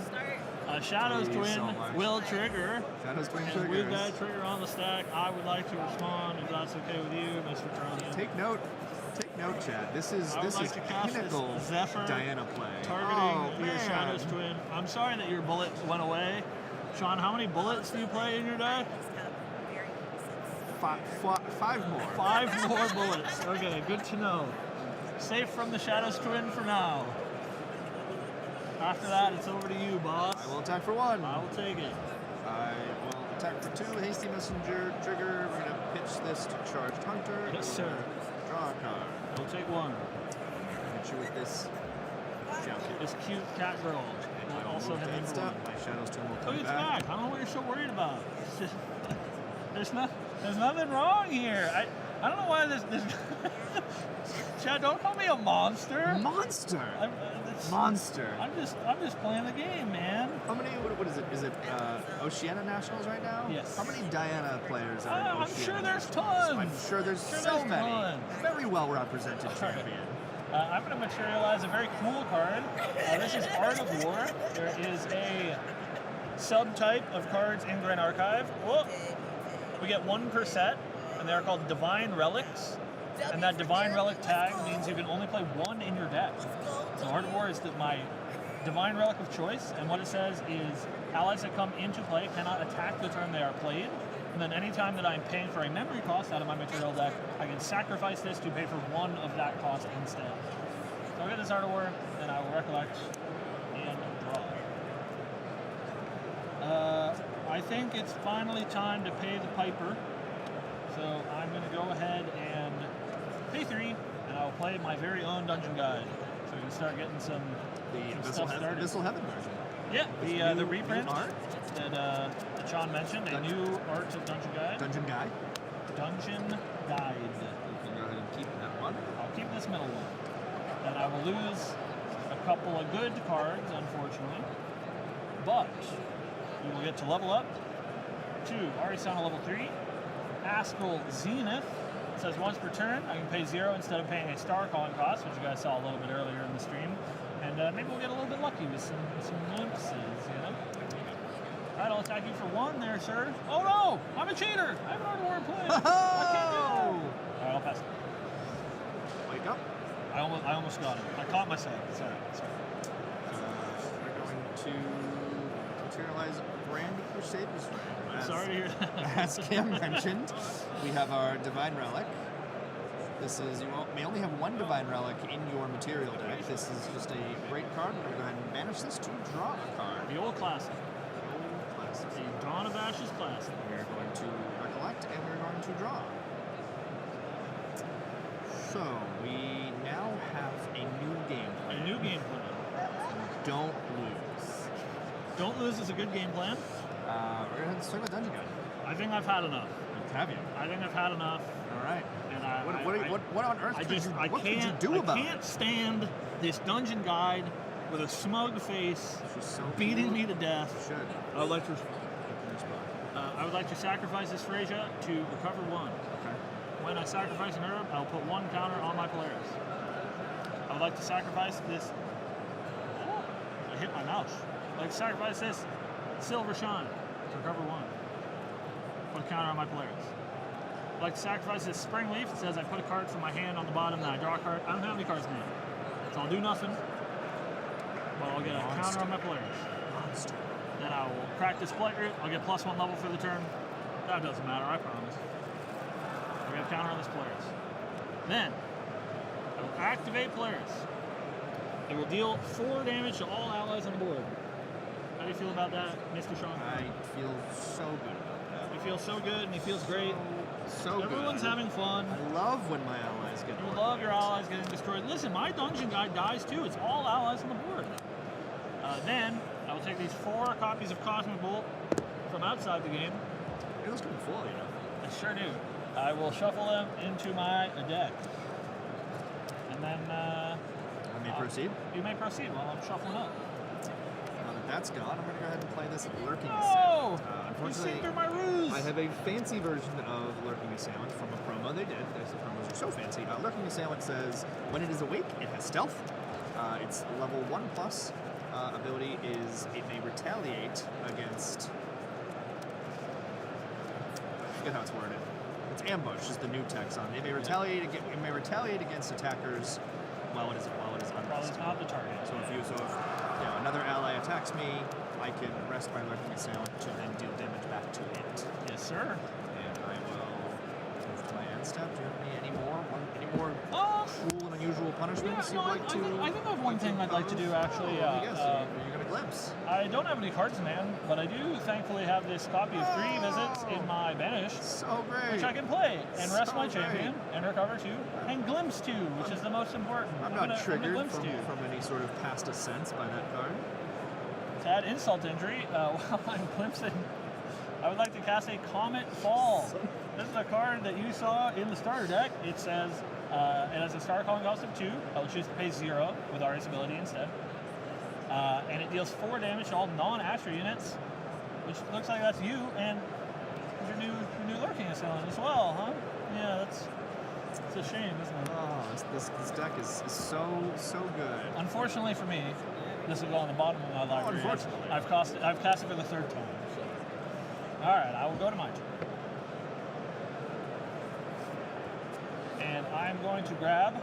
Shadow's Thank you Twin so much. will trigger. Shadow's Twin And triggers. with that trigger on the stack, I would like to respond if that's okay with you, Mr. Tronian. Take note, Chad. This is I would like to cast this pinnacle Zephyr Diana play. targeting your man. Shadow's Twin. I'm sorry that your bullet went away. Sean, how many bullets do you play in your deck? Five more. 5 more bullets. Okay, good to know. Safe from the Shadow's Twin for now. After that, it's over to you, boss. I will attack for 1. I will take it. I will attack for 2. Hasty Messenger trigger. We're gonna pitch this to Charged Hunter. Yes, sir. Draw a card. I will take 1. Hit you with this shout kit. This cute cat girl And will I will also move have to been end step. My Shadow's Twin will Look, come it's back. back. I don't know what you're so worried about. It's just, there's nothing wrong here. I don't know why this Chad, don't call me a monster. Monster. it's- Monster. I'm just playing the game, man. How many? What is it? Is it Oceania Nationals right now? Yes. How many Diana players are in I'm Oceania sure there's Nationals? tons. I'm sure there's Sure so there's many. tons. Very well represented champion. I'm going to materialize a very cool card. This is Art of War. There is a subtype of cards in Grand Archive. Whoa. We get 1 per set, and they're called Divine Relics. And that Divine Relic tag means you can only play 1 in your deck. So Art of War is my Divine Relic of choice, and what it says is allies that come into play cannot attack the turn they are played. And then anytime that I'm paying for a memory cost out of my material deck, I can sacrifice this to pay for 1 of that cost instead. So I'll get this Art of War, and I will recollect and draw. I think it's finally time to pay the piper. So I'm going to go ahead and pay 3, and I'll play my very own dungeon guide. So we can start getting some stuff started. Abyssal Heaven version. Yeah, the New reprint art? that Sean mentioned, a new Art of Dungeon Guide. Dungeon Guy. Dungeon Guide. You can go ahead and keep that one. I'll keep this middle one. And I will lose a couple of good cards, unfortunately. But we will get to level up to Arisana level 3. Astral Zenith. It says once per turn, I can pay 0 instead of paying a star calling cost, which you guys saw a little bit earlier in the stream. And maybe we'll get a little bit lucky with some glimpses, you know? Alright, I'll attack you for 1 there, sir. Oh no! I'm a cheater! I have an Art of War plan! I can't do that! Alright, I'll pass it. Wake up. I almost got it. I caught myself. Sorry. We're going to materialize Grand Crusaders. I'm sorry to hear that. As Cam mentioned, we have our Divine Relic. This is, may only have 1 Divine Relic in your material deck. This is just a great card. We're going to go ahead and banish this to draw a card. The old classic. The old classic. The Dawn of Ashes classic. We're going to recollect and we're going to draw. So, we now have a new game A plan. new game plan. Don't lose. Don't lose is a good game plan. We're going to start with Dungeon Guide. I think I've had enough. Have you? I think I've had enough. All right. And What on earth could you do about I it? can't stand this dungeon guide with a smug face She's so beating me cute. to death. You should. I would like to sacrifice this Phrasia to recover 1. Okay. When I sacrifice an herb, I'll put 1 counter on my Polaris. I would like to sacrifice this. Oh, I hit my mouse. I'd like to sacrifice this Silver Shine to recover 1. Put a counter on my Polaris. I'd like to sacrifice this Spring Leaf. It says I put a card from my hand on the bottom, then I draw a card. I don't have any cards in my hand, so I'll do nothing. But I'll get a counter on my Polaris. Monster. Then I will practice Blight Root. I'll get +1 level for the turn. That doesn't matter, I promise. I'll get a counter on this Polaris. Then, I will activate Polaris. It will deal 4 damage to all allies on the board. How do you feel about that, Mr. Sean? I feel so good about that. He feels so good and he feels great. So Everyone's good. having fun. I love when my allies get You bored. love your allies getting destroyed. Listen, my dungeon guide dies too. It's all allies on the board. Then I will take these 4 copies of Cosmic Bolt from outside the game. It looks pretty full, you know. I sure do. I will shuffle them into my deck. And then... I may proceed. You may proceed while I'm shuffling up. Now that that's gone, I'm going to go ahead and play this Lurking Oh! Assailant. You see Unfortunately, through my ruse! I have a fancy version of Lurking Assailant from a promo they did. The promos are so fancy. Lurking Assailant says, when it is awake, it has stealth. Its level 1+ ability is it may retaliate against... I forget how it's worded. It's ambush is the new text on it. It may retaliate against attackers while it is Probably unrested. not the target. So if another ally attacks me, I can rest my Lurking Assailant to then deal damage back to it. Yes, sir. And I will move to my end step. Do you have any more cruel and unusual punishments Yeah, no, you'd like to? I think I have one thing I'd like to do actually. Let me guess. Are you going to glimpse? I don't have any cards in hand, but I do thankfully have this copy of 3 visits in my banish, So great. which I can play and rest So my champion great. and recover 2 and glimpse 2, which is the most important. I'm gonna not triggered glimpse from 2. any sort of past ascents by that card. To add insult to injury, while I'm glimpsing, I would like to cast a Comet Fall. This is a card that you saw in the starter deck. It says it has a star calling cost of 2. I will choose to pay 0 with Ari's ability instead. And it deals 4 damage to all non-Astra units, which looks like that's you and your new Lurking Assailant as well, huh? Yeah, it's a shame, isn't it? Oh, this deck is so good. Unfortunately for me, this will go on the bottom of my library. Unfortunately. I've cast it for the 3rd time. So. All right, I will go to my turn. And I'm going to grab,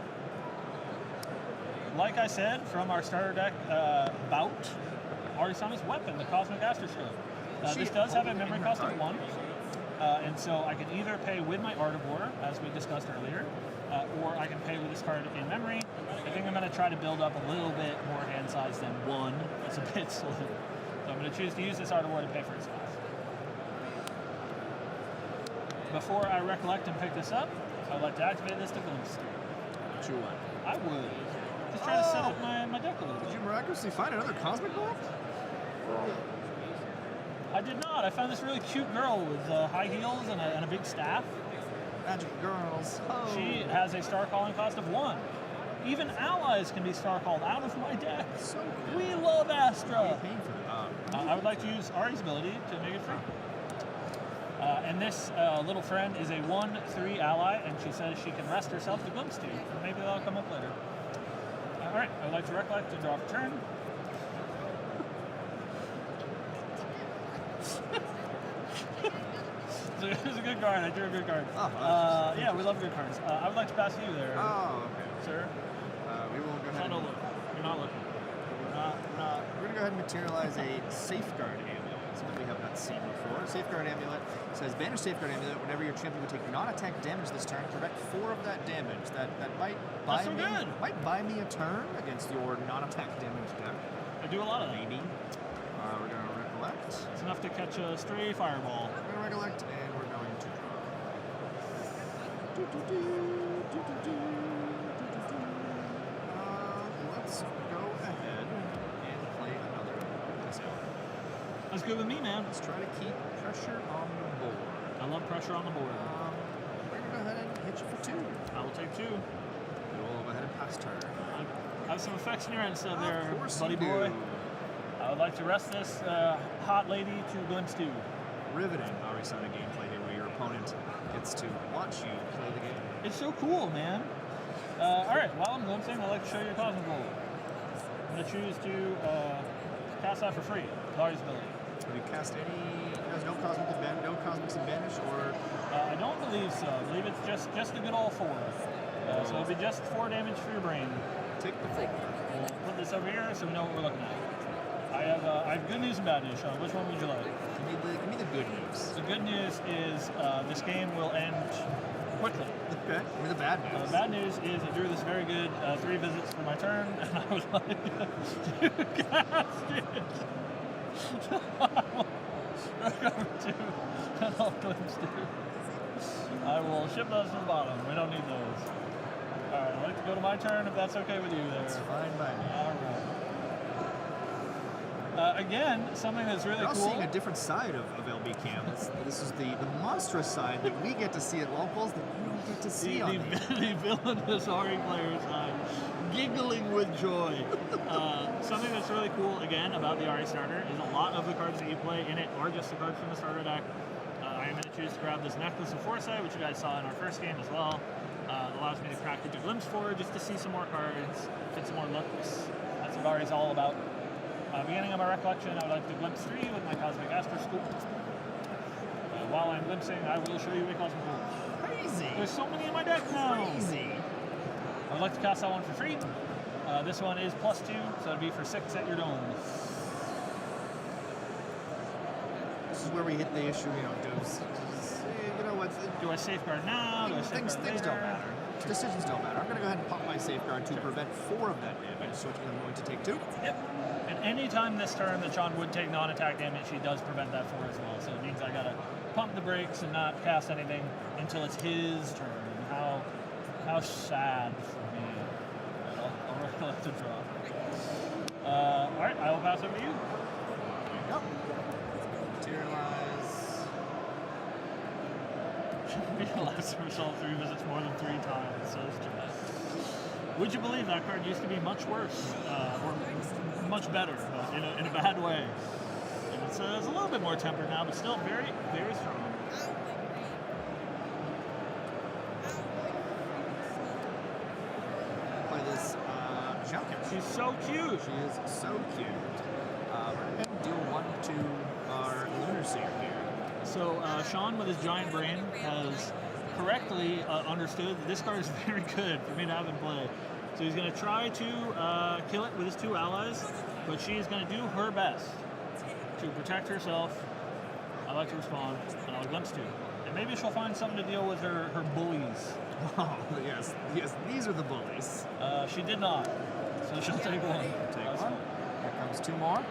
like I said, from our starter deck bout, Arisana's Weapon, the Cosmic Astroscope. This does have a memory cost of 1, and so I can either pay with my Artivore, as we discussed earlier, or I can pay with this card in memory. I think I'm going to try to build up a little bit more hand size than 1. That's a bit slow. So I'm going to choose to use this Artivore to pay for its cost. Before I recollect and pick this up, I would like to activate this to glimpse. What you want? I would. Just try to set up my deck a little Did bit. you miraculously find another Cosmic Bolt? I did not. I found this really cute girl with high heels and a big staff. Magic girls. Oh. She has a star calling cost of 1. Even allies can be star called out of my deck. So cool. We love Astra. Paying for that. I would like to use Ari's ability to make it free. And this little friend is a 1/3 ally, and she says she can rest herself to glimpse 2. Maybe that'll come up later. All right, I would like to recollect to draw for turn. It's a good card. I drew a good card. Yeah, we love good cards. I would like to pass you there, Oh, okay. sir. We will go ahead. No, look. You're not looking. We're going to go ahead and materialize a Safeguard Amulet, something we have not seen before. Safeguard Amulet says, banish Safeguard Amulet whenever your champion would take non-attack damage this turn. Prevent 4 of that damage. That might buy That's so me good. might buy me a turn against your non-attack damage deck. I do a lot of that. Maybe. We're going to recollect. It's enough to catch a stray fireball. We're going to recollect, and we're going to draw. Let's go ahead and play another Assailant. That's good with me, man. Let's try to keep pressure on the board. I love pressure on the board. We're going to go ahead and hit you for 2. I will take 2. We will go ahead and pass turn. I have some effects in your end stuff there, Of course buddy you do. boy. I would like to rest this hot lady to glimpse 2. Riveting Arisana gameplay here where your opponent gets to watch you play the game. It's so cool, man. All right, while I'm glimpsing, I'd like to show you a Cosmic Bolt. I'm going to choose to cast that for free, Lari's ability. Have you cast any? There's no Cosmics Advantage, or I don't believe so. I believe it's just the good old 4. So it'll be just 4 damage for your brain. take the 4. We'll put this over here so we know what we're looking at. I have good news and bad news, Sean. Which one would you like? Give me the good news. The good news is this game will end quickly. Okay. Give me the bad news. The bad news is I drew this very good 3 visits for my turn, and I would like to cast it. Recover 2, and I'll glimpse 2. I will ship those to the bottom. We don't need those. Alright, I'd like to go to my turn if that's okay with you there. It's fine by me. Alright. Again, something that's really You're all cool. seeing a different side of LB Cam. This is the monstrous side that we get to see at locals that you don't get to see on these. The villainous Ari player side, giggling with joy. Something that's really cool, again, about the Ari starter is a lot of the cards that you play in it are just the cards from the starter deck. I am going to choose to grab this Necklace of Foresight, which you guys saw in our first game as well. It allows me to crack into Glimpse for just to see some more cards, get some more looks. That's what Ari's all about. Beginning of my recollection, I would like to glimpse 3 with my Cosmic Astroscope. While I'm glimpsing, I will show you a Cosmic Bolt. Crazy. There's so many in my deck now. Crazy. I would like to cast that one for free. This one is +2, so it'd be for 6 at your dome. This is where we hit the issue, you know what? Do I safeguard now? Do I safeguard Things later? don't matter. Decisions don't matter. I'm going to go ahead and pop my safeguard to prevent 4 of that damage, so I'm going to take 2. Yep. And any time this turn that Sean would take non-attack damage, he does prevent that 4 as well. So it means I gotta pump the brakes and not cast anything until it's his turn. How sad for me. I'll recollect to draw. All right, I will pass over to you. There you go. Materialize. Last result 3 visits more than 3 times, says Jeff. Would you believe that card used to be much worse, or much better, in a bad way? And it's a little bit more tempered now, but still very, very strong. Play this Xiaoqian. She's so cute. She is so cute. We're going to deal 1 to our Lunar Seer here. So Sean, with his giant brain, has correctly understood that this card is very good for me to have in play. So he's going to try to kill it with his 2 allies, but she's going to do her best to protect herself. I like to respond, and I'll glimpse 2. And maybe she'll find something to deal with her bullies. Oh, yes, these are the bullies. She did not, so she'll take 1. Take 1. Here comes 2 more.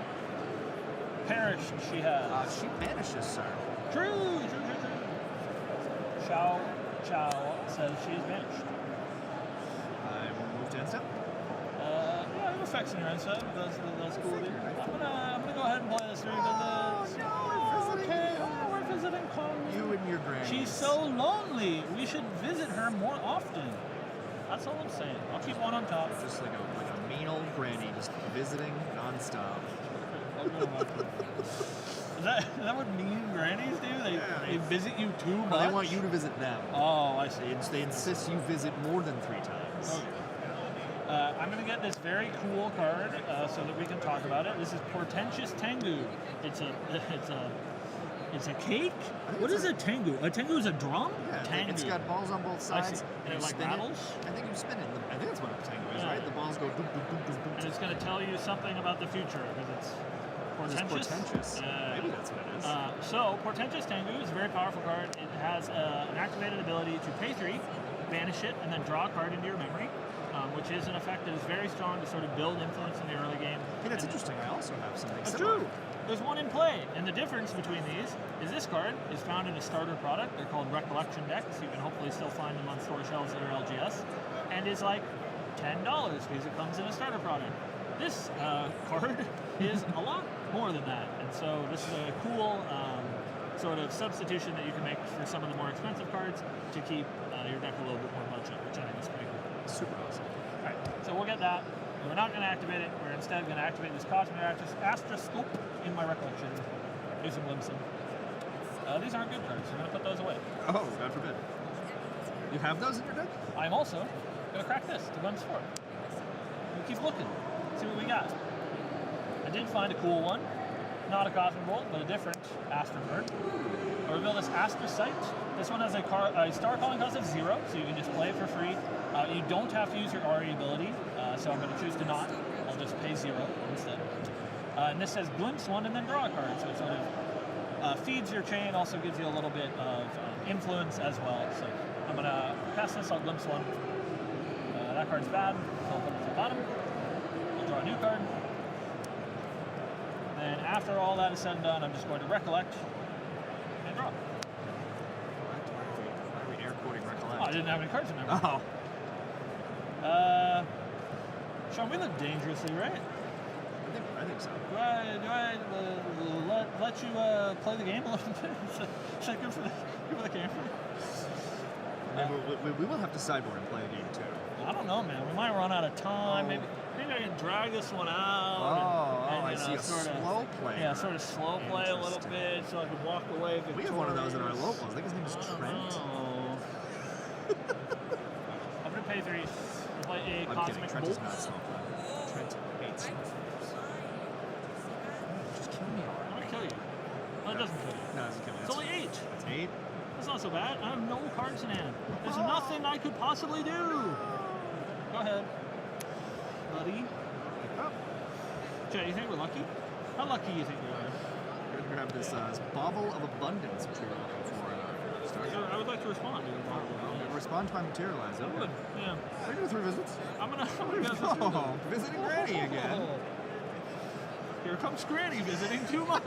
Perish, she has. She banishes, sir. True. Chow says she is banished. I will move to instant. Yeah, I have effects in your inside. That's cool. Dude. I'm gonna go ahead and play this through. We're visiting Kong. You and your granny. She's so lonely. We should visit her more often. That's all I'm saying. I'll keep 1 on top. Just like a mean old granny, just visiting nonstop. Is that what mean grannies do? They visit you too much? Well, they want you to visit them. Oh, I see. They insist you visit more than 3 times. Okay. I'm going to get this very cool card so that we can talk about it. This is Portentous Tengu. It's a cake? What is a Tengu? A Tengu is a drum? Yeah, Tengu. it's got balls on both I sides. see. And it you like spin rattles? I think you spin it. I think that's what a tango is, Yeah. right? The balls go doop, doop, doop, doop, doop. And it's going to tell you something about the future because it's portentous. Portentous. Maybe that's what it is. So, Portentous Tengu is a very powerful card. It has an activated ability to pay 3, banish it, and then draw a card into your memory, which is an effect that is very strong to sort of build influence in the early game. Hey, that's interesting. I also have something That's similar. true. There's 1 in play, and the difference between these is this card is found in a starter product. They're called Recollection decks. You can hopefully still find them on store shelves that are LGS, and is like $10 because it comes in a starter product. This card is a lot more than that, and so this is a cool sort of substitution that you can make for some of the more expensive cards to keep your deck a little bit more budget, which I think is pretty cool. Super awesome. All right, so we'll get that. We're not going to activate it. We're instead going to activate this Cosmic Astroscope in my recollection. Do some glimpsing. These aren't good cards. I'm going to put those away. Oh, God forbid. You have those in your deck? I'm also going to crack this to glimpse 4. We'll keep looking. See what we got. I did find a cool one. Not a Cosmic Bolt, but a different Astro card. I reveal this Astrocyte. This one has a star calling cost of 0, so you can just play it for free. You don't have to use your RE ability, so I'm going to choose to not. I'll just pay 0 instead. And this says glimpse 1 and then draw a card, so it sort of feeds your chain, also gives you a little bit of influence as well. So I'm going to pass this, I'll glimpse 1. That card's bad, so I'll put it to the bottom. I'll draw a new card. And after all that is said and done, I'm just going to recollect and draw. Why are we air quoting recollect? Oh, I didn't have any cards in there. Oh. Sean, we look dangerously right. I think so. Do I let you play the game a little bit? Is that good for the camera? Maybe we will have to sideboard and play a game too. I don't know, man. We might run out of time. Maybe I can drag this one out. And I see a slow play. Yeah, sort of slow play a little bit, so I can walk away victorious. We have one of those in our locals. I think his name is Trent. I'm gonna pay 3. We'll play a I'm Cosmic kidding. Trent Bolt. is not slow play. Trent hates slow play. Just kill me I'm already. gonna kill you. No, it doesn't kill you. No, it doesn't kill me. It's only 8. It's 8. That's not so bad. I have no cards in hand. There's nothing I could possibly do. Go ahead, buddy. Oh. Jay, you think we're lucky? How lucky you think we are? We're gonna grab this bauble of abundance, which we were looking for in our start. I would like to respond to your Respond to my materialize. I Okay. would, yeah. Are you doing 3 visits? I'm gonna go through Oh, visiting Granny again. Here comes Granny visiting too much.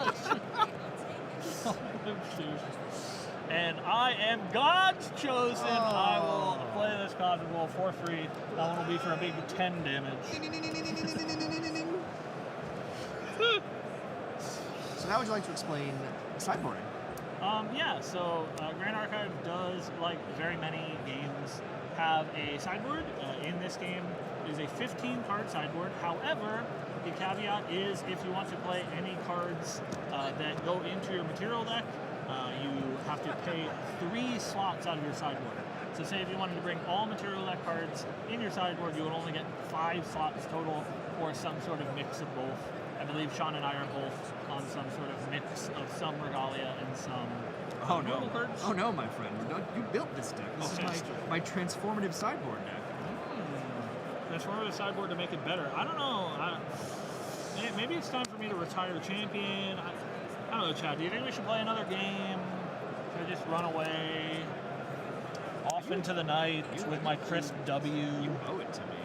And I am God's chosen. I will play this Cosmic Bolt for free. That one will be for a big 10 damage. So now would you like to explain sideboarding? Yeah, so Grand Archive does, like very many games, have a sideboard. In this game, it is a 15-card sideboard. However, the caveat is if you want to play any cards that go into your material deck, you have to pay 3 slots out of your sideboard. So say if you wanted to bring all material deck cards in your sideboard, you would only get 5 slots total, or some sort of mix of both. I believe Sean and I are both on some sort of mix of some Regalia and some normal cards. Oh no, my friend. You built this deck. This is my transformative sideboard deck. Transformative sideboard to make it better. I don't know. Maybe it's time for me to retire champion. I don't know, Chad. Do you think we should play another game? Should I just run away off into the night with my crisp W? You owe it to me.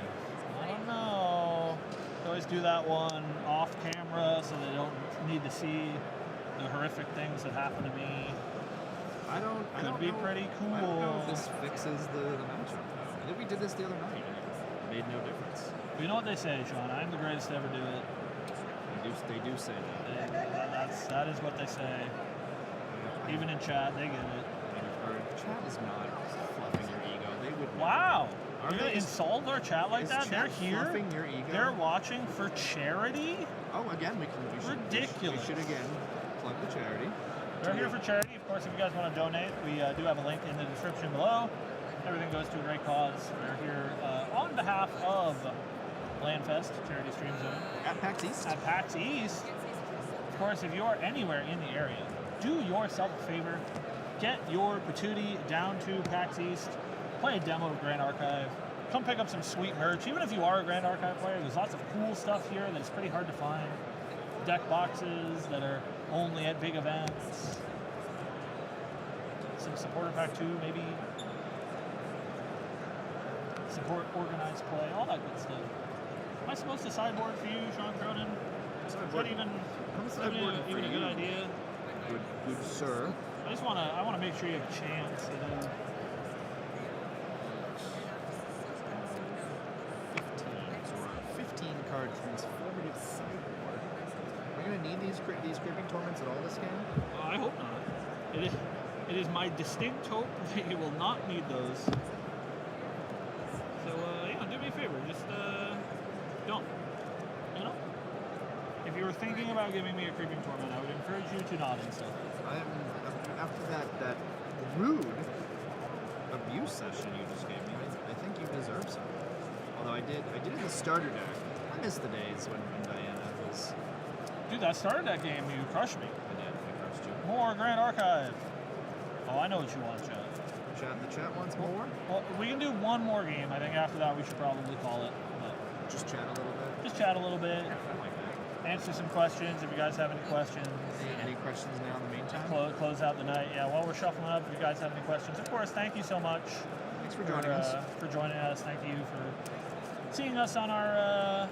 I don't know. Always do that one off camera so they don't need to see the horrific things that happen to me. I don't be know. pretty I don't know if cool. this fixes the matchup though. I think we did this the other night and it made no difference. You know what they say, Sean? I'm the greatest to ever do it. They do say that. That is what they say. Even in chat, they get it. Chat is not fluffing your ego. They would. Wow! Are You're gonna they- insult our chat like is that? They're chat here. fluffing your ego? They're watching for charity. Oh, again, we should. Ridiculous. We should again plug the charity. They're here for charity. Of course, if you guys want to donate, we do have a link in the description below. Everything goes to a great cause. We're here on behalf of Landfest Charity Stream Zone At PAX East. at PAX East. Of course, if you are anywhere in the area, do yourself a favor. Get your patootie down to PAX East. Play a demo of Grand Archive. Come pick up some sweet merch. Even if you are a Grand Archive player, there's lots of cool stuff here that is pretty hard to find. Deck boxes that are only at big events. Some supporter pack too, maybe. Support organized play, all that good stuff. Am I supposed to sideboard for you, Sean Cronin? Is that even a good idea? Good sir. I wanna make sure you have a chance, you know. 15 card transformative sideboard. Are you gonna need these creeping torments at all this game? I hope not. It is my distinct hope that you will not need those. So yeah, do me a favor, just don't. You know? If you were thinking about giving me a creeping torment, I would encourage you to not instead. After that rude abuse session you just gave me, I think you deserve some. Although I did in the starter deck. I miss the days when Diana was. Dude, that started that game, you crushed me. I did. I crushed you. More Grand Archive. Oh, I know what you want, chat. The chat wants more. Well, we can do one more game. I think after that we should probably call it. But Just chat a little bit. just chat a little bit, I like that. answer some questions if you guys have any questions. Any questions now in the meantime? Close out the night. Yeah, while we're shuffling up, if you guys have any questions, of course, thank you so much. Thanks for joining us. For joining us. Thank you for seeing us on our,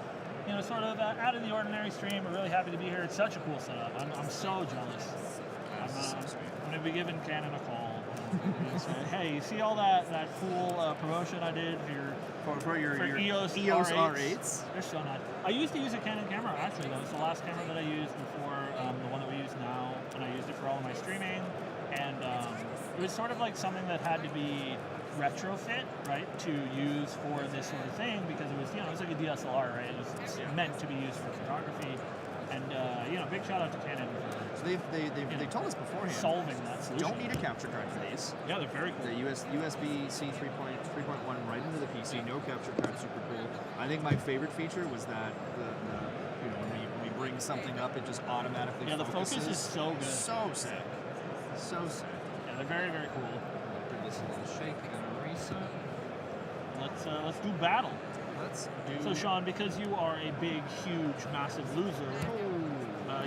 sort of out of the ordinary stream. We're really happy to be here. It's such a cool setup. I'm so jealous. I'm going to be giving Cannon a call. Say, hey, you see all that cool promotion I did for your For your EOS R8s. They're so nice. I used to use a Canon camera, actually. That was the last camera that I used before the one that we use now, and I used it for all of my streaming. And it was sort of like something that had to be retrofit, right, to use for this sort of thing, because it was, it was like a DSLR, right? It was meant to be used for photography. And, big shout out to Canon So they told us beforehand. Solving that solution. Don't need a capture card for these. Yeah, they're very cool. The USB-C 3.1 right into the PC, no capture card, super cool. I think my favorite feature was that when we bring something up, it just automatically the focuses. focus is so good. So sick. So sick. Yeah, they're very, very cool. Give this a little shake and a reset. Let's do battle. Let's do. So Sean, because you are a big, huge, massive loser,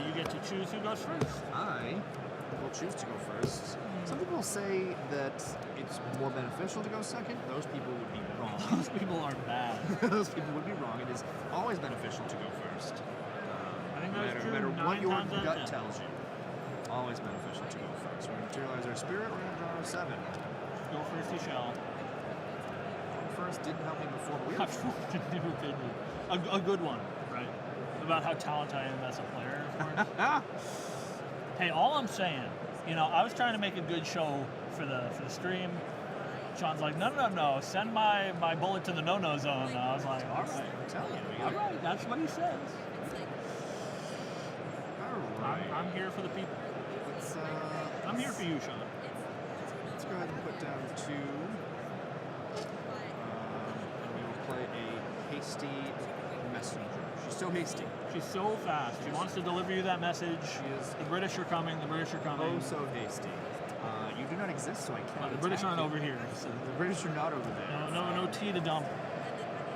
you get to choose who goes first. I will choose to go first. Some people say that it's more beneficial to go second. Those people would be wrong. Those people are bad. Those people would be wrong. It is always beneficial to go first. I think No that's true. matter what 9 your times out of gut 10. tells you. Always beneficial to go first. We're going to materialize our spirit. We're going to draw our 7. Go first, you shall. First didn't help me before, but we Never did me. A good one, right? About how talented I am as a player, of course. Hey, all I'm saying, I was trying to make a good show for the stream. Sean's like, no, send my bullet to the no-no zone. And I was like, all right. I'm telling you. All right, that's what he says. All right. I'm here for the people. Let's, I'm here for you, Sean. let's go ahead and put down 2. And we will play a hasty messenger. She's so hasty. She's so fast. She wants to deliver you that message. She is The British are coming. The British are coming. oh so hasty. You do not exist, so I can't. The British attack aren't you. over here. So The British are not over there. no tea to dump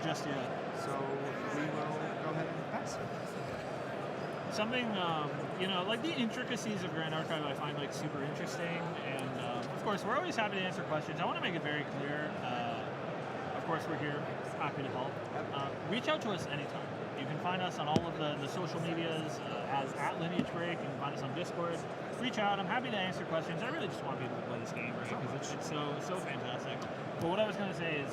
just yet. So we will go ahead and pass. Something, like the intricacies of Grand Archive I find like super interesting, and of course we're always happy to answer questions. I want to make it very clear, of course we're here, happy to help. Reach out to us anytime. You can find us on all of the social medias as @Lineage Break. You can find us on Discord. Reach out, I'm happy to answer questions. I really just want people to play this game, right? Because it's so fantastic. But what I was going to say is,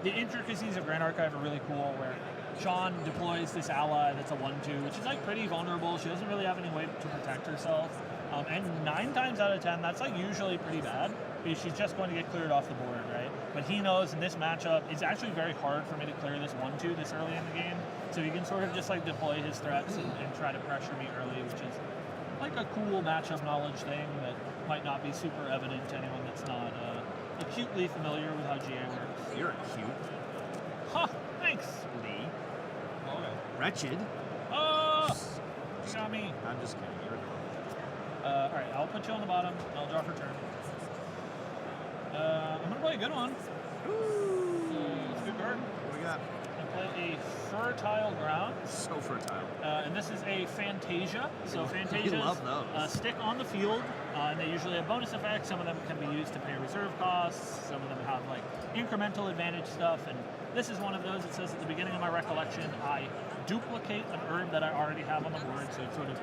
the intricacies of Grand Archive are really cool, where Sean deploys this ally that's a 1/2, which is like pretty vulnerable. She doesn't really have any way to protect herself. And 9 times out of 10, that's like usually pretty bad, because she's just going to get cleared off the board, right? But he knows in this matchup, it's actually very hard for me to clear this 1/2 this early in the game. So he can sort of just like deploy his threats and try to pressure me early, which is like a cool matchup knowledge thing that might not be super evident to anyone that's not acutely familiar with how GA works. You're cute. Huh, thanks. Lee. Okay. Wretched. Oh, you got me. I'm just kidding. You're adorable. All right, I'll put you on the bottom. I'll draw for turn. I'm gonna play a good one. It's a good card. What do we got? I play a Fertile Ground. So fertile. And this is a Fantasia. So Fantasias love those. stick on the field, and they usually have bonus effects. Some of them can be used to pay reserve costs. Some of them have like incremental advantage stuff. And this is one of those. It says at the beginning of my recollection, I duplicate an herb that I already have on the board. So it sort of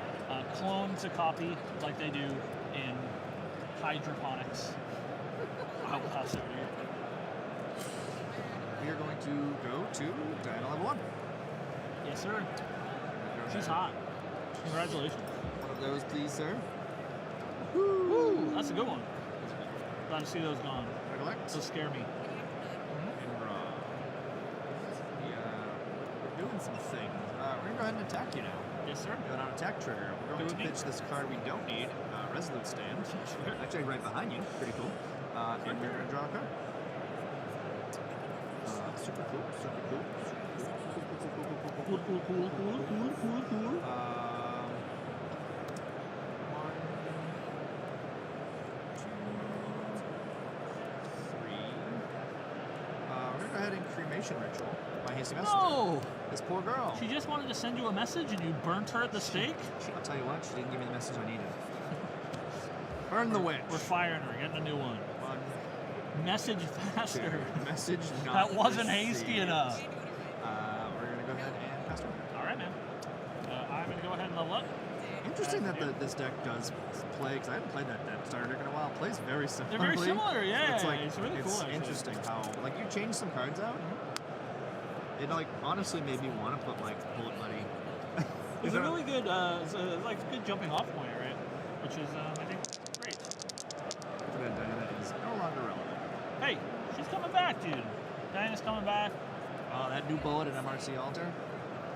clones a copy like they do in hydroponics. How so weird. We are going to go to Diana level 1. Yes, sir. She's hot. Congratulations. One of those, please, sir. Woo! That's a good one. Glad to see those gone. Recollect. Those scare me. And draw. We're doing some things. We're going to go ahead and attack you now. Yes, sir. Got an attack trigger. We're going Do to it me. pitch this card we don't need. Resolute Stand. Actually, right behind you. Pretty cool. And we're going to draw a card. Super cool. Super cool. Cool. 1, 2, 3. We're going to go ahead and cremation ritual. My hasty messenger. No! This poor girl. She just wanted to send you a message and you burnt her at the stake? I'll tell you what, she didn't give me the message I needed. Burn the witch. We're firing her, getting a new one. 1, Message 2. faster. Message not That wasn't received. hasty enough. We're going to go ahead and pass turn. All right, man. I'm going to go ahead and level up. Interesting that this deck does play, because I haven't played that starter deck in a while. It plays very similarly. They're very similar, yeah. It's like, it's really cool, actually. interesting how, like, you change some cards out, It like honestly made me want to put like Bullet Buddy. It's a really good, good jumping off point, right? Which is, I think, great. But Diana is no longer relevant. Hey, she's coming back, dude. Diana's coming back. Oh, that new bullet at MRC Alter.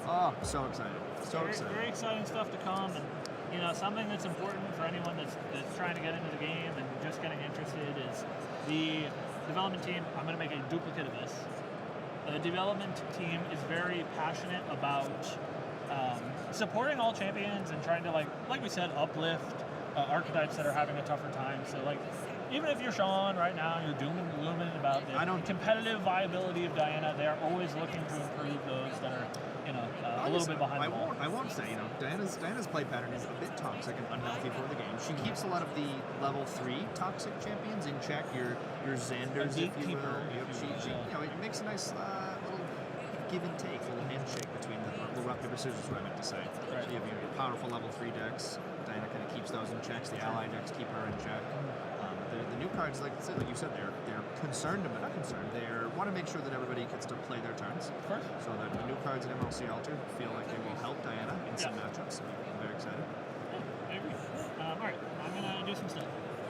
Oh, so excited. So excited. Very exciting stuff to come, and you know, something that's important for anyone that's trying to get into the game and just getting interested is the development team. I'm going to make a duplicate of this. The development team is very passionate about supporting all champions and trying to, like we said, uplift archetypes that are having a tougher time. So, like, even if you're Sean right now, you're doom and glooming about the competitive viability of Diana, they are always looking to improve those that are, you know, a little bit behind the ball. I won't say, you know, Diana's play pattern is a bit toxic and unhealthy for the game. She keeps a lot of the level 3 toxic champions in check. Your Xanders, if you will. She, you know, it makes a nice little give and take, a little handshake between the rock paper scissors, what I meant to say. Right. So you have your powerful level 3 decks. Diana kind of keeps those in checks. The ally decks keep her in check. The new cards, like you said, they're concerned, but not concerned. They want to make sure that everybody gets to play their turns. Of course. So that the new cards at MLC Alter feel like they will help Diana in some matchups. I'm very excited. Yeah, I agree. All right, I'm gonna do some stuff.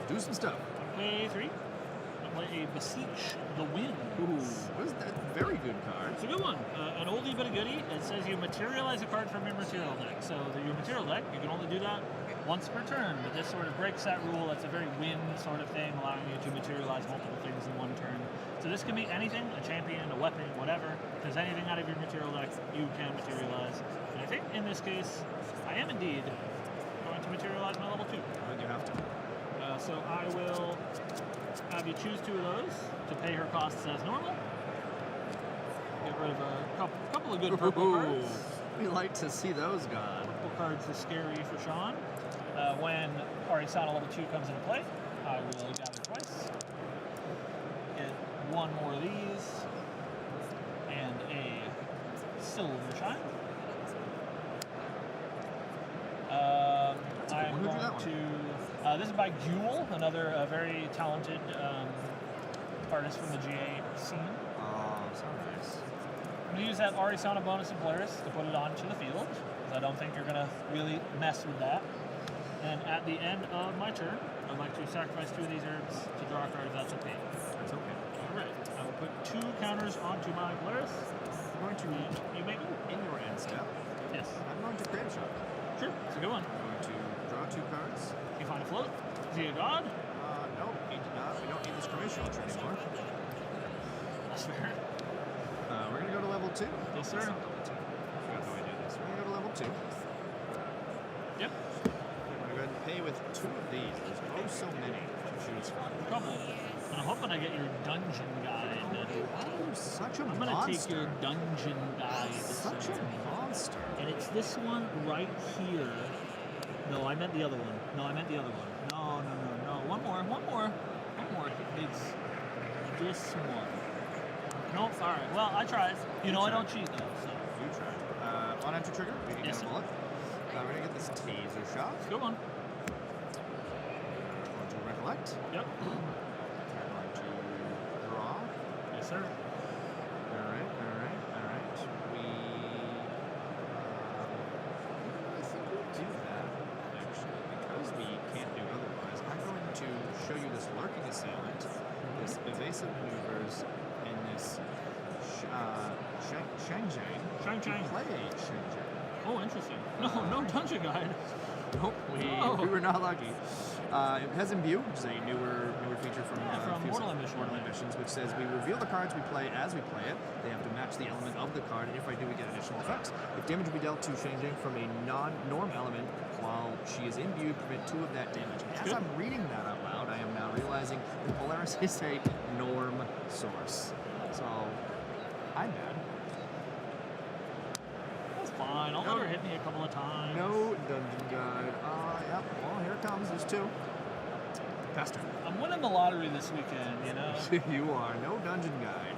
Do some stuff. Play 3. I play a Beseech the Wind. Ooh, what is that? Very good card. It's a good one. An oldie but a goodie. It says you materialize a card from your material deck. So your material deck, you can only do that once per turn, but this sort of breaks that rule. It's a very win sort of thing, allowing you to materialize multiple things in one turn. So this can be anything, a champion, a weapon, whatever. If there's anything out of your material deck, you can materialize. And I think in this case, I am indeed going to materialize my level 2. Then you have to. So I will have you choose 2 of those to pay her costs as normal. Get rid of a couple of good purple cards. We like to see those gone. Purple cards are scary for Sean. When Arisana level 2 comes into play, I will gather twice. Get 1 more of these. And a silver shine. I'm going to... this is by Jewel, another very talented artist from the GA scene. Oh, so nice. I'm going to use that Arisana bonus in Polaris to put it onto the field, because I don't think you're going to really mess with that. And at the end of my turn, I'd like to sacrifice 2 of these herbs to draw a card if that's okay. That's okay. Alright, I will put 2 counters onto my Polaris. I'm going to You make in your end step. Yes. I'm going to create a shot. Sure, it's a good one. I'm going to draw 2 cards. You find a float. Is he a god? No, we do not. We don't need this cremation altar anymore. That's fair. We're going to go to level 2. Yes, sir. That's not level 2. I forgot how I did this. We're going to go to level 2. Yep. I'm going to go ahead and pay with 2 of these. There's so many to choose from. Trouble. And I'm hoping I get your dungeon guide. Oh, such a I'm monster. gonna take your dungeon guide. Such a monster. And it's this one right here. No, I meant the other one. No, I meant the other one. No. One more. It's this one. Nope. All right. Well, I tried. You know I don't cheat though. So. You tried. On entry trigger, we can Yes, get a bullet. We're gonna get this taser shot. Good one. Going to recollect. Yep. We're going to draw. Yes, sir. All right. I think we'll do that actually because we can't do otherwise. I'm going to show you this lurking assailant, this evasive maneuvers, and this Shang-Chang. Shang-Chang. Play Shang-Chang. Oh, interesting. No dungeon guide. Nope, we were not lucky. It has Imbue, which is a newer feature from Mortal Ambitions, which says we reveal the cards we play as we play it. They have to match the element of the card, and if I do, we get additional effects. If damage will be dealt to Shang-Chang from a non-norm element while she is imbued, prevent 2 of that damage. As I'm reading that out loud, I am now realizing that Polaris is a norm source. So, I'm mad. Fine, I'll let her hit me a couple of times. No dungeon guide. Yep. Well, here it comes. There's 2. Faster. I'm winning the lottery this weekend, you know? You are. No dungeon guide.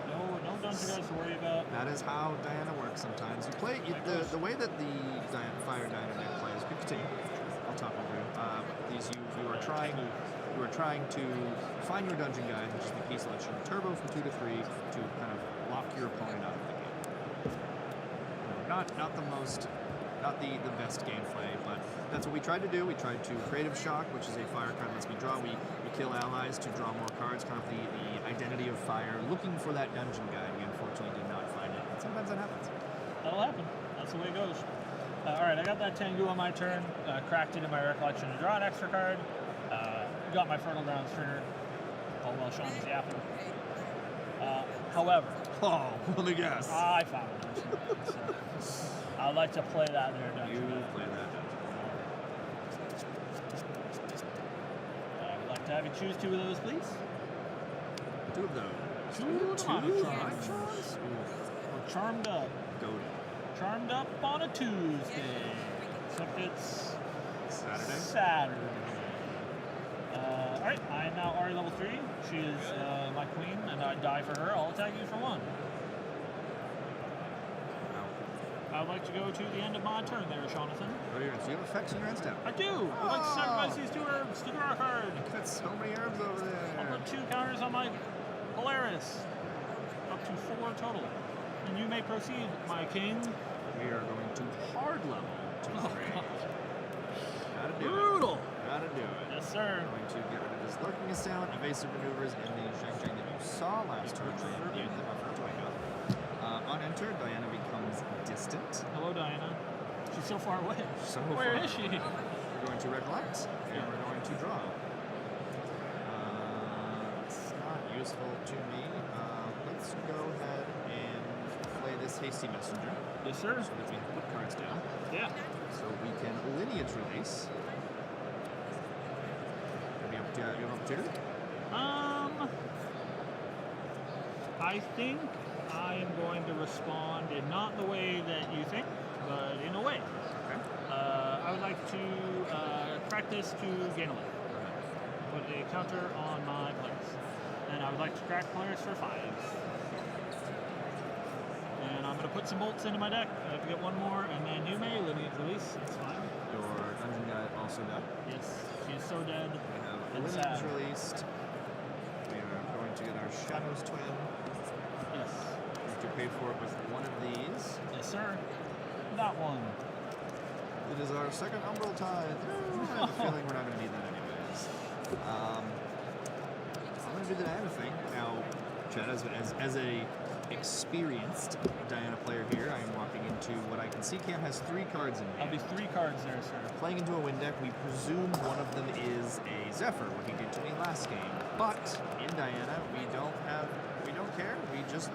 No dungeon guides to worry about. That is how Diana works sometimes. You play the way that the Fire Diana deck plays. You can continue. I'll talk over you. You you are trying to find your dungeon guide, which is the key selection, turbo from 2 to 3 to kind of lock your opponent out of the game. Not the best gameplay, but that's what we tried to do. We tried to creative shock, which is a fire card lets me draw. We kill allies to draw more cards, kind of the identity of fire, looking for that dungeon guide. We unfortunately did not find it. And sometimes that happens. That'll happen. That's the way it goes. All right, I got that Tengu on my turn. Cracked it in my recollection to draw an extra card. Got my Fertile Grounds trigger. Oh well, Sean is yapping. However, let me guess. I found a dungeon guide, so I'd like to play that there dungeon guide. Play that dungeon. I would like to have you choose 2 of those, please. 2 of those. 2 charms. We're charmed up. Goated. Charmed up on a Tuesday. Except it's Saturday. Alright, I am now Ari level 3. She is my queen, and I die for her. I'll attack you for 1. I'd like to go to the end of my turn there, Jonathan. Oh, do you have effects in your end step? I do! I'd like to sacrifice these 2 herbs to draw a card. Got so many herbs over I'll there. put 2 counters on my Polaris. Up to 4 total. And you may proceed, my king. We are going to hard level to 3. Gotta do Brutal! it. Gotta do it. Yes, sir. Going to get rid of this lurking assailant, evasive maneuvers, and the Shang that you saw last turn. The buffer to wake up. Unentered, Diana becomes distant. Hello, Diana. She's so far away. Where is she? We're going to recollect, and we're going to draw. It's not useful to me. Let's go ahead and play this Hasty Messenger. Yes, sir. So that we can put cards down. Yeah. So we can lineage release. Do you have an opportunity? I think I am going to respond in not the way that you think, but in a way. Okay. I would like to crack this to gain a life. Put a counter on my Polaris. And I would like to crack Polaris for 5. And I'm going to put some bolts into my deck. I have to get 1 more, and then you may lineage release. It's fine. Your dungeon guy also died. Yes, she is so dead. We have And lineage sad. released. We are going to get our Shadows Twin. Yes. We have to pay for it with 1 of these. Yes, sir. That one. It is our second Umbral Tide. I have a feeling we're not going to need that anyways. I'm going to do the Diana thing. Now, Chad, as a experienced Diana player here, I am walking into what I can see Cam has 3 cards in I'll hand. be 3 cards there, sir. Playing into a wind deck, we presume one of them is a Zephyr, what he did to me last game. But in Diana, we don't care. We just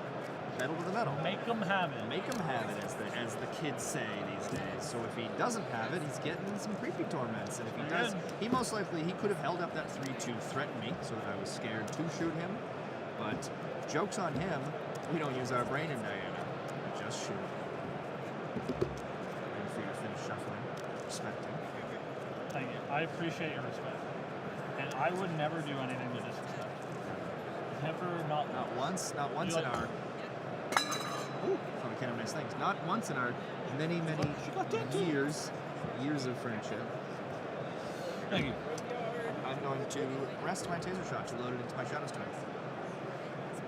pedal to the metal. Make them have it. Make him have it, as the kids say these days. So if he doesn't have it, he's getting some creepy torments. And if he does, he most likely, he could have held up that 3 to threaten me so that I was scared to shoot him. But joke's on him, we don't use our brain in Diana. We just shoot. Waiting for you to finish shuffling. Respecting. Thank you. I appreciate your respect. And I would never do anything to disrespect. Never, not Not once You in like- our... Ooh, thought we can't have nice things. Not once in our many years of friendship. Thank you. I'm going to rest my taser shot to load it into my Shadows Twin.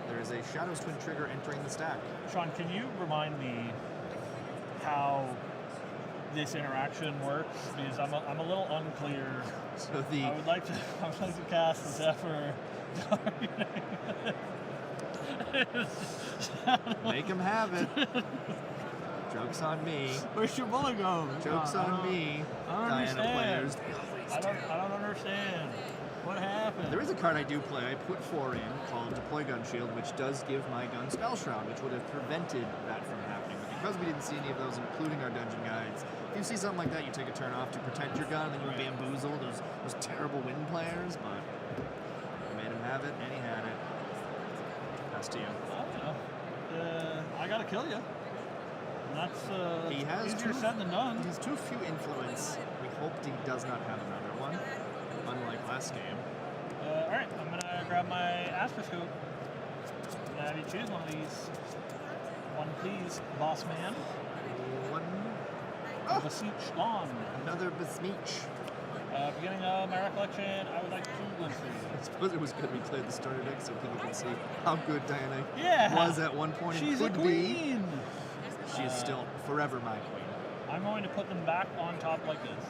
There is a Shadows Twin trigger entering the stack. Sean, can you remind me how this interaction works? Because I'm a little unclear. So I would like to cast the Zephyr. make him have it. Joke's on me. Where's your bullet go? Joke's on me. I don't Diana understand. players. I don't understand. What happened? There is a card I do play. I put 4 in called Deploy Gun Shield, which does give my gun Spell Shroud, which would have prevented that from happening. But because we didn't see any of those, including our dungeon guides, if you see something like that, you take a turn off to protect your gun, and then you bamboozle those terrible wind players. But I made him have it, and he had it. Pass to you. I don't know. I gotta kill you. And that's He has easier said than done. He has too few influence. We hope he does not have another one, unlike last game. Alright, I'm gonna grab my astroscope. And have you choose one of these. One, please, boss man. One. Beseech on. Another besmeech. Beginning of my recollection, I would like 2 glimpses. I suppose it was good we played the starter deck so people could see how good Diana Yeah. was at one point and She's a could be. queen. She is still forever my queen. I'm going to put them back on top like this.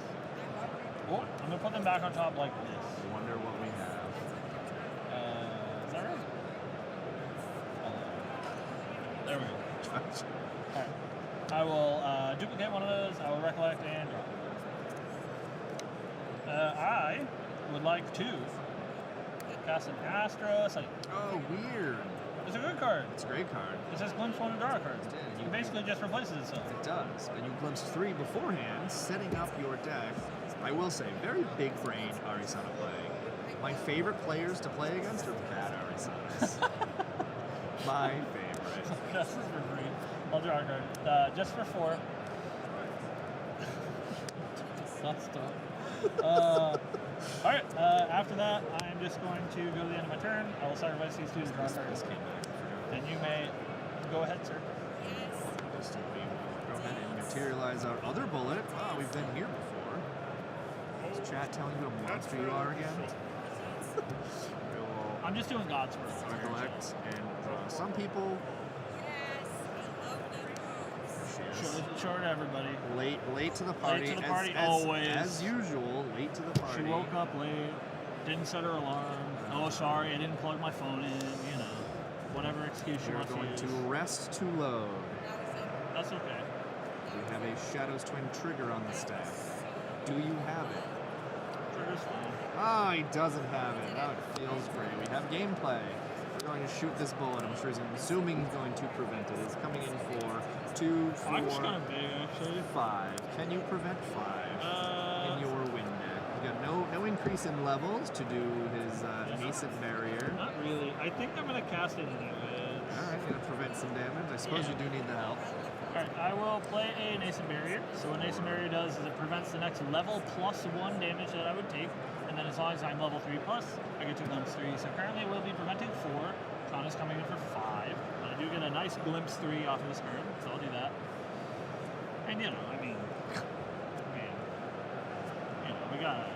Oh, I'm going to put them back on top like this. I wonder what we have. Is that right? There we go. Alright. I will duplicate one of those. I will recollect and draw. I would like to cast an Astro Sunny. Oh, weird. It's a good card. It's a great card. It says glimpse 1 and draw a card. Yeah, It basically just replaces itself. It does. And you glimpse 3 beforehand, setting up your deck. I will say, very big brain Arisana play. My favorite players to play against are bad Arisanas. My favorite. This is for free. I'll draw a card. Just for 4. Not stop. Alright, after that, I'm just going to go to the end of my turn. I will sacrifice these 2 to draw cards. And you may go ahead, sir. Just go ahead and materialize our other bullet. Oh, we've been here before. Is chat telling you what a monster you are again? We will I'm just doing God's work. recollect and draw. Some people Show it to everybody. late to the party. Late to the party, as, always. As usual, late to the party. She woke up late, didn't set her alarm. Oh, sorry, I didn't plug my phone in. You know, whatever excuse she We're wants to going use. to rest to load. That's okay. We have a Shadow's Twin trigger on the staff. Do you have it? Trigger's fine. Ah, he doesn't have it. Now it feels great. We have gameplay. We're going to shoot this bullet. I'm sure he's assuming he's going to prevent it. He's coming in for 2, 4, I'm just kind of big, actually. 5. Can you prevent 5 in your win deck? You got no increase in levels to do his nascent barrier. Not really. I think I'm going to cast it anyway. Alright, you're going to prevent some damage. I suppose Yeah. you do need the help. Alright, I will play a Nascent Barrier. So what Nascent Barrier does is it prevents the next level plus 1 damage that I would take. And then as long as I'm level 3 plus, I get to glimpse 3. So currently we'll be preventing 4. Sean is coming in for 5. But I do get a nice glimpse 3 off of this card, so I'll do that. And you know, we got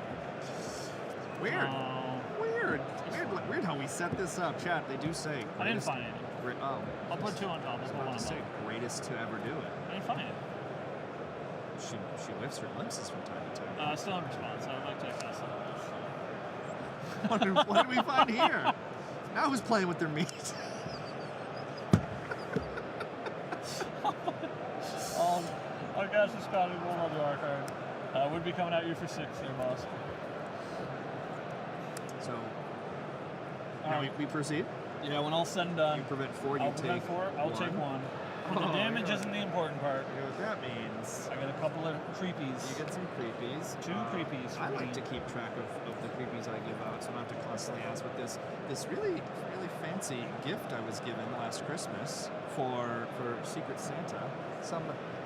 Weird. Weird how we set this up. Chat, they do say. I didn't find it. Oh. I'll put 2 on top. Let's I put 1 on was about to say, top. greatest to ever do it. I didn't find it. She lifts her glimpses from time to time. Still in response. I'd like to cast it. What did we find here? Now who's playing with their meat? I'll cast the Scotty roll on the R card. Would be coming at you for 6 there, boss. So, now we proceed. Yeah, when all said and You done, prevent 4, you I'll take prevent 4, I'll take 1. But the Oh, damage yeah. isn't the important part. You know what that means? I got a couple of creepies. You get some creepies. 2 creepies for I like me. to keep track of the creepies I give out, so I don't have to constantly ask. But this really fancy gift I was given last Christmas for Secret Santa, some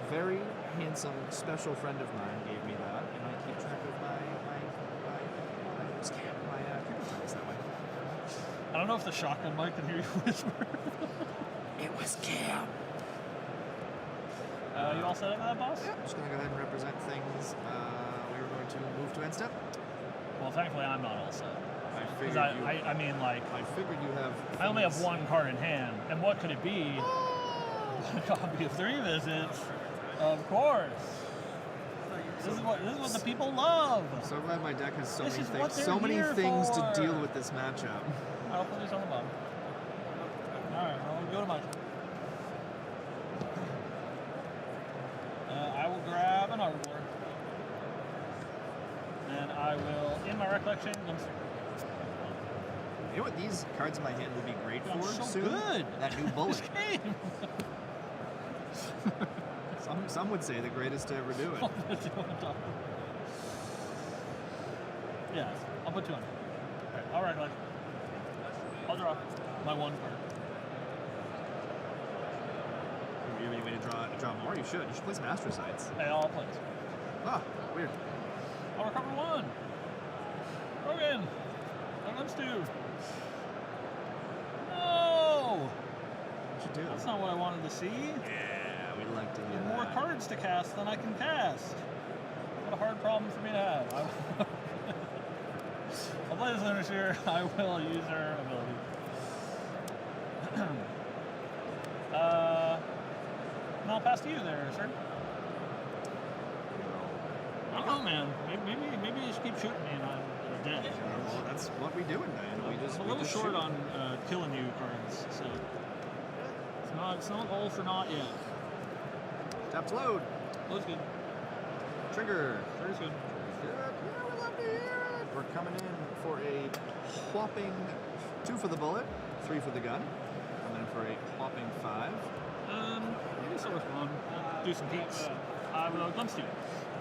very handsome special friend of mine gave me that, and I keep track of my creepy times that way. I don't know if the shotgun mic can hear you whisper. It was Cam. You all set up for that, boss? Yeah, I'm just gonna go ahead and represent things. We were going to move to end step. Well, thankfully I'm not all set. I Because figured you. I mean, like, I figured you have. I only have things- 1 card in hand. And what could it be? A copy of 3 visits. Of course. This is what the people love. So glad my deck has so This many is what things. they're So many here things to for. deal with this matchup. I'll put this on the bottom. Alright, I'll go to my turn. I will grab an artboard. And I will, in my recollection, You know what these cards in my hand will be great I'm for so soon? good. That new bullet. This game. Some would say the greatest to ever do it. I'll put 2 on top. Yes, I'll put 2 on. Alright, I'll recollect. I'll draw my 1 card. You have any way to draw more? You should. You should play some astrocytes. Hey, all plays. Ah, weird. I'll recover 1. Rogan. Let's do. No! What'd you do? That's not what I wanted to see. Yeah, we'd like to hear More that. cards to cast than I can cast. What a hard problem for me to have. I'll play this Lunar Sphere. I will use her ability. And I'll pass to you there, sir. I don't know, man. Maybe you just keep shooting me and I'm dead. Well, that's what we do in man. I'm a little short on killing you cards, so it's not all for naught yet. Tap to load. Looks good. Trigger. Trigger's good. Yeah, we love to hear it. We're coming in for a whopping 2 for the bullet, 3 for the gun. Coming in for a whopping 5. Maybe so respond. Do some peeks. I will glimpse to you.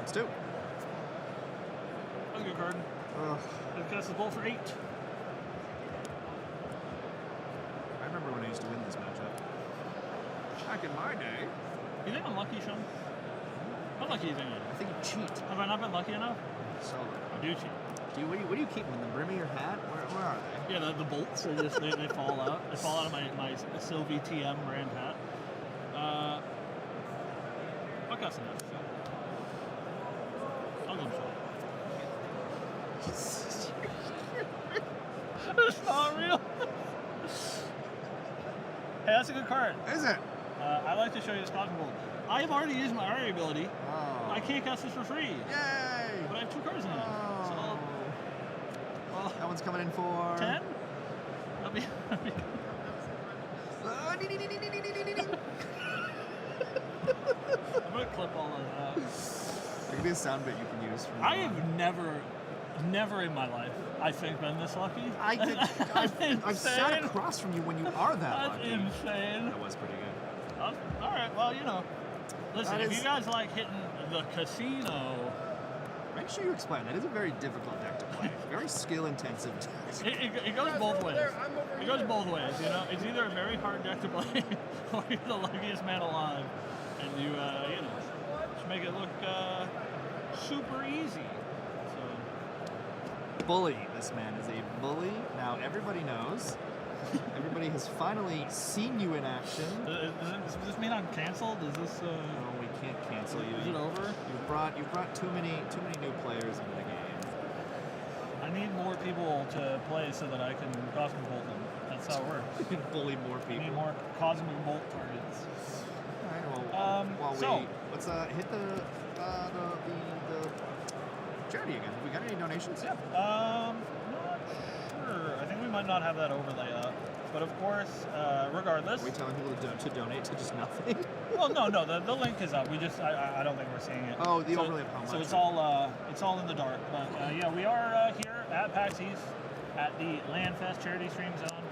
Let's do. That's a good card. It casts the bolt for 8. I remember when I used to win this matchup. Back in my day. You think I'm lucky, Sean? How lucky you think I am? I think you cheat. Have I not been lucky enough? So, I do cheat. what do you keep them in the brim of your hat? Where are they? Yeah, the bolts, they fall out. They fall out of my Sylvie TM brand hat. I'll cast enough. I'll go It's not real. Hey, that's a good card. Is it? I like to show you this Cosmic Bolt. I have already used my RA ability. Oh. I can't cast this for free. Yay! But I have 2 cards in it. Oh. So, well, That one's coming in for 10? That'll be Ding, ding, ding, ding, ding, ding, ding, ding. I'm gonna clip all of that. There could be a sound bit you can use from I now on. have never in my life, I think, been this lucky. I've sat across from you when you are that That's lucky. insane. That was pretty good. All right, well, you know. Listen, That if is- you guys like hitting the casino, Make sure you explain. That is a very difficult deck to play. Very skill intensive deck. it goes both ways. It goes both ways, you know. It's either a very hard deck to play, or you're the luckiest man alive, and you know, just make it look super easy. So. Bully. This man is a bully. Now everybody knows. Everybody has finally seen you in action. Does this mean I'm canceled? Is this? No, we can't cancel you. Is it over? You've brought too many new players into the game. I need more people to play so that I can Cosmic Bolt them. That's how it works. You can bully more I people. need more Cosmic Bolt targets. All right, well, so- let's hit the charity again. Have we got any donations? Not sure. I think we might not have that overlay up. But of course, regardless. Are we telling people to donate to just nothing? Well, no, the link is up. We just, I don't think we're seeing it. Oh, the overlay of how much? So it's all in the dark. But yeah, we are here at PAX East at the Landfest Charity Stream Zone,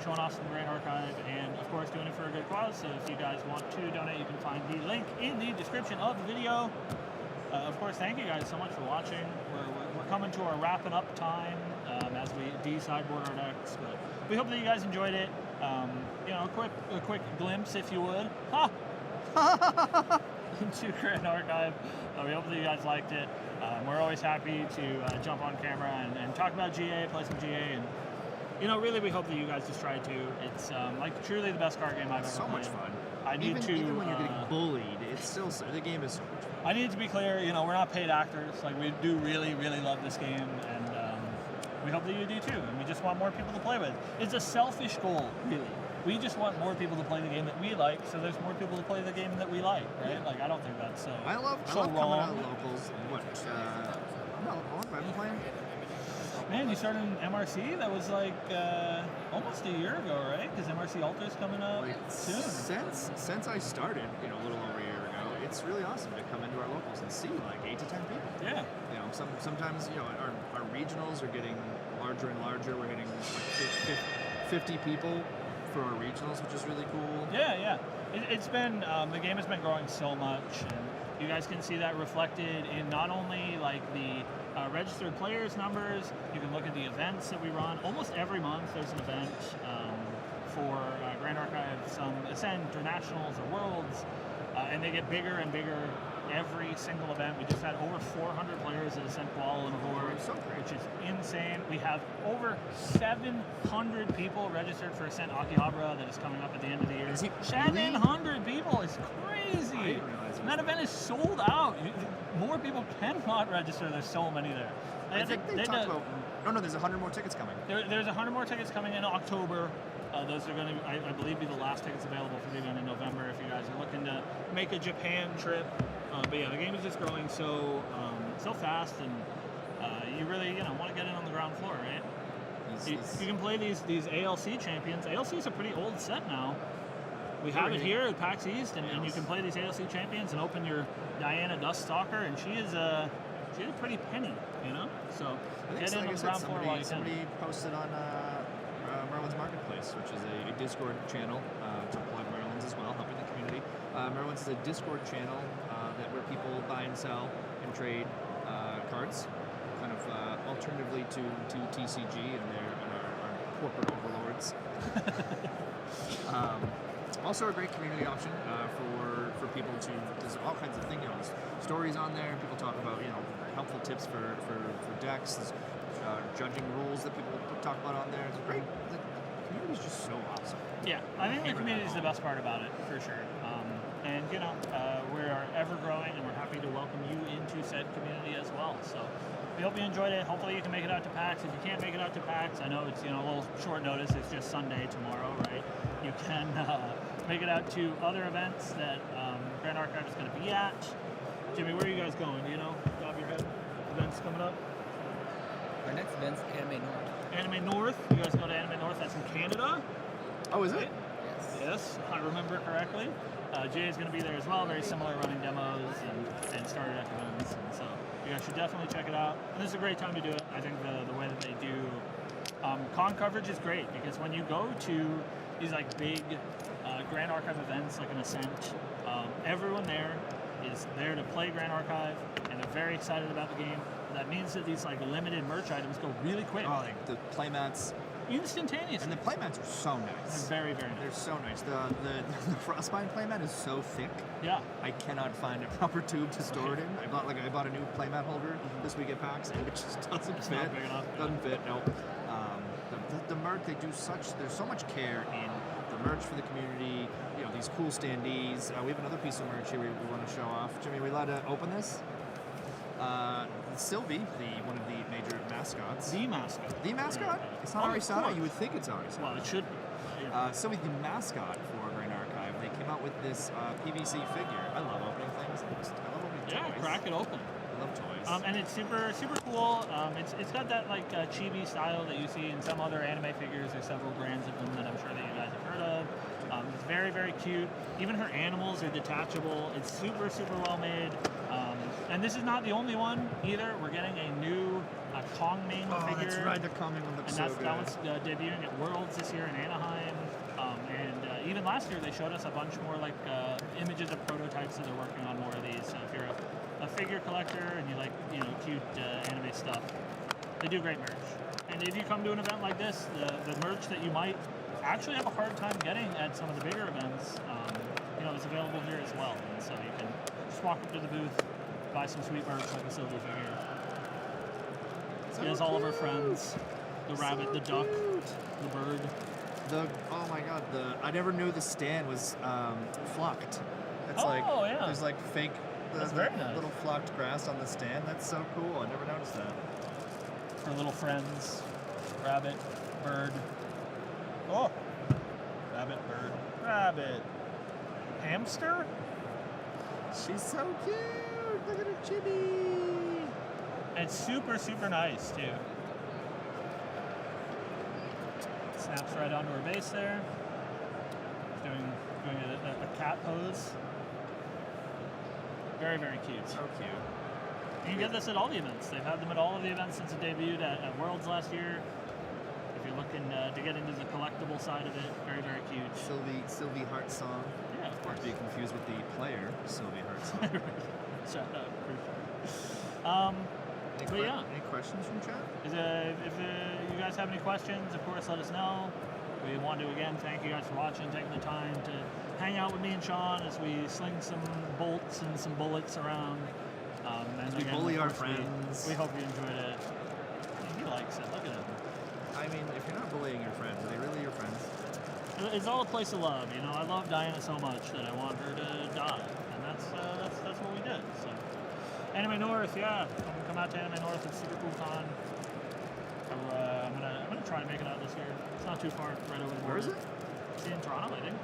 showing off some great archive, and of course doing it for a good cause. So if you guys want to donate, you can find the link in the description of the video. Of course, thank you guys so much for watching. We're coming to our wrapping up time as we de-sideboard our decks. But we hope that you guys enjoyed it. You know, a quick glimpse, if you would. Ha! Into Grand Archive. We hope that you guys liked it. We're always happy to jump on camera and talk about GA, play some GA, and you know, really, we hope that you guys just try to. It's like truly the best card game I've ever so played. much fun. I need even when you're getting bullied, it's still the game is so much fun. I need to be clear. You know, we're not paid actors. Like, we do really love this game, and we hope that you do too. And we just want more people to play with. It's a selfish goal, really. We just want more people to play the game that we like, so there's more people to play the game that we like, right? Yeah. like, I don't think that's so I love wrong. coming out locals. What? I'm not long. I've been playing. Man, you started in MRC? That was like almost a year ago, right? Because MRC Ultra's coming up soon. Since I started, you know, a little over a year ago, it's really awesome to come into our locals and see like 8 to 10 people. Yeah. You know, sometimes you know our regionals are getting larger and larger. We're hitting like 50 people for our regionals, which is really cool. Yeah. It's been the game has been growing so much, and you guys can see that reflected in not only like the registered players numbers. You can look at the events that we run. Almost every month there's an event for Grand Archive, some Ascend Internationals or Worlds, and they get bigger and bigger every single event. We just had over 400 players at Ascent Kuala Lumpur, So great. which is insane. We have over 700 people registered for Ascent Akihabara that is coming up at the end of the year. Is it 700 people! It's crazy! I didn't realize it was That event is sold out. More people cannot register. There's so many there. I think they talked about. No, there's 100 more tickets coming. There's 100 more tickets coming in October. Those are going to, I believe, be the last tickets available for the event in November if you guys are looking to make a Japan trip. But yeah, the game is just growing so fast, and you really want to get in on the ground floor, right? You can play these ALC champions. ALC is a pretty old set now. We have it here at PAX East, and you can play these ALC champions and open your Diana Duststalker, and she's a pretty penny, So get in on the ground floor while you can. Somebody posted on Merlin's Marketplace, which is a Discord channel to plug Merlin's as well, helping the community. Merlin's is a Discord channel where people buy and sell and trade cards, kind of alternatively to TCG and our corporate overlords. Also a great community option for people to. There's all kinds of things. There's stories on there. People talk about helpful tips for decks. There's judging rules that people talk about on there. It's great. The community is just so awesome. Yeah, I think the community is the best part about it for sure. And we are ever growing, and we're happy to welcome you into said community as well. So we hope you enjoyed it. Hopefully you can make it out to PAX. If you can't make it out to PAX, I know it's a little short notice. It's just Sunday tomorrow, right? You can make it out to other events that Grand Archive is going to be at. Jimmy, where are you guys going? Do you know off your head? Events coming up? Our next event's Anime North. Anime North. You guys go to Anime North. That's in Canada. Oh, is it? Yes, I remember correctly. Jay is going to be there as well. Very similar, running demos and starter deck events. And so you guys should definitely check it out. And this is a great time to do it. I think the way that they do con coverage is great, because when you go to these like big Grand Archive events like an Ascent, everyone there is there to play Grand Archive, and they're very excited about the game. That means that these like limited merch items go really quick. Oh, like the playmats. Instantaneously. And the playmats are so nice. They're very, very nice. They're so nice. The Frostbind playmat is so thick. Yeah. I cannot find a proper tube to store it in. I bought a new playmat holder this week at PAX, and it just doesn't fit. Not big enough. Doesn't fit. Nope. The merch, there's so much care in the merch for the community. These cool standees. We have another piece of merch here we want to show off. Jimmy, are we allowed to open this? Sylvie, one of the major mascots. The mascot. The mascot? It's not Arisana. You would think it's Arisana. Well, it should be. Yeah. Sylvie, the mascot for Grand Archive, they came out with this PVC figure. I love opening things. I love opening toys. Yeah, crack it open. I love toys. And it's super, super cool. It's got that like chibi style that you see in some other anime figures. There's several brands of them that I'm sure that you guys have heard of. It's very, very cute. Even her animals are detachable. It's super, super well made. And this is not the only one either. We're getting a new Kongming figure. That's right. The Kongming one looks so good. That one's debuting at Worlds this year in Anaheim. And even last year they showed us a bunch more like images of prototypes that they're working on more of these. So if you're a figure collector and you like cute anime stuff, they do great merch. And if you come to an event like this, the merch that you might actually have a hard time getting at some of the bigger events, is available here as well. And so you can just walk up to the booth, buy some sweet merch like a Sylvie figure. So She has all of her friends: the rabbit, the duck, the bird. Oh my god! I never knew the stand was flocked. It's yeah. There's like fake That's very nice. little flocked grass on the stand. That's so cool. I never noticed that. Her little friends: rabbit, bird. Oh, rabbit, bird, rabbit, hamster. She's so cute. Look at her chibi. And it's super, super nice too. Snaps right onto her base there. Doing a cat pose. Very, very cute. So cute. You can get this at all the events. They've had them at all of the events since it debuted at Worlds last year. If you're looking to get into the collectible side of it, very, very cute. Sylvie Heart Song. Yeah, of course. Not to be confused with the player Sylvie Heart Song. Shut up. Any questions from chat? If you guys have any questions, of course, let us know. We want to again thank you guys for watching, taking the time to hang out with me and Sean as we sling some bolts and some bullets around. And we again, bully of our course, friends. We hope you enjoyed it. He likes it. Look at him. I mean, if you're not bullying your friends, are they really your friends? It's all a place of love, I love Diana so much that I want her to die, and that's what we did. So, Anime North, yeah. Come out to Anime North. It's super cool con. I'm gonna try to make it out this year. It's not too far, right over the border. Where is it? It's in Toronto, I think.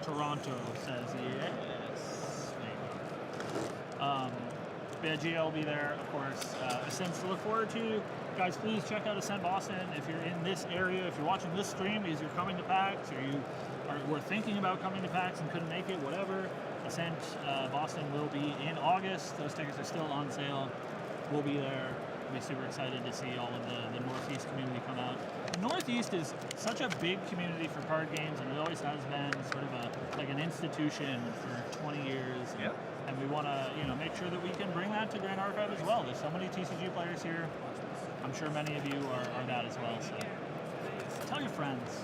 Toronto says yes. Maybe. Yeah, GL will be there, of course. Ascent to look forward to. Guys, please check out Ascent Boston if you're in this area. If you're watching this stream, because you're coming to PAX, or you were thinking about coming to PAX and couldn't make it, whatever. Ascent Boston will be in August. Those tickets are still on sale. We'll be there. We'll be super excited to see all of the Northeast community come out. The Northeast is such a big community for card games, and it always has been sort of like an institution for 20 years. Yeah. And we want to, make sure that we can bring that to Grand Archive as well. There's so many TCG players here. I'm sure many of you are that as well. So tell your friends.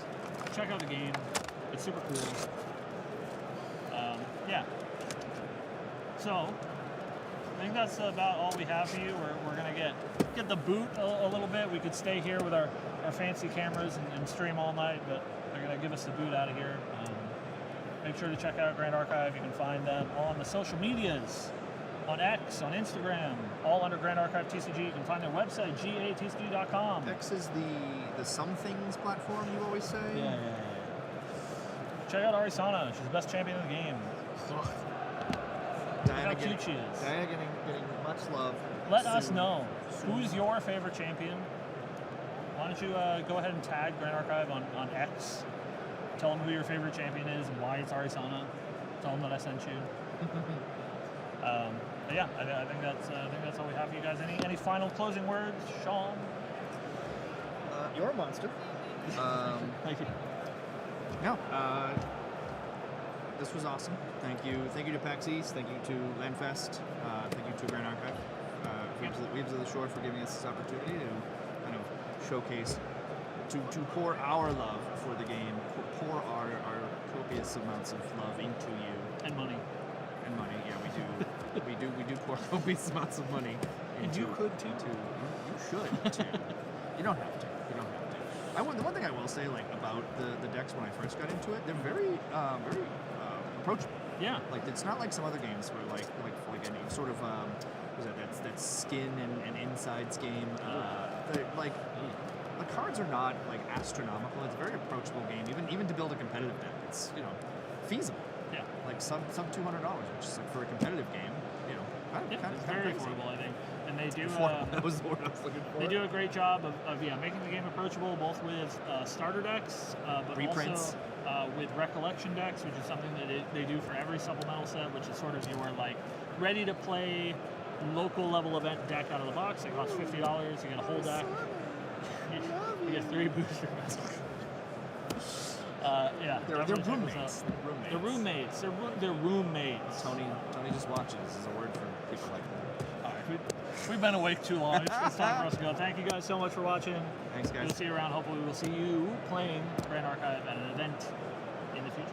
Check out the game. It's super cool. Yeah. So I think that's about all we have for you. We're gonna get the boot a little bit. We could stay here with our fancy cameras and stream all night, but they're gonna give us the boot out of here. Make sure to check out Grand Archive. You can find them on the social medias, on X, on Instagram, all under Grand Archive TCG. You can find their website, gatcg.com. X is the some things platform you always say. Yeah. Check out Arisana. She's the best champion in the game. Diana Look how cute she is. Diana getting much love. Let us soon. know who's your favorite champion. Why don't you go ahead and tag Grand Archive on X. Tell them who your favorite champion is and why it's Arisana. Tell them that I sent you. But yeah, I think that's all we have for you guys. Any final closing words, Sean? You're a monster. Thank you. No. This was awesome. Thank you to PAX East. Thank you to Landfest. Thank you to Grand Archive. Weaves of the Shore for giving us this opportunity to kind of showcase, to pour our love for the game, pour our copious amounts of love into you. And money. And money, yeah, we do pour copious amounts of money into. And you could too. You should too. You don't have to. The one thing I will say, about the decks when I first got into it, they're very approachable. Yeah. Like, it's not like some other games where like any sort of what is that skin and insides game. The cards are not astronomical. It's a very approachable game. Even to build a competitive deck, it's feasible. Yeah. Like sub $200, which is for a competitive game, It's very affordable, I think. And they do. That was the word I was looking for. They do a great job of making the game approachable, both with starter decks, but reprints. also with recollection decks, which is something that they do for every supplemental set, which is sort of your ready to play local level event deck out of the box. It costs $50. You get a whole deck. You get 3 booster packs. Yeah, They're definitely check those roommates. out. They're roommates. They're roommates. Tony just watches is a word for people like that. All right, we've been awake too long. It's time for us to go. Thank you guys so much for watching. Thanks, guys. We'll see you around. Hopefully, we'll see you playing Grand Archive at an event in the future.